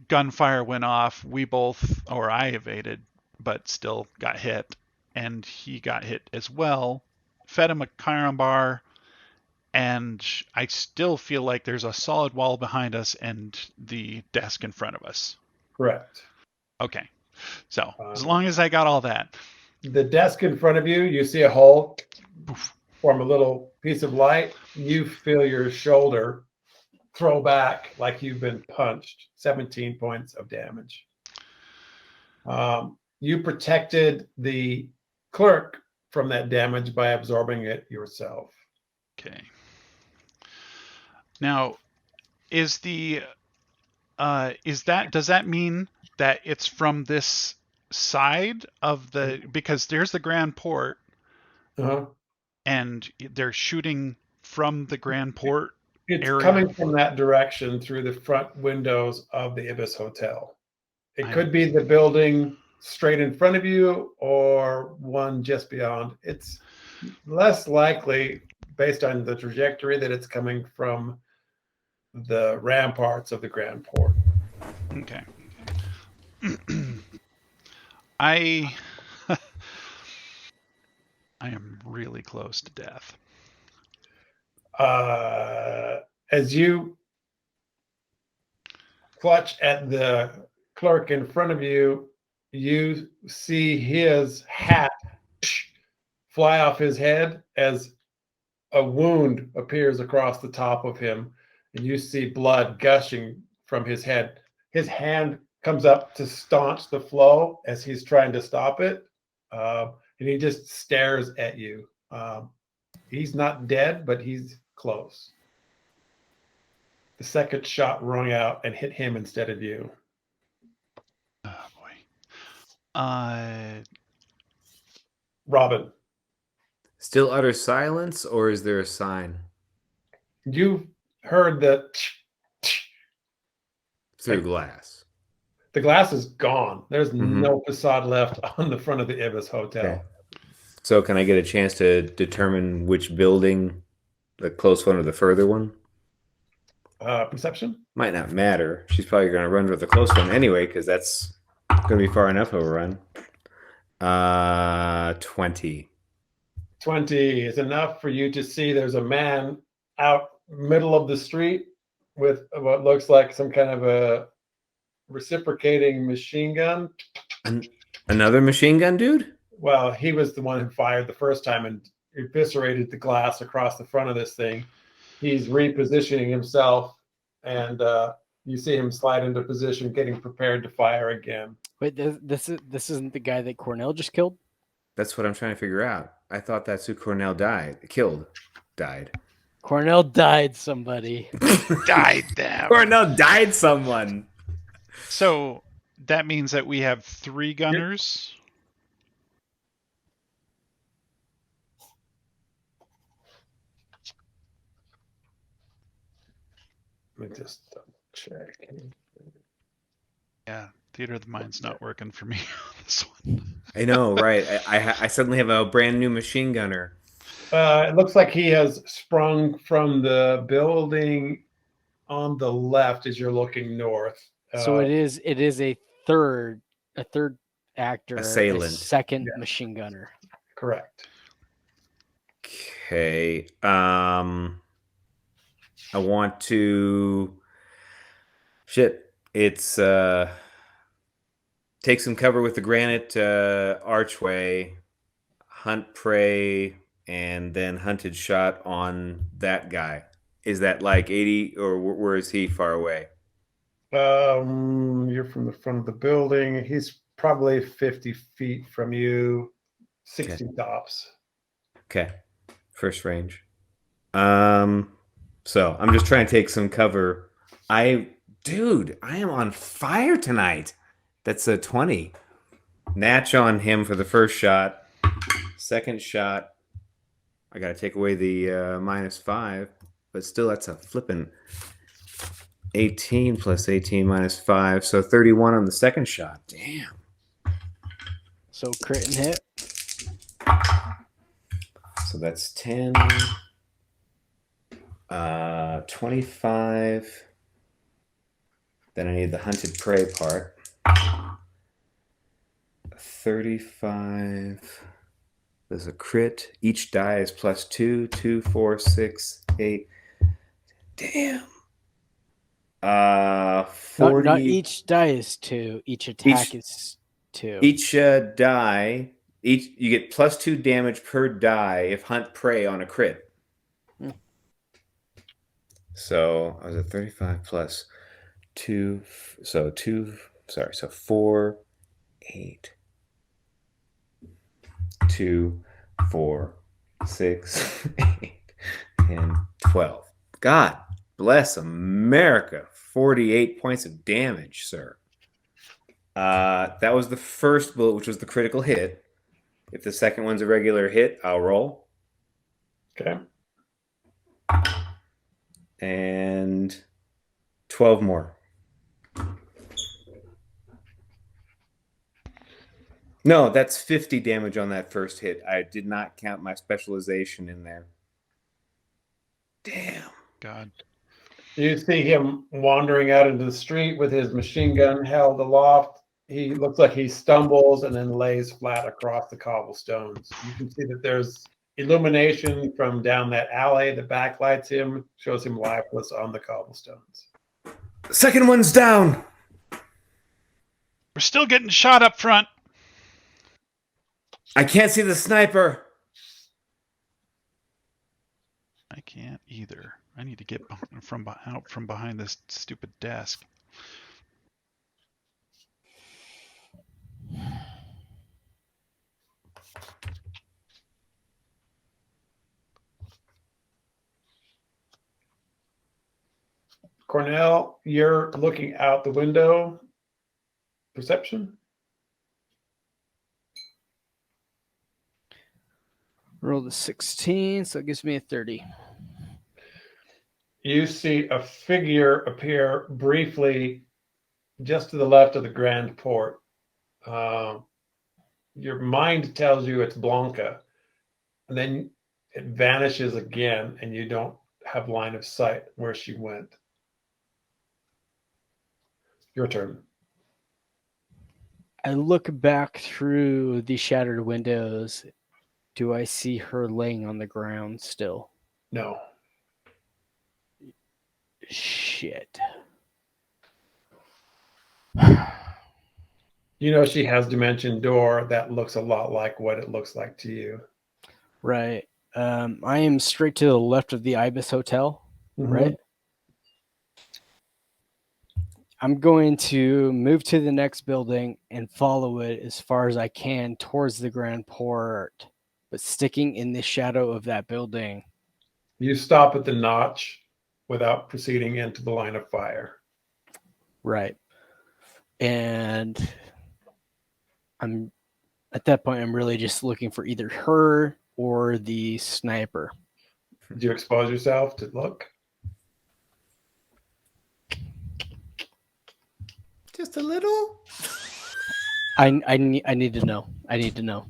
gunfire went off. I evaded, but still got hit, and he got hit as well. Fed him a Chiron bar, and I still feel like there's a solid wall behind us and the desk in front of us. Correct. Okay. So as long as I got all that. The desk in front of you, you see a hole form a little piece of light. You feel your shoulder throw back like you've been punched. 17 points of damage. You protected the clerk from that damage by absorbing it yourself. Okay. Now, does that mean that it's from this side of because there's the grand port, and they're shooting from the grand port area? Coming from that direction through the front windows of the Ibis Hotel. It could be the building straight in front of you or one just beyond. It's less likely, based on the trajectory, that it's coming from the ramparts of the Grand Port. Okay. I am really close to death. As you clutch at the clerk in front of you, you see his hat fly off his head as a wound appears across the top of him, and you see blood gushing from his head. his hand comes up to staunch the flow as he's trying to stop it. And he just stares at you. He's not dead, but he's close. The second shot rung out and hit him instead of you. Oh boy. Robyn, Still utter silence, or is there a sign? you heard the Through glass. the glass is gone. There's Mhm. no facade left on the front of the Ibis Hotel. Okay. So can I get a chance to determine which building, the close one or the further one? Perception? Might not matter. She's probably going to run for the close one anyway, because that's going to be far enough of a run. 20. 20 is enough for you to see there's a man out middle of the street with what looks like some kind of a reciprocating machine gun. Another machine gun dude? Well, he was the one who fired the first time and eviscerated the glass across the front of this thing. He's repositioning himself, and you see him slide into position, getting prepared to fire again. Wait, this isn't the guy that Cornell just killed? That's what I'm trying to figure out. I thought that's who Cornell died. Cornell died somebody. Died them. Cornell died someone. So that means that we have 3 gunners. Let me just double check. Yeah, theater of the mind's not working for me on this one. I know, right? I suddenly have a brand new machine gunner. It looks like he has sprung from the building on the left as you're looking north. So it is a third actor, Assailant. a second Yeah. machine gunner. Correct. Okay. I want to it's take some cover with the granite archway, hunt prey, and then hunted shot on that guy. Is that like 80, or where is he far away? You're from the front of the building. He's probably 50 feet from you, 60 tops. Okay. First range. So I'm just trying to take some cover. I am on fire tonight. That's a 20. Natch on him for the first shot. Second shot, I got to take away the -5, but still that's a flippin' 18 plus 18 minus 5, so 31 on the second shot. Damn. So crit and hit. So that's 10, 25. Then I need the hunted prey part. 35. There's a crit. Each die is +2. 2, 4, 6, 8. Damn. 40. Not each die is 2. Each attack is 2. Each die, you get +2 damage per die if hunt prey on a crit. So I was at 35 plus 2. So 4, 8, 2, 4, 6, 8, 10, 12. God bless America. 48 points of damage, sir. That was the first bullet, which was the critical hit. If the second one's a regular hit, I'll roll. Okay. And 12 more. No, that's 50 damage on that first hit. I did not count my specialization in there. Damn. God. You see him wandering out into the street with his machine gun held aloft. He looks like he stumbles and then lays flat across the cobblestones. You can see that there's illumination from down that alley that backlights him, shows him lifeless on the cobblestones. Second one's down. We're still getting shot up front. I can't see the sniper. I can't either. I need to get out from behind this stupid desk. Cornell, you're looking out the window. Perception? Rolled a 16, so it gives me a 30. You see a figure appear briefly just to the left of the grand port. Your mind tells you it's Blanka, and then it vanishes again, and you don't have line of sight where she went. Your turn. I look back through the shattered windows. Do I see her laying on the ground still? No. Shit. You know she has dimension door that looks a lot like what it looks like to you. Right. I am straight to the left of the Ibis Hotel, right? I'm going to move to the next building and follow it as far as I can towards the Grand Port, but sticking in the shadow of that building. You stop at the notch without proceeding into the line of fire. Right. And I'm at that point, I'm really just looking for either her or the sniper. Did you expose yourself to look? Just a little. I need to know. I need to know.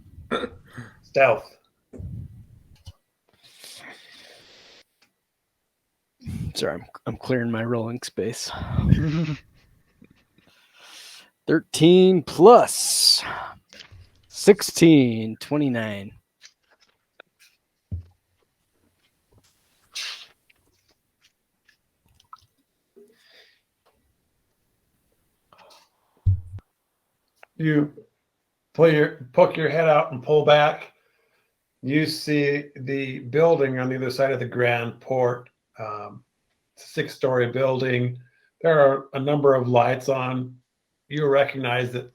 Stealth. Sorry, I'm clearing my rolling space. 13 plus 16, 29. You poke your head out and pull back. You see the building on the other side of the Grand Port. Six-story building. There are a number of lights on. You recognize that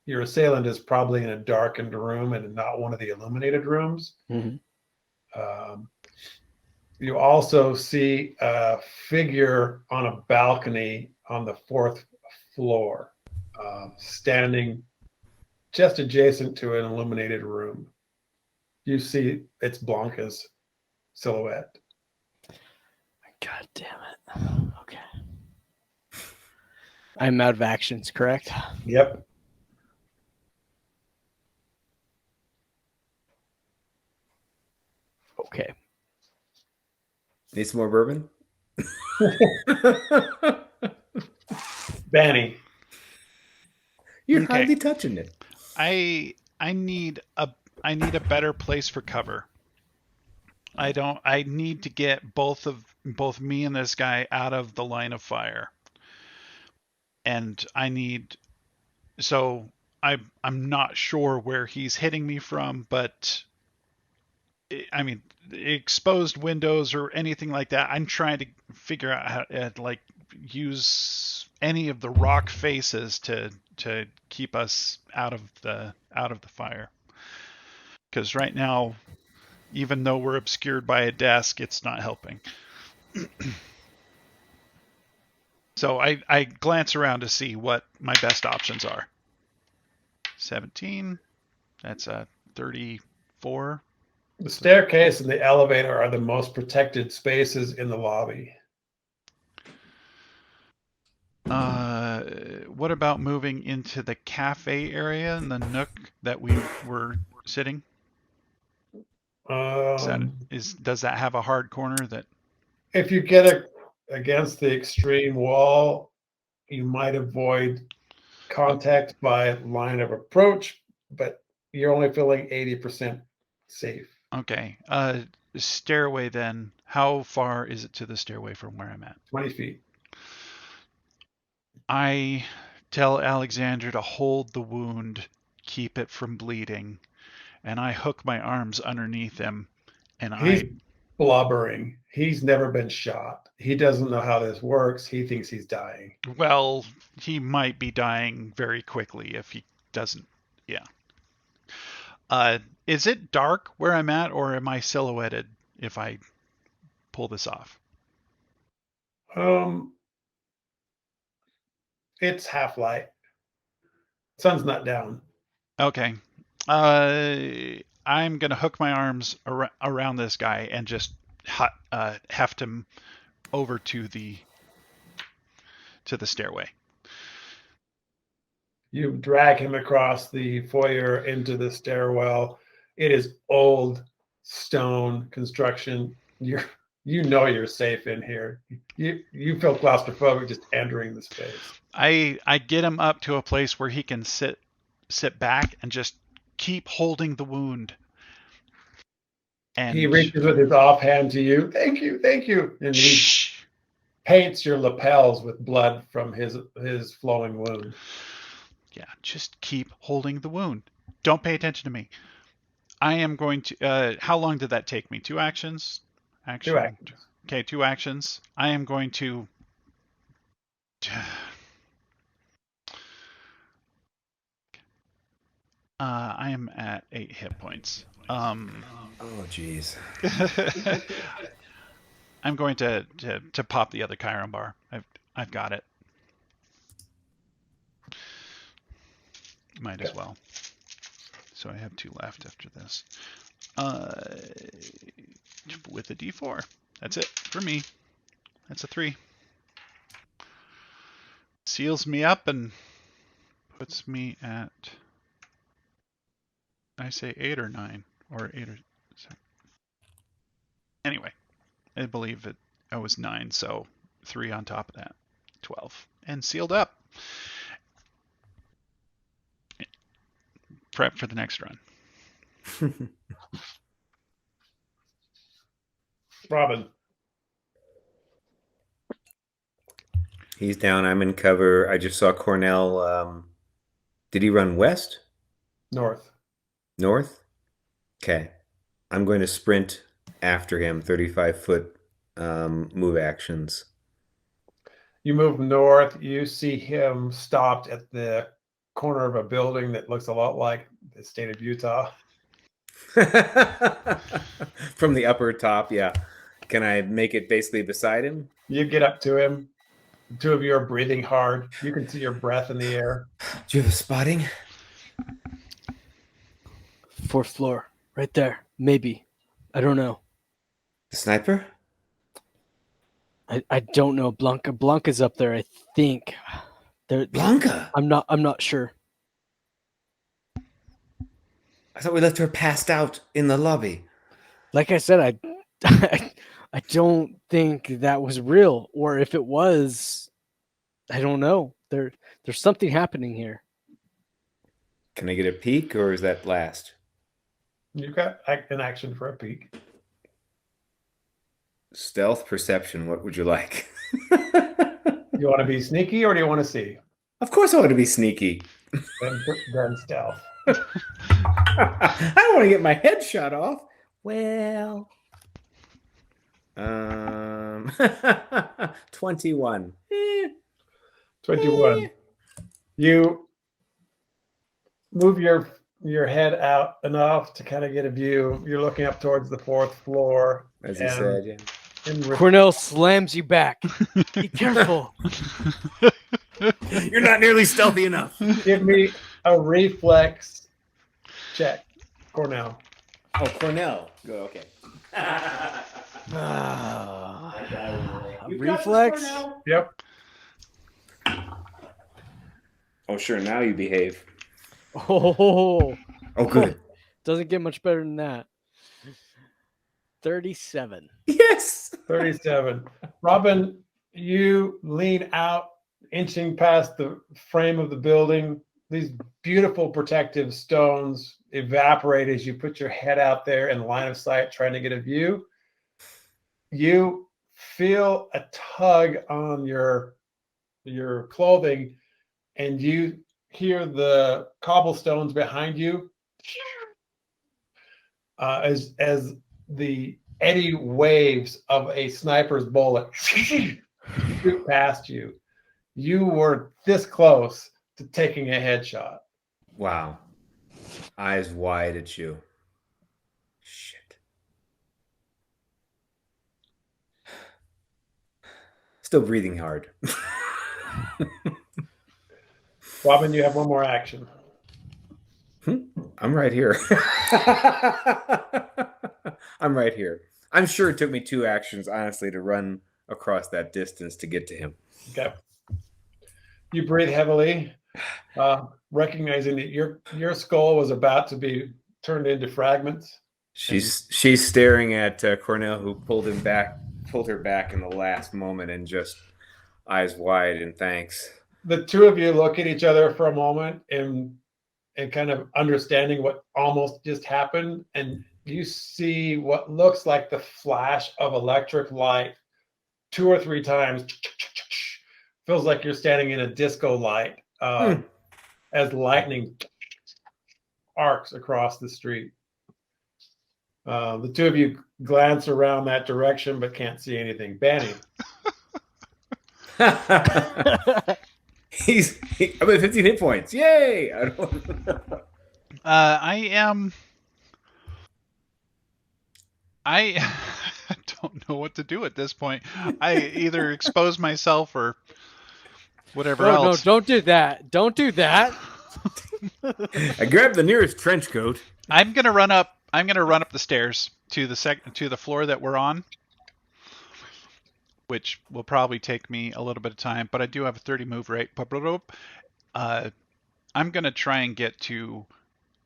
your assailant is probably in a darkened room and not one of the illuminated rooms. Mm-hmm. You also see a figure on a balcony on the fourth floor, standing just adjacent to an illuminated room. You see it's Blanka's silhouette. God damn it. Okay. I'm out of actions, correct? Yep. Okay. Need some more bourbon? Banny. You're Okay. hardly touching it. I need a better place for cover. I need to get both me and this guy out of the line of fire. And I'm not sure where he's hitting me from, but I mean, exposed windows or anything like that. I'm trying to figure out how to use any of the rock faces to keep us out of the fire. Because right now, even though we're obscured by a desk, it's not helping. So I glance around to see what my best options are. 17. That's a 34. The staircase and the elevator are the most protected spaces in the lobby. What about moving into the cafe area in the nook that we were sitting? Does that have a hard corner that? If you get against the extreme wall, you might avoid contact by line of approach, but you're only feeling 80% safe. Okay. Stairway then. How far is it to the stairway from where I'm at? 20 feet. I tell Alexander to hold the wound, keep it from bleeding, and I hook my arms underneath him, and He's blubbering. He's never been shot. He doesn't know how this works. He thinks he's dying. Well, he might be dying very quickly if he doesn't. Yeah. Is it dark where I'm at, or am I silhouetted if I pull this off? It's half light. Sun's not down. Okay. I'm gonna hook my arms around this guy and just heft him over to the stairway. You drag him across the foyer into the stairwell. It is old stone construction. You know you're safe in here. You feel claustrophobic just entering the space. I get him up to a place where he can sit back and just keep holding the wound. And he reaches with his offhand to you. Thank you, thank you. And he paints your lapels with blood from his flowing wound. Yeah, just keep holding the wound. Don't pay attention to me. I am going to. How long did that take me? 2 actions? Action. 2 actions. Okay, 2 actions. I am going to. I am at 8 hit points. Oh, jeez. I'm going to pop the other Chiron bar. I've got it. Might as well. So I have 2 left after this. With a D4. That's it for me. That's a 3. Seals me up and puts me at, I say 8 or 9 or 8 or 7. Anyway, I believe I was 9, so 3 on top of that, 12, and sealed up. Prep for the next run. Robyn. He's down. I'm in cover. I just saw Cornell. Did he run west? North. North? Okay. I'm going to sprint after him, 35-foot move actions. You move north. You see him stopped at the corner of a building that looks a lot like the state of Utah. From the upper top, yeah. Can I make it basically beside him? You get up to him. The 2 of you are breathing hard. You can see your breath in the air. Do you have a spotting? 4th floor, right there. Maybe. I don't know. The sniper? I don't know. Blanka's up there, I think. Blanka? I'm not sure. I thought we left her passed out in the lobby. Like I said, I don't think that was real, or if it was, I don't know. There's something happening here. Can I get a peek, or is that last? You've got an action for a peek. Stealth perception, what would you like? You want to be sneaky or do you want to see? Of course I want to be sneaky. Then stealth. I don't want to get my head shot off. Well, 21. 21. You move your head out enough to kind of get a view. You're looking up towards the 4th floor. As he said, yeah. Cornell slams you back. Be careful. You're not nearly stealthy enough. Give me a reflex check, Cornell. Oh, Cornell. Go, okay. Reflex? Yep. Oh, sure. Now you behave. Oh, Oh, good. doesn't get much better than that. 37. Yes. 37. Robyn, you lean out, inching past the frame of the building. These beautiful protective stones evaporate as you put your head out there in line of sight, trying to get a view. You feel a tug on your clothing, and you hear the cobblestones behind you as the eddy waves of a sniper's bullet shoot past you. You were this close to taking a headshot. Wow. Eyes wide at you. Shit. Still breathing hard. Robyn, you have one more action. I'm right here. I'm right here. I'm sure it took me 2 actions, honestly, to run across that distance to get to him. Okay. You breathe heavily, recognizing that your skull was about to be turned into fragments. She's staring at Cornell, who pulled her back in the last moment, and just eyes wide in thanks. The two of you look at each other for a moment and kind of understanding what almost just happened, and you see what looks like the flash of electric light 2 or 3 times. Feels like you're standing in a disco light as lightning arcs across the street. The two of you glance around that direction but can't see anything. Banny. I'm at 15 hit points. Yay! I don't know what to do at this point. I either expose myself or whatever else. No, don't do that. Don't do that. I grabbed the nearest trench coat. I'm gonna run up the stairs to the floor that we're on, which will probably take me a little bit of time, but I do have a 30 move rate. I'm gonna try and get to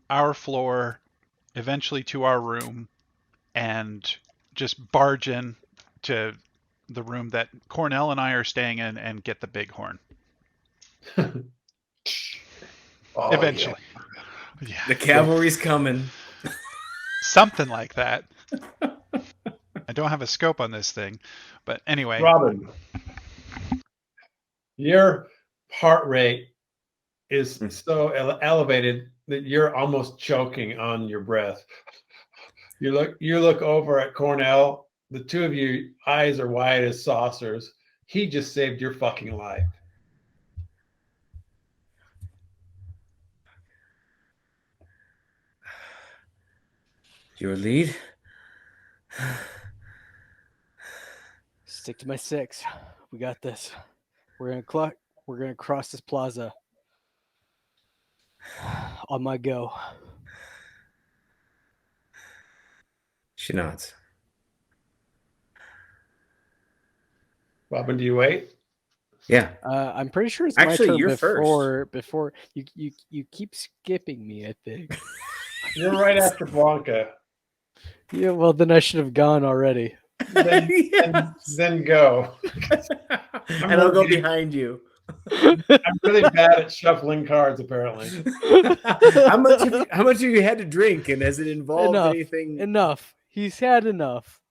our floor, eventually to our room, and just barge in to the room that Cornell and I are staying in and get the bighorn. Eventually. Yeah. The cavalry's coming. Something like that. I don't have a scope on this thing, but anyway. Robyn, your heart rate is so elevated that you're almost choking on your breath. You look over at Cornell. The two of you eyes are wide as saucers. He just saved your fucking life. Your lead? Stick to my 6. We got this. We're gonna cross this plaza. On my go. She nods. Robyn, do you wait? Yeah. I'm pretty sure it's Actually, my turn you're first. before you keep skipping me, I think. You're right after Blanka. Yeah, well then I should have gone already. Then go. And I'll go behind you. I'm really bad at shuffling cards, apparently. How much have you had to drink, and has it involved anything? Enough. He's had enough.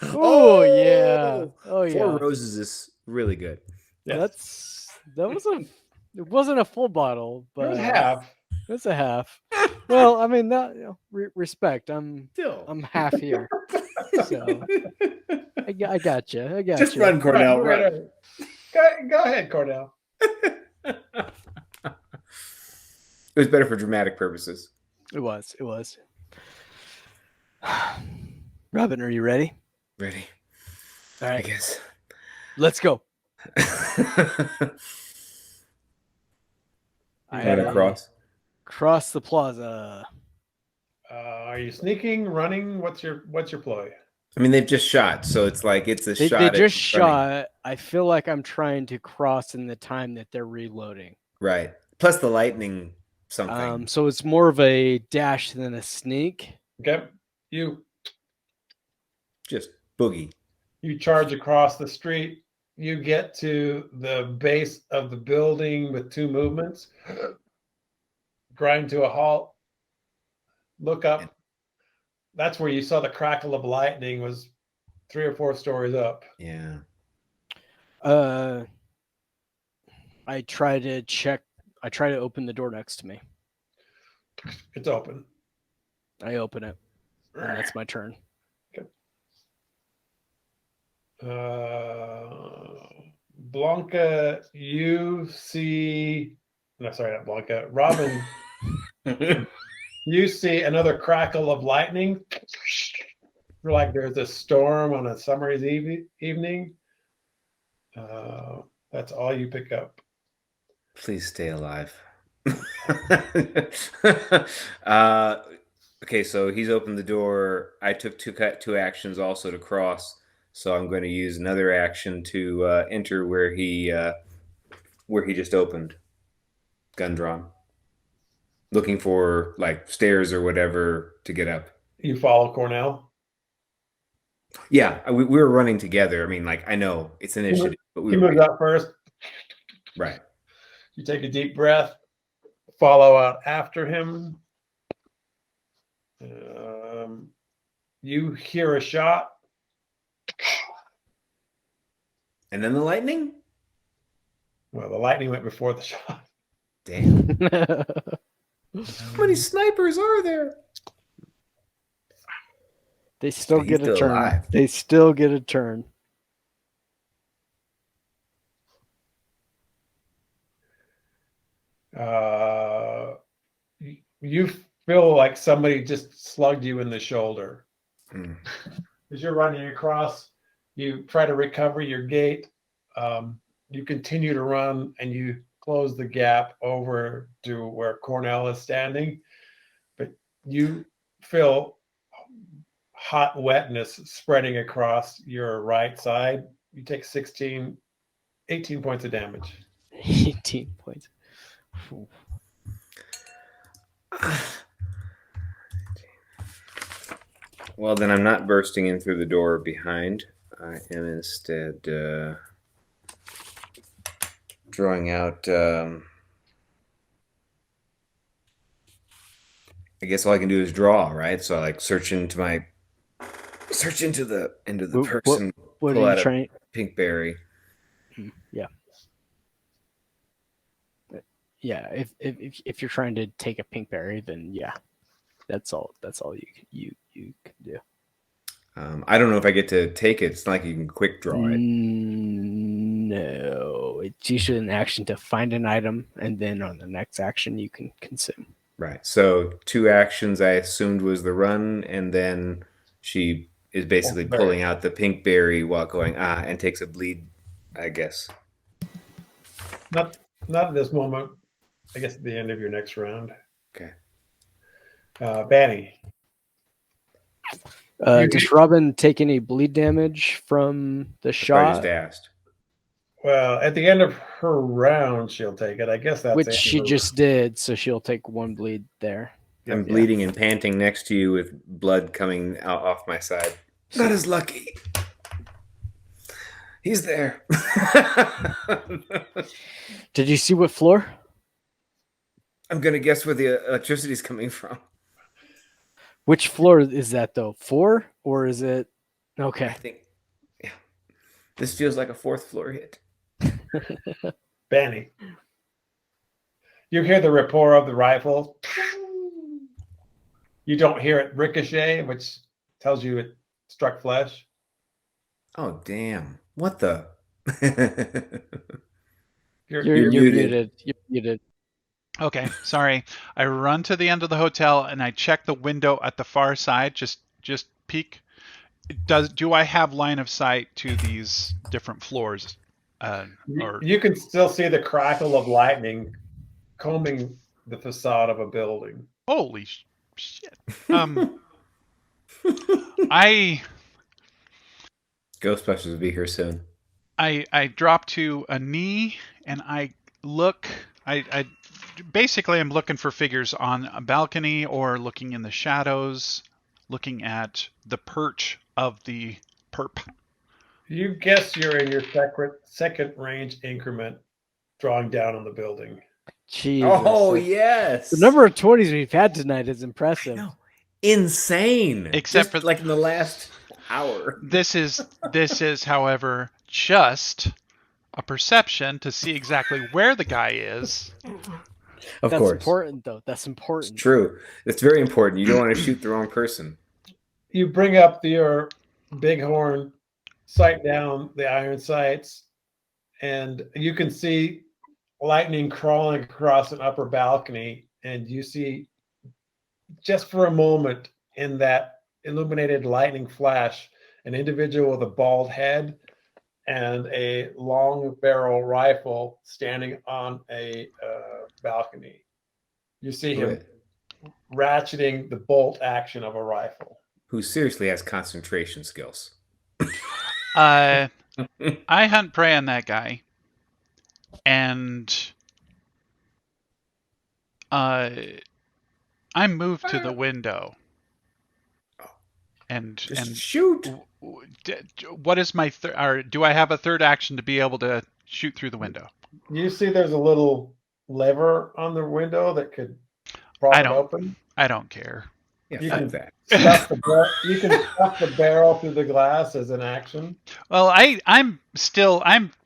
Oh yeah. Oh yeah. 4 roses is really good. Yes. It wasn't a full bottle, but It was half. It's a half. Well, I mean that respect. I'm half here. So I got you. I got Just you. run, Cornell. Right. Go ahead, Cornell. It was better for dramatic purposes. It was. Robyn, are you ready? Ready. All right. I guess. Let's go. Cross the plaza. Are you sneaking, running? What's your ploy? I mean, they've just shot, so it's like it's a shot. They just shot. I feel like I'm trying to cross in the time that they're reloading. Right. Plus the lightning something. So it's more of a dash than a sneak. Okay. You just boogie. You charge across the street. You get to the base of the building with 2 movements. Grind to a halt. Look up. That's where you saw the crackle of lightning was 3 or 4 stories up. Yeah. I try to open the door next to me. It's open. I open it. And that's my turn. Okay. Blanka, you see... No, sorry, not Blanka. Robyn, you see another crackle of lightning. Like there's a storm on a summer's evening. That's all you pick up. Please stay alive. Okay, so he's opened the door. I took two actions also to cross, so I'm going to use another action to enter where he just opened, gun drawn, looking for like stairs or whatever to get up. You follow Cornell. Yeah, we were running together. I mean, like I know it's initiative, but we He were moves up first. right. You take a deep breath, follow out after him. You hear a shot. And then the lightning. Well, the lightning went before the shot. Damn. How many snipers are there? They still He's get a still turn. alive. They still get a turn. You feel like somebody just slugged you in the shoulder. Mm. As you're running across, you try to recover your gait. You continue to run and you close the gap over to where Cornell is standing, but you feel hot wetness spreading across your right side. You take 18 points of damage. 18 points. Ooh. Well, then I'm not bursting in through the door behind. I am instead drawing out. I guess all I can do is draw, right? So I like search into the person. What pull are out you a trying? pink berry. Yeah. Yeah. If you're trying to take a pink berry, then yeah, that's all you can do. I don't know if I get to take it. It's not like you can quick draw it. No, it's usually an action to find an item, and then on the next action you can consume. Right. So 2 actions I assumed was the run, and then she is basically pulling out the pink berry while going and takes a bleed, I guess. Not at this moment. I guess at the end of your next round. Okay. Banny. Does Robyn take any bleed damage from the I shot? just asked. Well, at the end of her round, she'll take it. I guess that's Which it. she just did, so she'll take 1 bleed there. I'm bleeding and panting next to you with blood coming out off my side. Not as lucky. He's there. Did you see what floor? I'm going to guess where the electricity's coming from. Which floor is that, though? 4? Or is it... Okay. I think, yeah. This feels like a 4th floor hit. Banny. You hear the rapport of the rifle. You don't hear it ricochet, which tells you it struck flesh. Oh, damn. What the? You're muted. muted. You're muted. Okay, sorry. I run to the end of the hotel and I check the window at the far side. Just peek. Do I have line of sight to these different floors? You can still see the crackle of lightning combing the facade of a building. Holy shit! Ghostbusters will be here soon. I drop to a knee and I look. I basically I'm looking for figures on a balcony or looking in the shadows, looking at the perch of the perp. You guess you're in your second range increment, drawing down on the building. Jesus. Oh, yes. The number of 20s we've had tonight is impressive. Insane. Except just for like in the last hour. This is, however, just a perception to see exactly where the guy is. Of That's course. important, though. That's important. It's true. It's very important. You don't want to shoot the wrong person. You bring up your bighorn, sight down the iron sights, and you can see lightning crawling across an upper balcony, and you see just for a moment in that illuminated lightning flash an individual with a bald head and a long barrel rifle standing on a balcony. You see him ratcheting the bolt action of a rifle. Who seriously has concentration skills. I hunt prey on that guy, and I move to the window. And shoot. What is my or do I have a third action to be able to shoot through the window? You see there's a little lever on the window that could prop it open. I don't care. Yeah, You fuck can that. you can stuff the barrel through the glass as an action. Well, I'm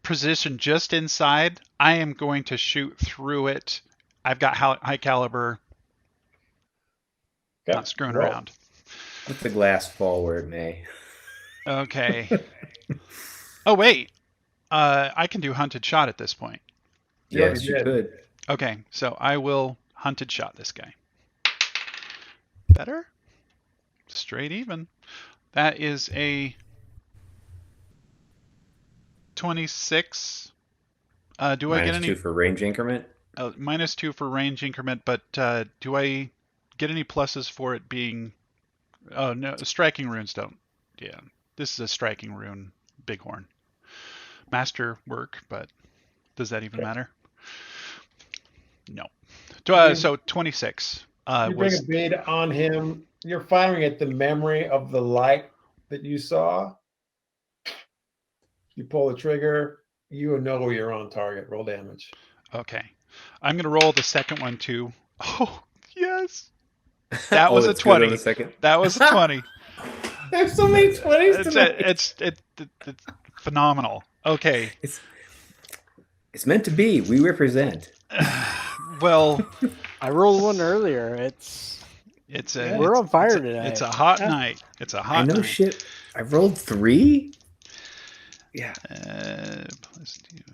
positioned just inside. I am going to shoot through it. I've got high caliber. Okay. Not screwing around. Let the glass fall where it may. Okay. Oh wait, I can do hunted shot at this point. Yes, you could. Okay, so I will hunted shot this guy. Better? Straight even. That is a 26. Do I get any? -2 for range increment? -2 for range increment, but do I get any pluses for it being? Oh no, striking runes don't. Yeah, this is a striking rune, bighorn. Master work, but does that even matter? No. So 26. You bring a bead on him. You're firing at the memory of the light that you saw. You pull the trigger. You know you're on target. Roll damage. Okay. I'm going to roll the second one too. Oh, yes. That was a that's good on 20. the second. That was a 20. There's so many 20s tonight. It's phenomenal. Okay. It's meant to be. We represent. Well, I rolled one earlier. We're on fire today. It's a hot night. It's a hot I know night. shit. I rolled 3? Yeah.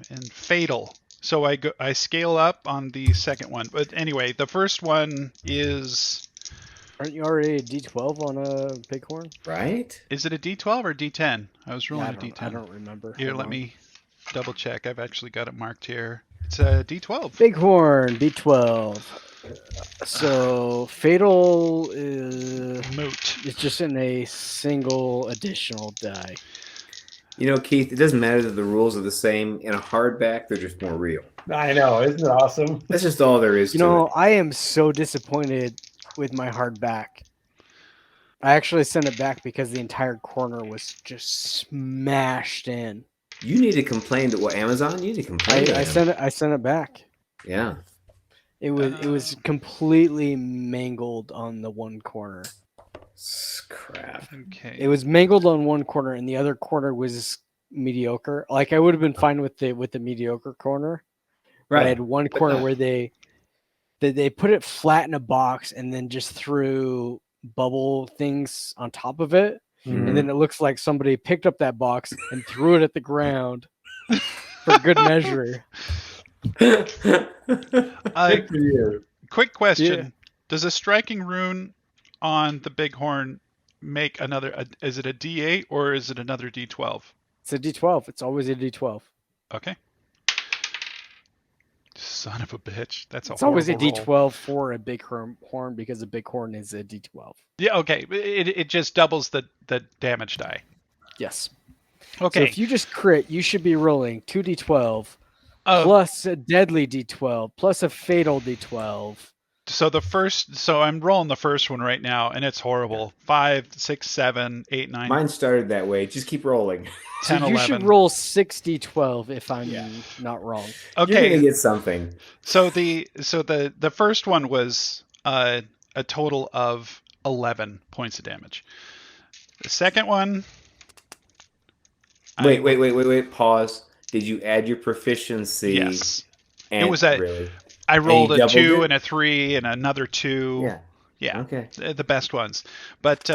And fatal. So I scale up on the second one. But anyway, the first one is... Aren't you already a D12 on a bighorn? Right? Is it a D12 or D10? I was rolling a D10. I don't remember. Here, let me double check. I've actually got it marked here. It's a D12. Bighorn, D12. So fatal is moot. It's just in a single additional die. You know, Keith, it doesn't matter that the rules are the same. In a hardback, they're just more real. I know. Isn't it awesome? That's just all there is to it. I am so disappointed with my hardback. I actually sent it back because the entire corner was just smashed in. You need to complain to Amazon? You need to complain to them. I sent it back. Yeah. It was completely mangled on the one corner. Crap. Okay. It was mangled on one corner and the other corner was mediocre. Like I would have been fine with the mediocre corner. Right. I had one corner where they put it flat in a box and then just threw bubble things on top of it. Mm-hmm. And then it looks like somebody picked up that box and threw it at the ground for good measure. Good for you. Quick question. Yeah. Does a striking rune on the bighorn make another... is it a D8 or is it another D12? It's a D12. It's always a D12. Okay. Son of a bitch. It's always a horrible D12 roll. for a bighorn because a bighorn is a D12. Yeah, okay. It just doubles the damage die. Yes. Okay. So if you just crit, you should be rolling 2d12 plus a deadly d12 plus a fatal d12. So I'm rolling the first one right now, and it's horrible. 5, 6, 7, 8, 9. Mine started that way. Just keep rolling. 10, so you 11. should roll 6d12 if I'm not wrong. Okay. You're gonna get something. So the first one was a total of 11 points of damage. The second one. Wait. Pause. Did you add your proficiency? Yes. And It was a. really. I rolled a doubled 2 it? and a 3 and another 2. Yeah. Yeah. Okay. The best ones. But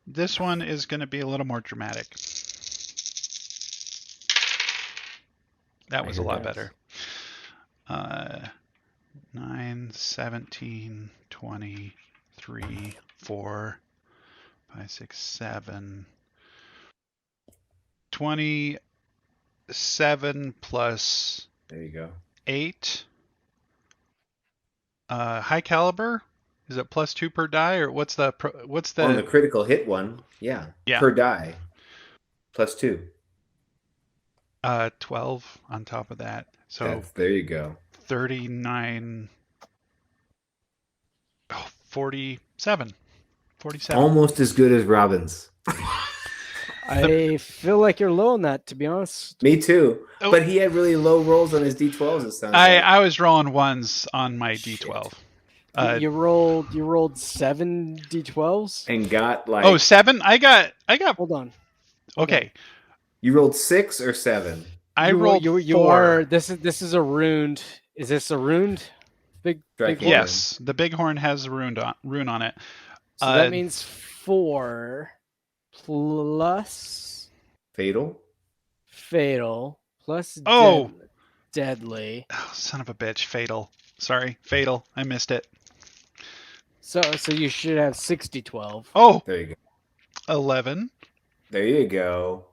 this one is going to be a little more dramatic. That was a lot better. 9, 17, 20, 3, 4, 5, 6, 7, 20. 7 plus There you go. 8. High caliber. Is it +2 per die, or what's the On the critical hit one, yeah. Per die. +2. 12 on top of that. So there you go. 39. Oh, 47. 47. Almost as good as Robin's. I feel like you're low on that, to be honest. Me too. Oh. But he had really low rolls on his D12s. It sounds like. I was rolling 1s on my D12. You rolled 7 d12s and got like 7. I got. Hold on. Okay. You rolled 6 or 7. I rolled 4. You are. This is a runed. Is this a runed? Big horn? Yes, the big horn has a rune on it. So that means 4 plus fatal plus deadly. Oh, son of a bitch! Fatal. Sorry, fatal. I missed it. So you should have 60-12. Oh, there you go. 11. There you go.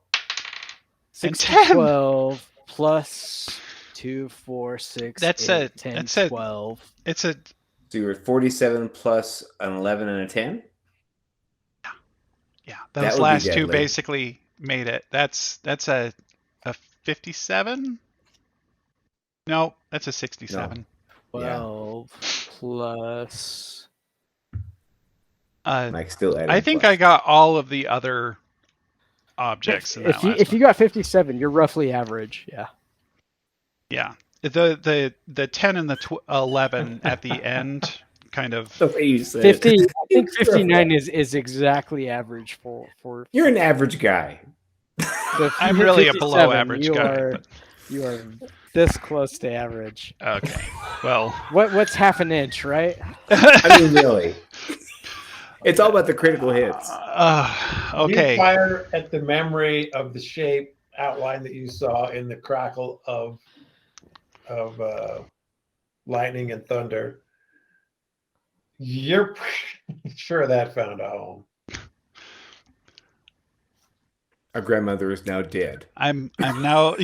60-12 plus 2, 4, 6. That's 8, 10, 12. It's a. So you were 47 plus an 11 and a 10. Yeah, those last two basically made it. That's a 57. No, that's a 67. No. 12 plus. Mike still adding I think plus. I got all of the other objects. If you got 57, you're roughly average. Yeah. Yeah. The 10 and the 11 at the end kind of. 50. I think 59 is exactly average for. You're an average guy. I'm really a below average guy. You are this close to average. Okay. Well. What's half an inch, right? I mean, really. It's all about the critical hits. Okay. You fire at the memory of the shape outline that you saw in the crackle of lightning and thunder. You're pretty sure that found a home. Our grandmother is now dead. I'm now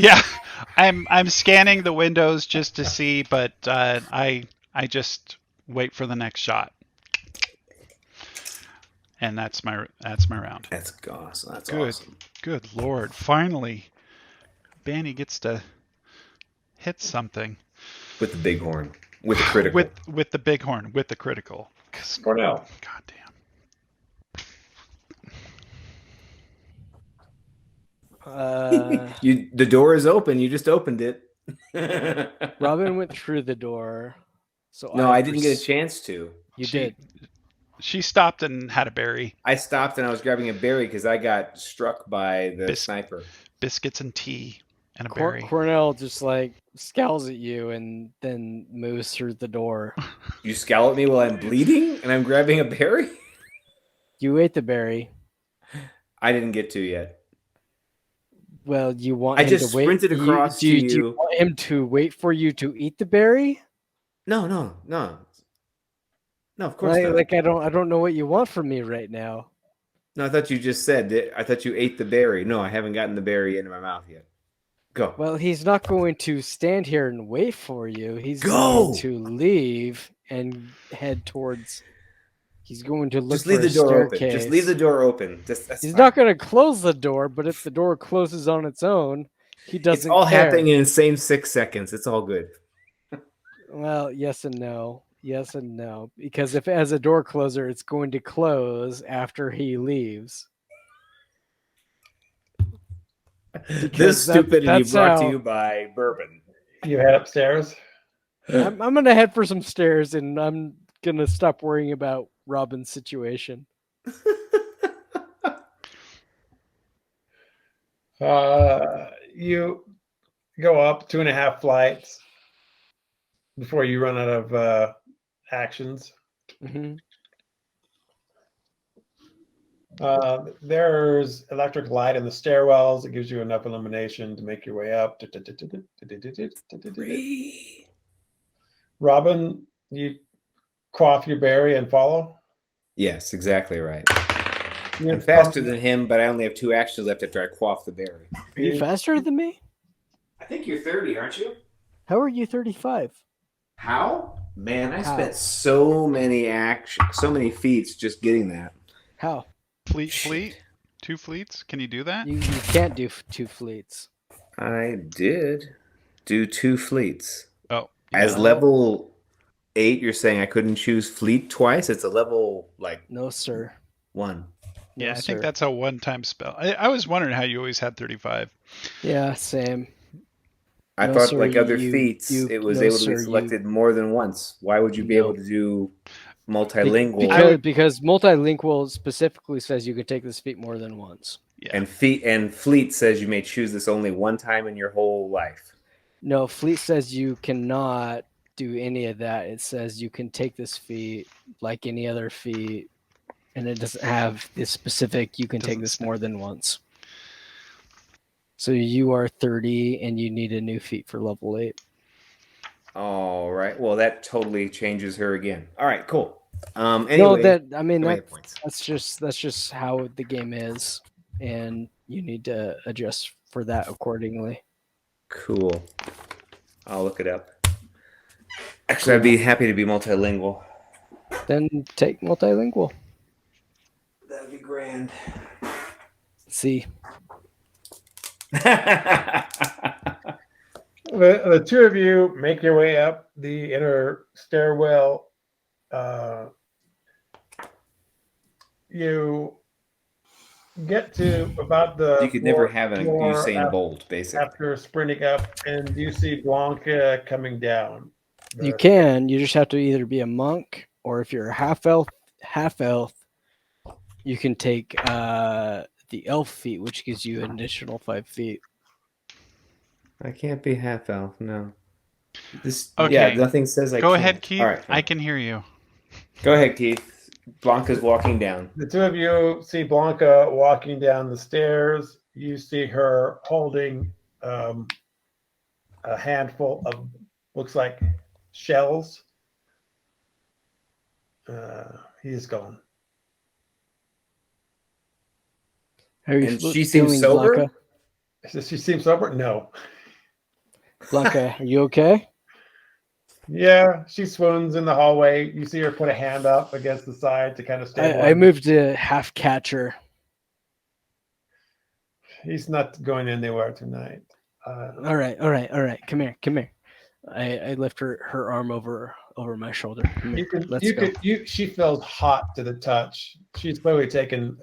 I'm scanning the windows just to see, but I just wait for the next shot. And that's my round. That's awesome. That's good. Awesome. Good Lord! Finally, Banny gets to hit something with the big horn, with the critical. With the big horn, with the critical. Cornell. Goddamn. The door is open. You just opened it. Robin went through the door. So no, I didn't get a chance to. You did. She stopped and had a berry. I stopped and I was grabbing a berry because I got struck by the sniper. Biscuits and tea and a berry. Cornell just like scowls at you and then moves through the door. You scowl at me while I'm bleeding and I'm grabbing a berry? You ate the berry. I didn't get to yet. Well, you want I him just to wait? sprinted across to you. Do you want him to wait for you to eat the berry? No. No, of course not. Like I don't know what you want from me right now. No, I thought you just said that. I thought you ate the berry. No, I haven't gotten the berry into my mouth yet. Go. Well, he's not going to stand here and wait for you. He's going to leave and head towards. He's going to look just leave for the door staircase. open. Just leave the door open. He's not going to close the door, but if the door closes on its own, he doesn't. It's all care. happening in the same 6 seconds. It's all good. Well, yes and no. Yes and no. Because if it has a door closer, it's going to close after he leaves. This stupidity brought to you by bourbon. You head upstairs? I'm going to head for some stairs, and I'm going to stop worrying about Robin's situation. You go up 2.5 flights before you run out of actions. Mm-hmm. There's electric light in the stairwells. It gives you enough illumination to make your way up. Robin, you quaff your berry and follow? Yes, exactly right. I'm faster than him, but I only have 2 actions left after I quaff the berry. Are you faster than me? I think you're 30, aren't you? How are you 35? How? Man, I How? spent so many feats just getting that. How? Fleet? 2 fleets? Can you do that? You can't do 2 fleets. I did do 2 fleets. Oh, As yeah. level 8, you're saying I couldn't choose fleet twice? It's a level like No, sir. 1. Yeah, No, I sir. think that's a one-time spell. I was wondering how you always had 35. Yeah, same. I No, thought sir, like other you- feats, you- it was no, able to sir, be you- selected more than once. Why would you be able No. to do multilingual Because multilingual specifically says you can take this feat more than once. Yeah. and fleet says you may choose this only one time in your whole life? No, fleet says you cannot do any of that. It says you can take this feat like any other feat, and it doesn't have this specific you can take Doesn't this say. more than once. So you are 30 and you need a new feat for level 8. All right. Well, that totally changes her again. All right, cool. No, Anyway, that's just how the game is, and you need to adjust for that accordingly. cool. I'll look it up. Actually, I'd be happy to be multilingual. Then take multilingual. That'd be grand. See, The two of you make your way up the inner stairwell. You get to about the You could never fourth have an floor Usain Bolt, basically. after sprinting up, and you see Blanka coming down. you can. You just have to either be a monk, or if you're a half elf, you can take the elf feat, which gives you an additional 5 feet. I can't be half elf. No. Okay. Yeah, nothing says I Go can't. ahead, Keith. All right, I can hear you. Go ahead, Keith. Blanca's walking down. The two of you see Blanka walking down the stairs. You see her holding a handful of, looks like shells. He is gone. How are you And she feeling, seems sober? Blanka? Does she seem sober? No. Blanka, are you okay? Yeah, she swoons in the hallway. You see her put a hand up against the side to kind of stabilize. I moved to half catcher. He's not going anywhere tonight. All right. Come here. I lift her arm over my shoulder. Come here. Let's go. She feels hot to the touch. She's clearly taken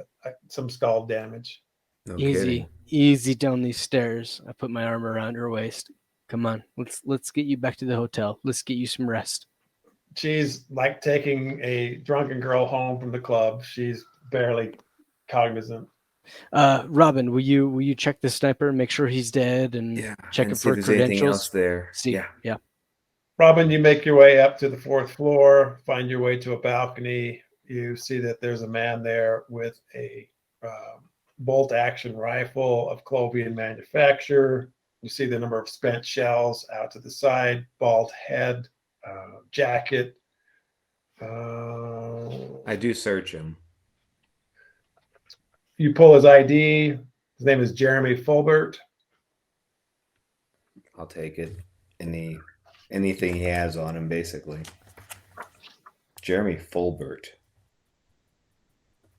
some scald damage. No Easy, easy down these stairs. I put my arm around her waist. Come on, let's get you back to the hotel. Let's get you some rest. She's like taking a drunken girl home from the club. She's barely cognizant. Robyn, will you check the sniper, make sure he's dead, and check and him see for if there's anything credentials? else there. See, yeah. Robyn, you make your way up to the 4th floor, find your way to a balcony. You see that there's a man there with a bolt-action rifle of Clovian manufacture. You see the number of spent shells out to the side, bald head, jacket. I do search him. You pull his ID. His name is Jeremy Fulbert. I'll take it. Anything he has on him, basically. Jeremy Fulbert.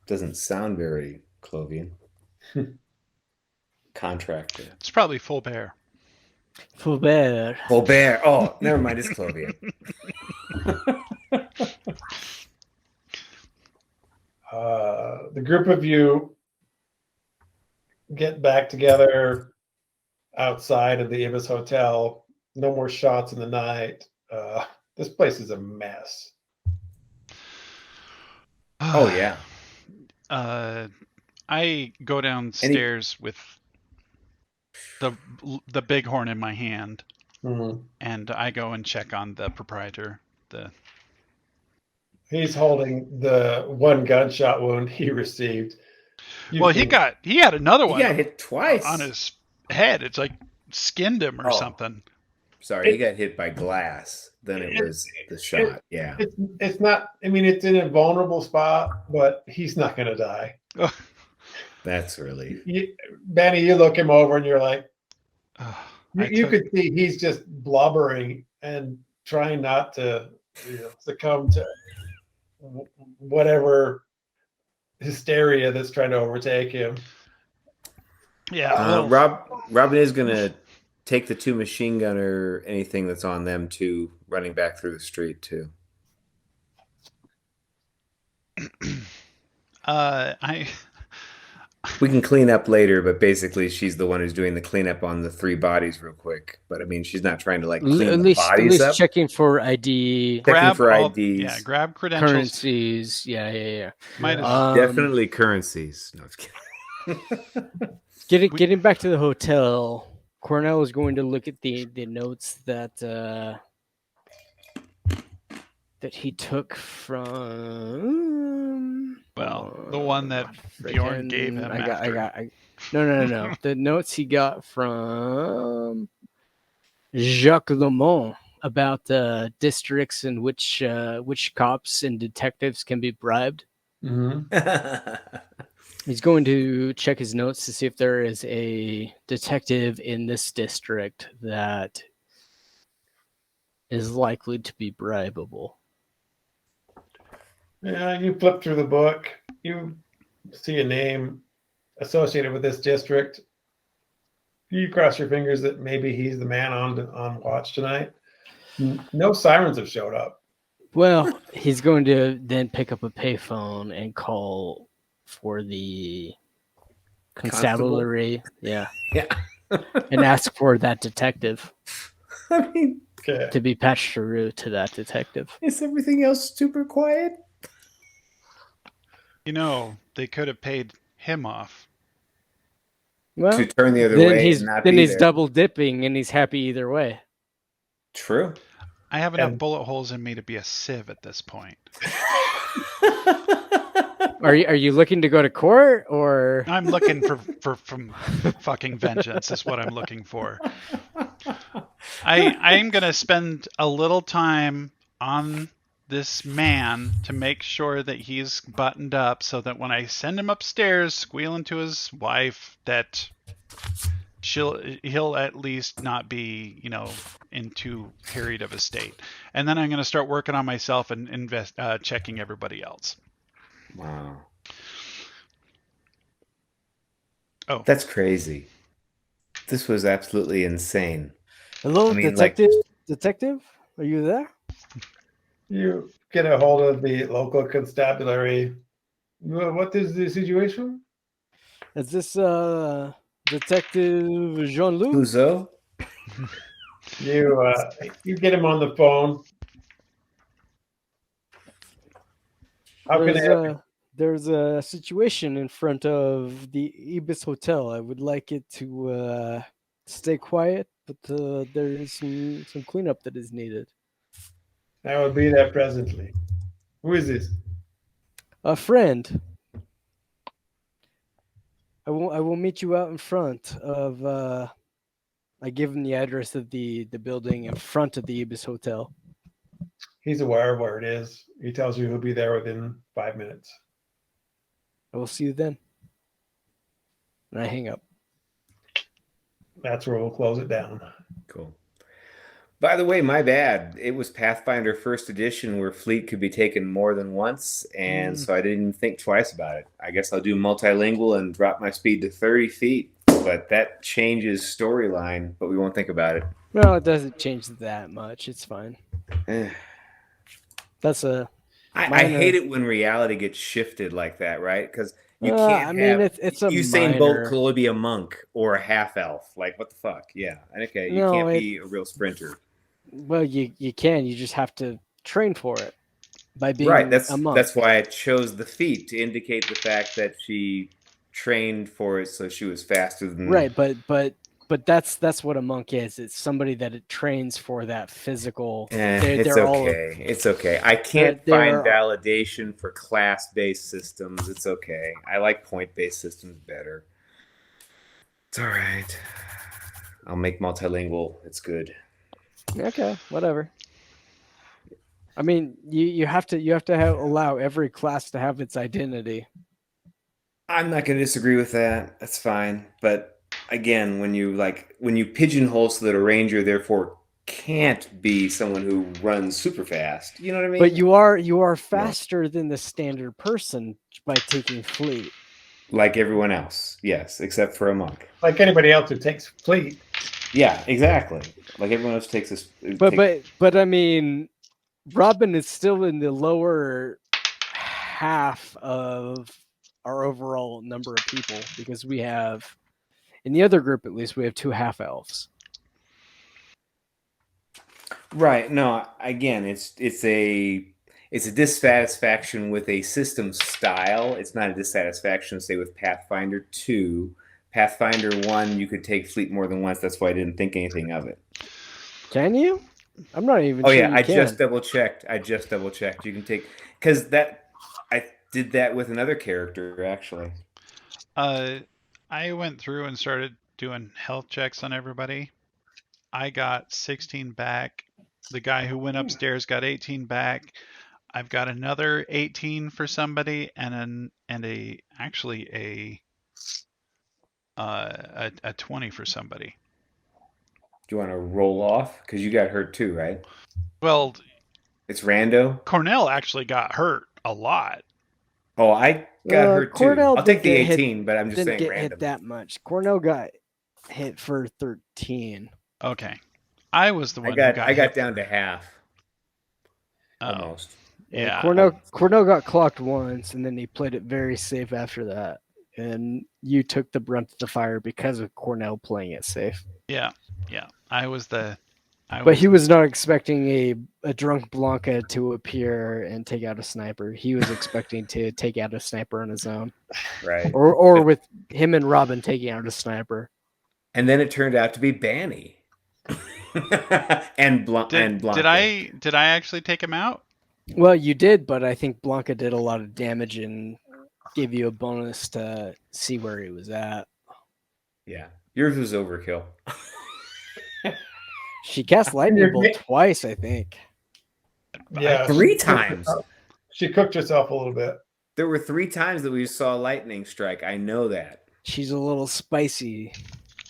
Doesn't sound very Clovian. Contractor. It's probably full bear. Fulbert. Fulbert. Oh, never mind. It's Clovian. The group of you get back together outside of the Ibis Hotel. No more shots in the night. This place is a mess. Oh, yeah. I go downstairs with the bighorn in my hand, and I go and check on the proprietor. He's holding the one gunshot wound he received. He had another one. He got hit twice on his head. It's like skinned him or something. Sorry, he got hit by glass. Then it was the shot. Yeah. It's not. I mean, it's in a vulnerable spot, but he's not going to die. That's a relief. Benny, you look him over and you're like, You could see he's just blubbering and trying not to succumb to whatever hysteria that's trying to overtake him. Yeah, Robyn is gonna take the 2 machine gun or anything that's on them too, running back through the street too. We can clean up later, but basically she's the one who's doing the cleanup on the 3 bodies real quick. But I mean, she's not trying to clean the bodies up. Checking for ID, grab for all, IDs. yeah, grab credentials, currencies. Yeah. Might as Definitely currencies. No, just kidding. Getting back to the hotel, Cornell is going to look at the notes that he took from. the one that Bjorn gave him. No. The notes he got from Jacques Lemont about districts in which cops and detectives can be bribed. Mm-hmm. He's going to check his notes to see if there is a detective in this district that is likely to be bribable. Yeah, you flip through the book, you see a name associated with this district. You cross your fingers that maybe he's the man on watch tonight. No sirens have showed up. Well, he's going to then pick up a payphone and call for the constabulary. Yeah. And ask for that detective. I mean, to be patched through to that detective. Is everything else super quiet? They could have paid him off. Well, to turn the other way. He's double dipping and he's happy either way. True. I have enough bullet holes in me to be a sieve at this point. Are you looking to go to court, or I'm looking for fucking vengeance is what I'm looking for. I am gonna spend a little time on this man to make sure that he's buttoned up so that when I send him upstairs squealing to his wife that he'll at least not be, in too harried of a state. And then I'm going to start working on myself and checking everybody else. Wow. Oh, that's crazy. This was absolutely insane. Hello, detective? Detective? Are you there? You get a hold of the local constabulary. What is the situation? Is this Detective Jean-Luc? Uzo? You get him on the phone. There's a situation in front of the Ibis Hotel. I would like it to stay quiet, but there is some cleanup that is needed. I will be there presently. Who is this? A friend. I will meet you out in front of. I give him the address of the building in front of the Ibis Hotel. He's aware of where it is. He tells you he'll be there within 5 minutes. I will see you then. And I hang up. That's where we'll close it down. Cool. By the way, my bad. It was Pathfinder First Edition where fleet could be taken more than once, and so I didn't even think twice about it. I guess I'll do multilingual and drop my speed to 30 feet, but that changes storyline, but we won't think about it. Well, it doesn't change that much. It's fine. That's a... I hate it when reality gets shifted like that, right? Because you can't it's a Usain Bolt could only be a monk or a half elf. Like, what the fuck? Yeah. Okay, you can't be a real sprinter. Well, you can. You just have to train for it by being a monk. That's why I chose the feat to indicate the fact that she trained for it, so she was faster than. Right, but that's what a monk is. It's somebody that it trains for that physical. It's okay. It's okay. I can't find validation for class-based systems. It's okay. I like point-based systems better. It's all right. I'll make multilingual. It's good. Okay, whatever. I mean, you have to allow every class to have its identity. I'm not going to disagree with that. That's fine, but again, when you pigeonhole so that a ranger therefore can't be someone who runs super fast. You know what I mean? But you are faster than the standard person by taking fleet. Like everyone else, yes, except for a monk. Like anybody else who takes fleet. Yeah, exactly. Like everyone else takes this. But I mean, Robyn is still in the lower half of our overall number of people because we have, in the other group at least, we have 2 half elves. Right. No. Again, it's a dissatisfaction with a system style. It's not a dissatisfaction, say, with Pathfinder 2. Pathfinder 1, you could take fleet more than once. That's why I didn't think anything of it. Can you? I'm not even. Oh sure yeah, you I can. just double checked. You can take because I did that with another character actually. I went through and started doing health checks on everybody. I got 16 back. The guy who went upstairs got 18 back. I've got another 18 for somebody, and a 20 for somebody. Do you want to roll off because you got hurt too, right? Well, it's rando. Cornell actually got hurt a lot. Oh, I got hurt Cornell too. I'll take the 18, hit, but I'm just didn't saying get random. hit that much. Cornell got hit for 13. Okay, I was the one I got hit down to half. Oh. Almost. Yeah. Cornell got clocked once, and then he played it very safe after that. And you took the brunt of the fire because of Cornell playing it safe. Yeah. But he was not expecting a drunk Blanka to appear and take out a sniper. He was expecting to take out a sniper on his own. Right. Or with him and Robyn taking out a sniper. And then it turned out to be Banny. and Blanka. Did I actually take him out? Well, you did, but I think Blanka did a lot of damage and gave you a bonus to see where he was at. Yeah. Yours was overkill. She cast lightning bolt twice, I think. Yeah. 3 times. She cooked herself a little bit. There were 3 times that we saw lightning strike. I know that. She's a little spicy.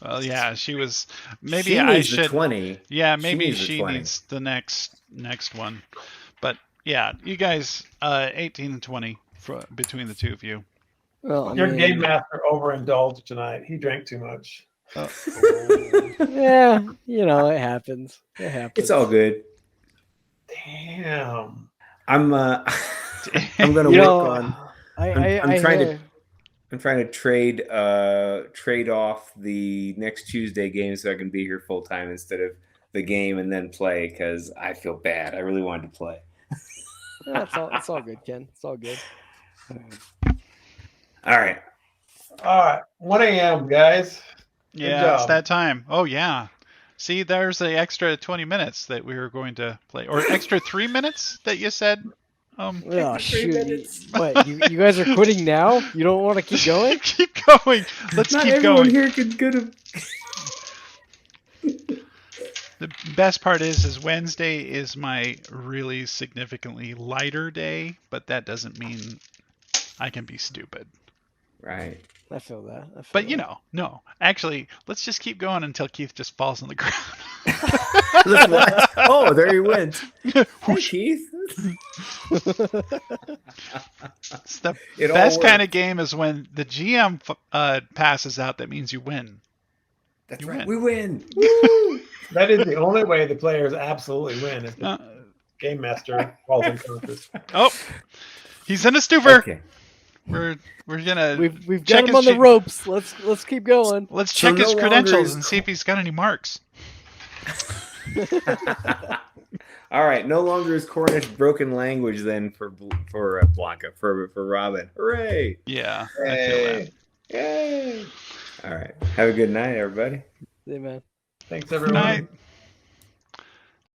Well, yeah, she was. Maybe she I needs should. The 20. Yeah, maybe she needs the next one. But yeah, you guys, 18 and 20 between the two of you. Well, Your game master overindulged tonight. He drank too much. Yeah, it happens. It's all good. Damn. I'm gonna work on. I'm trying to trade off the next Tuesday game so I can be here full time instead of the game and then play because I feel bad. I really wanted to play. Yeah, it's all good, Ken. It's all good. All right. 1 a.m. guys. Yeah, it's that time. Oh yeah. See, there's the extra 20 minutes that we were going to play, or extra 3 minutes that you said. Oh shoot! What you guys are quitting now? You don't want to keep going? Keep going. Let's Not keep everyone going. here could go to. The best part is Wednesday is my really significantly lighter day, but that doesn't mean I can be stupid. Right. I feel that. But no. Actually, let's just keep going until Keith just falls on the ground. Oh, there he went. Hey, Keith. It's the best kind of game is when the GM passes out. That means you win. That's you right. Win. We win. Woo! That is the only way the players absolutely win. If the game master falls unconscious. Oh, he's in a stupor. Okay. We're gonna we've got him on the ropes. Let's keep going. Let's check his credentials and see if he's got any marks. All right, no longer is Cornish broken language then for Blanka for Robyn. Hooray! Yeah, Yay. I feel that. Yay! All right, have a good night, everybody. Hey, man. Thanks, everyone. Good night.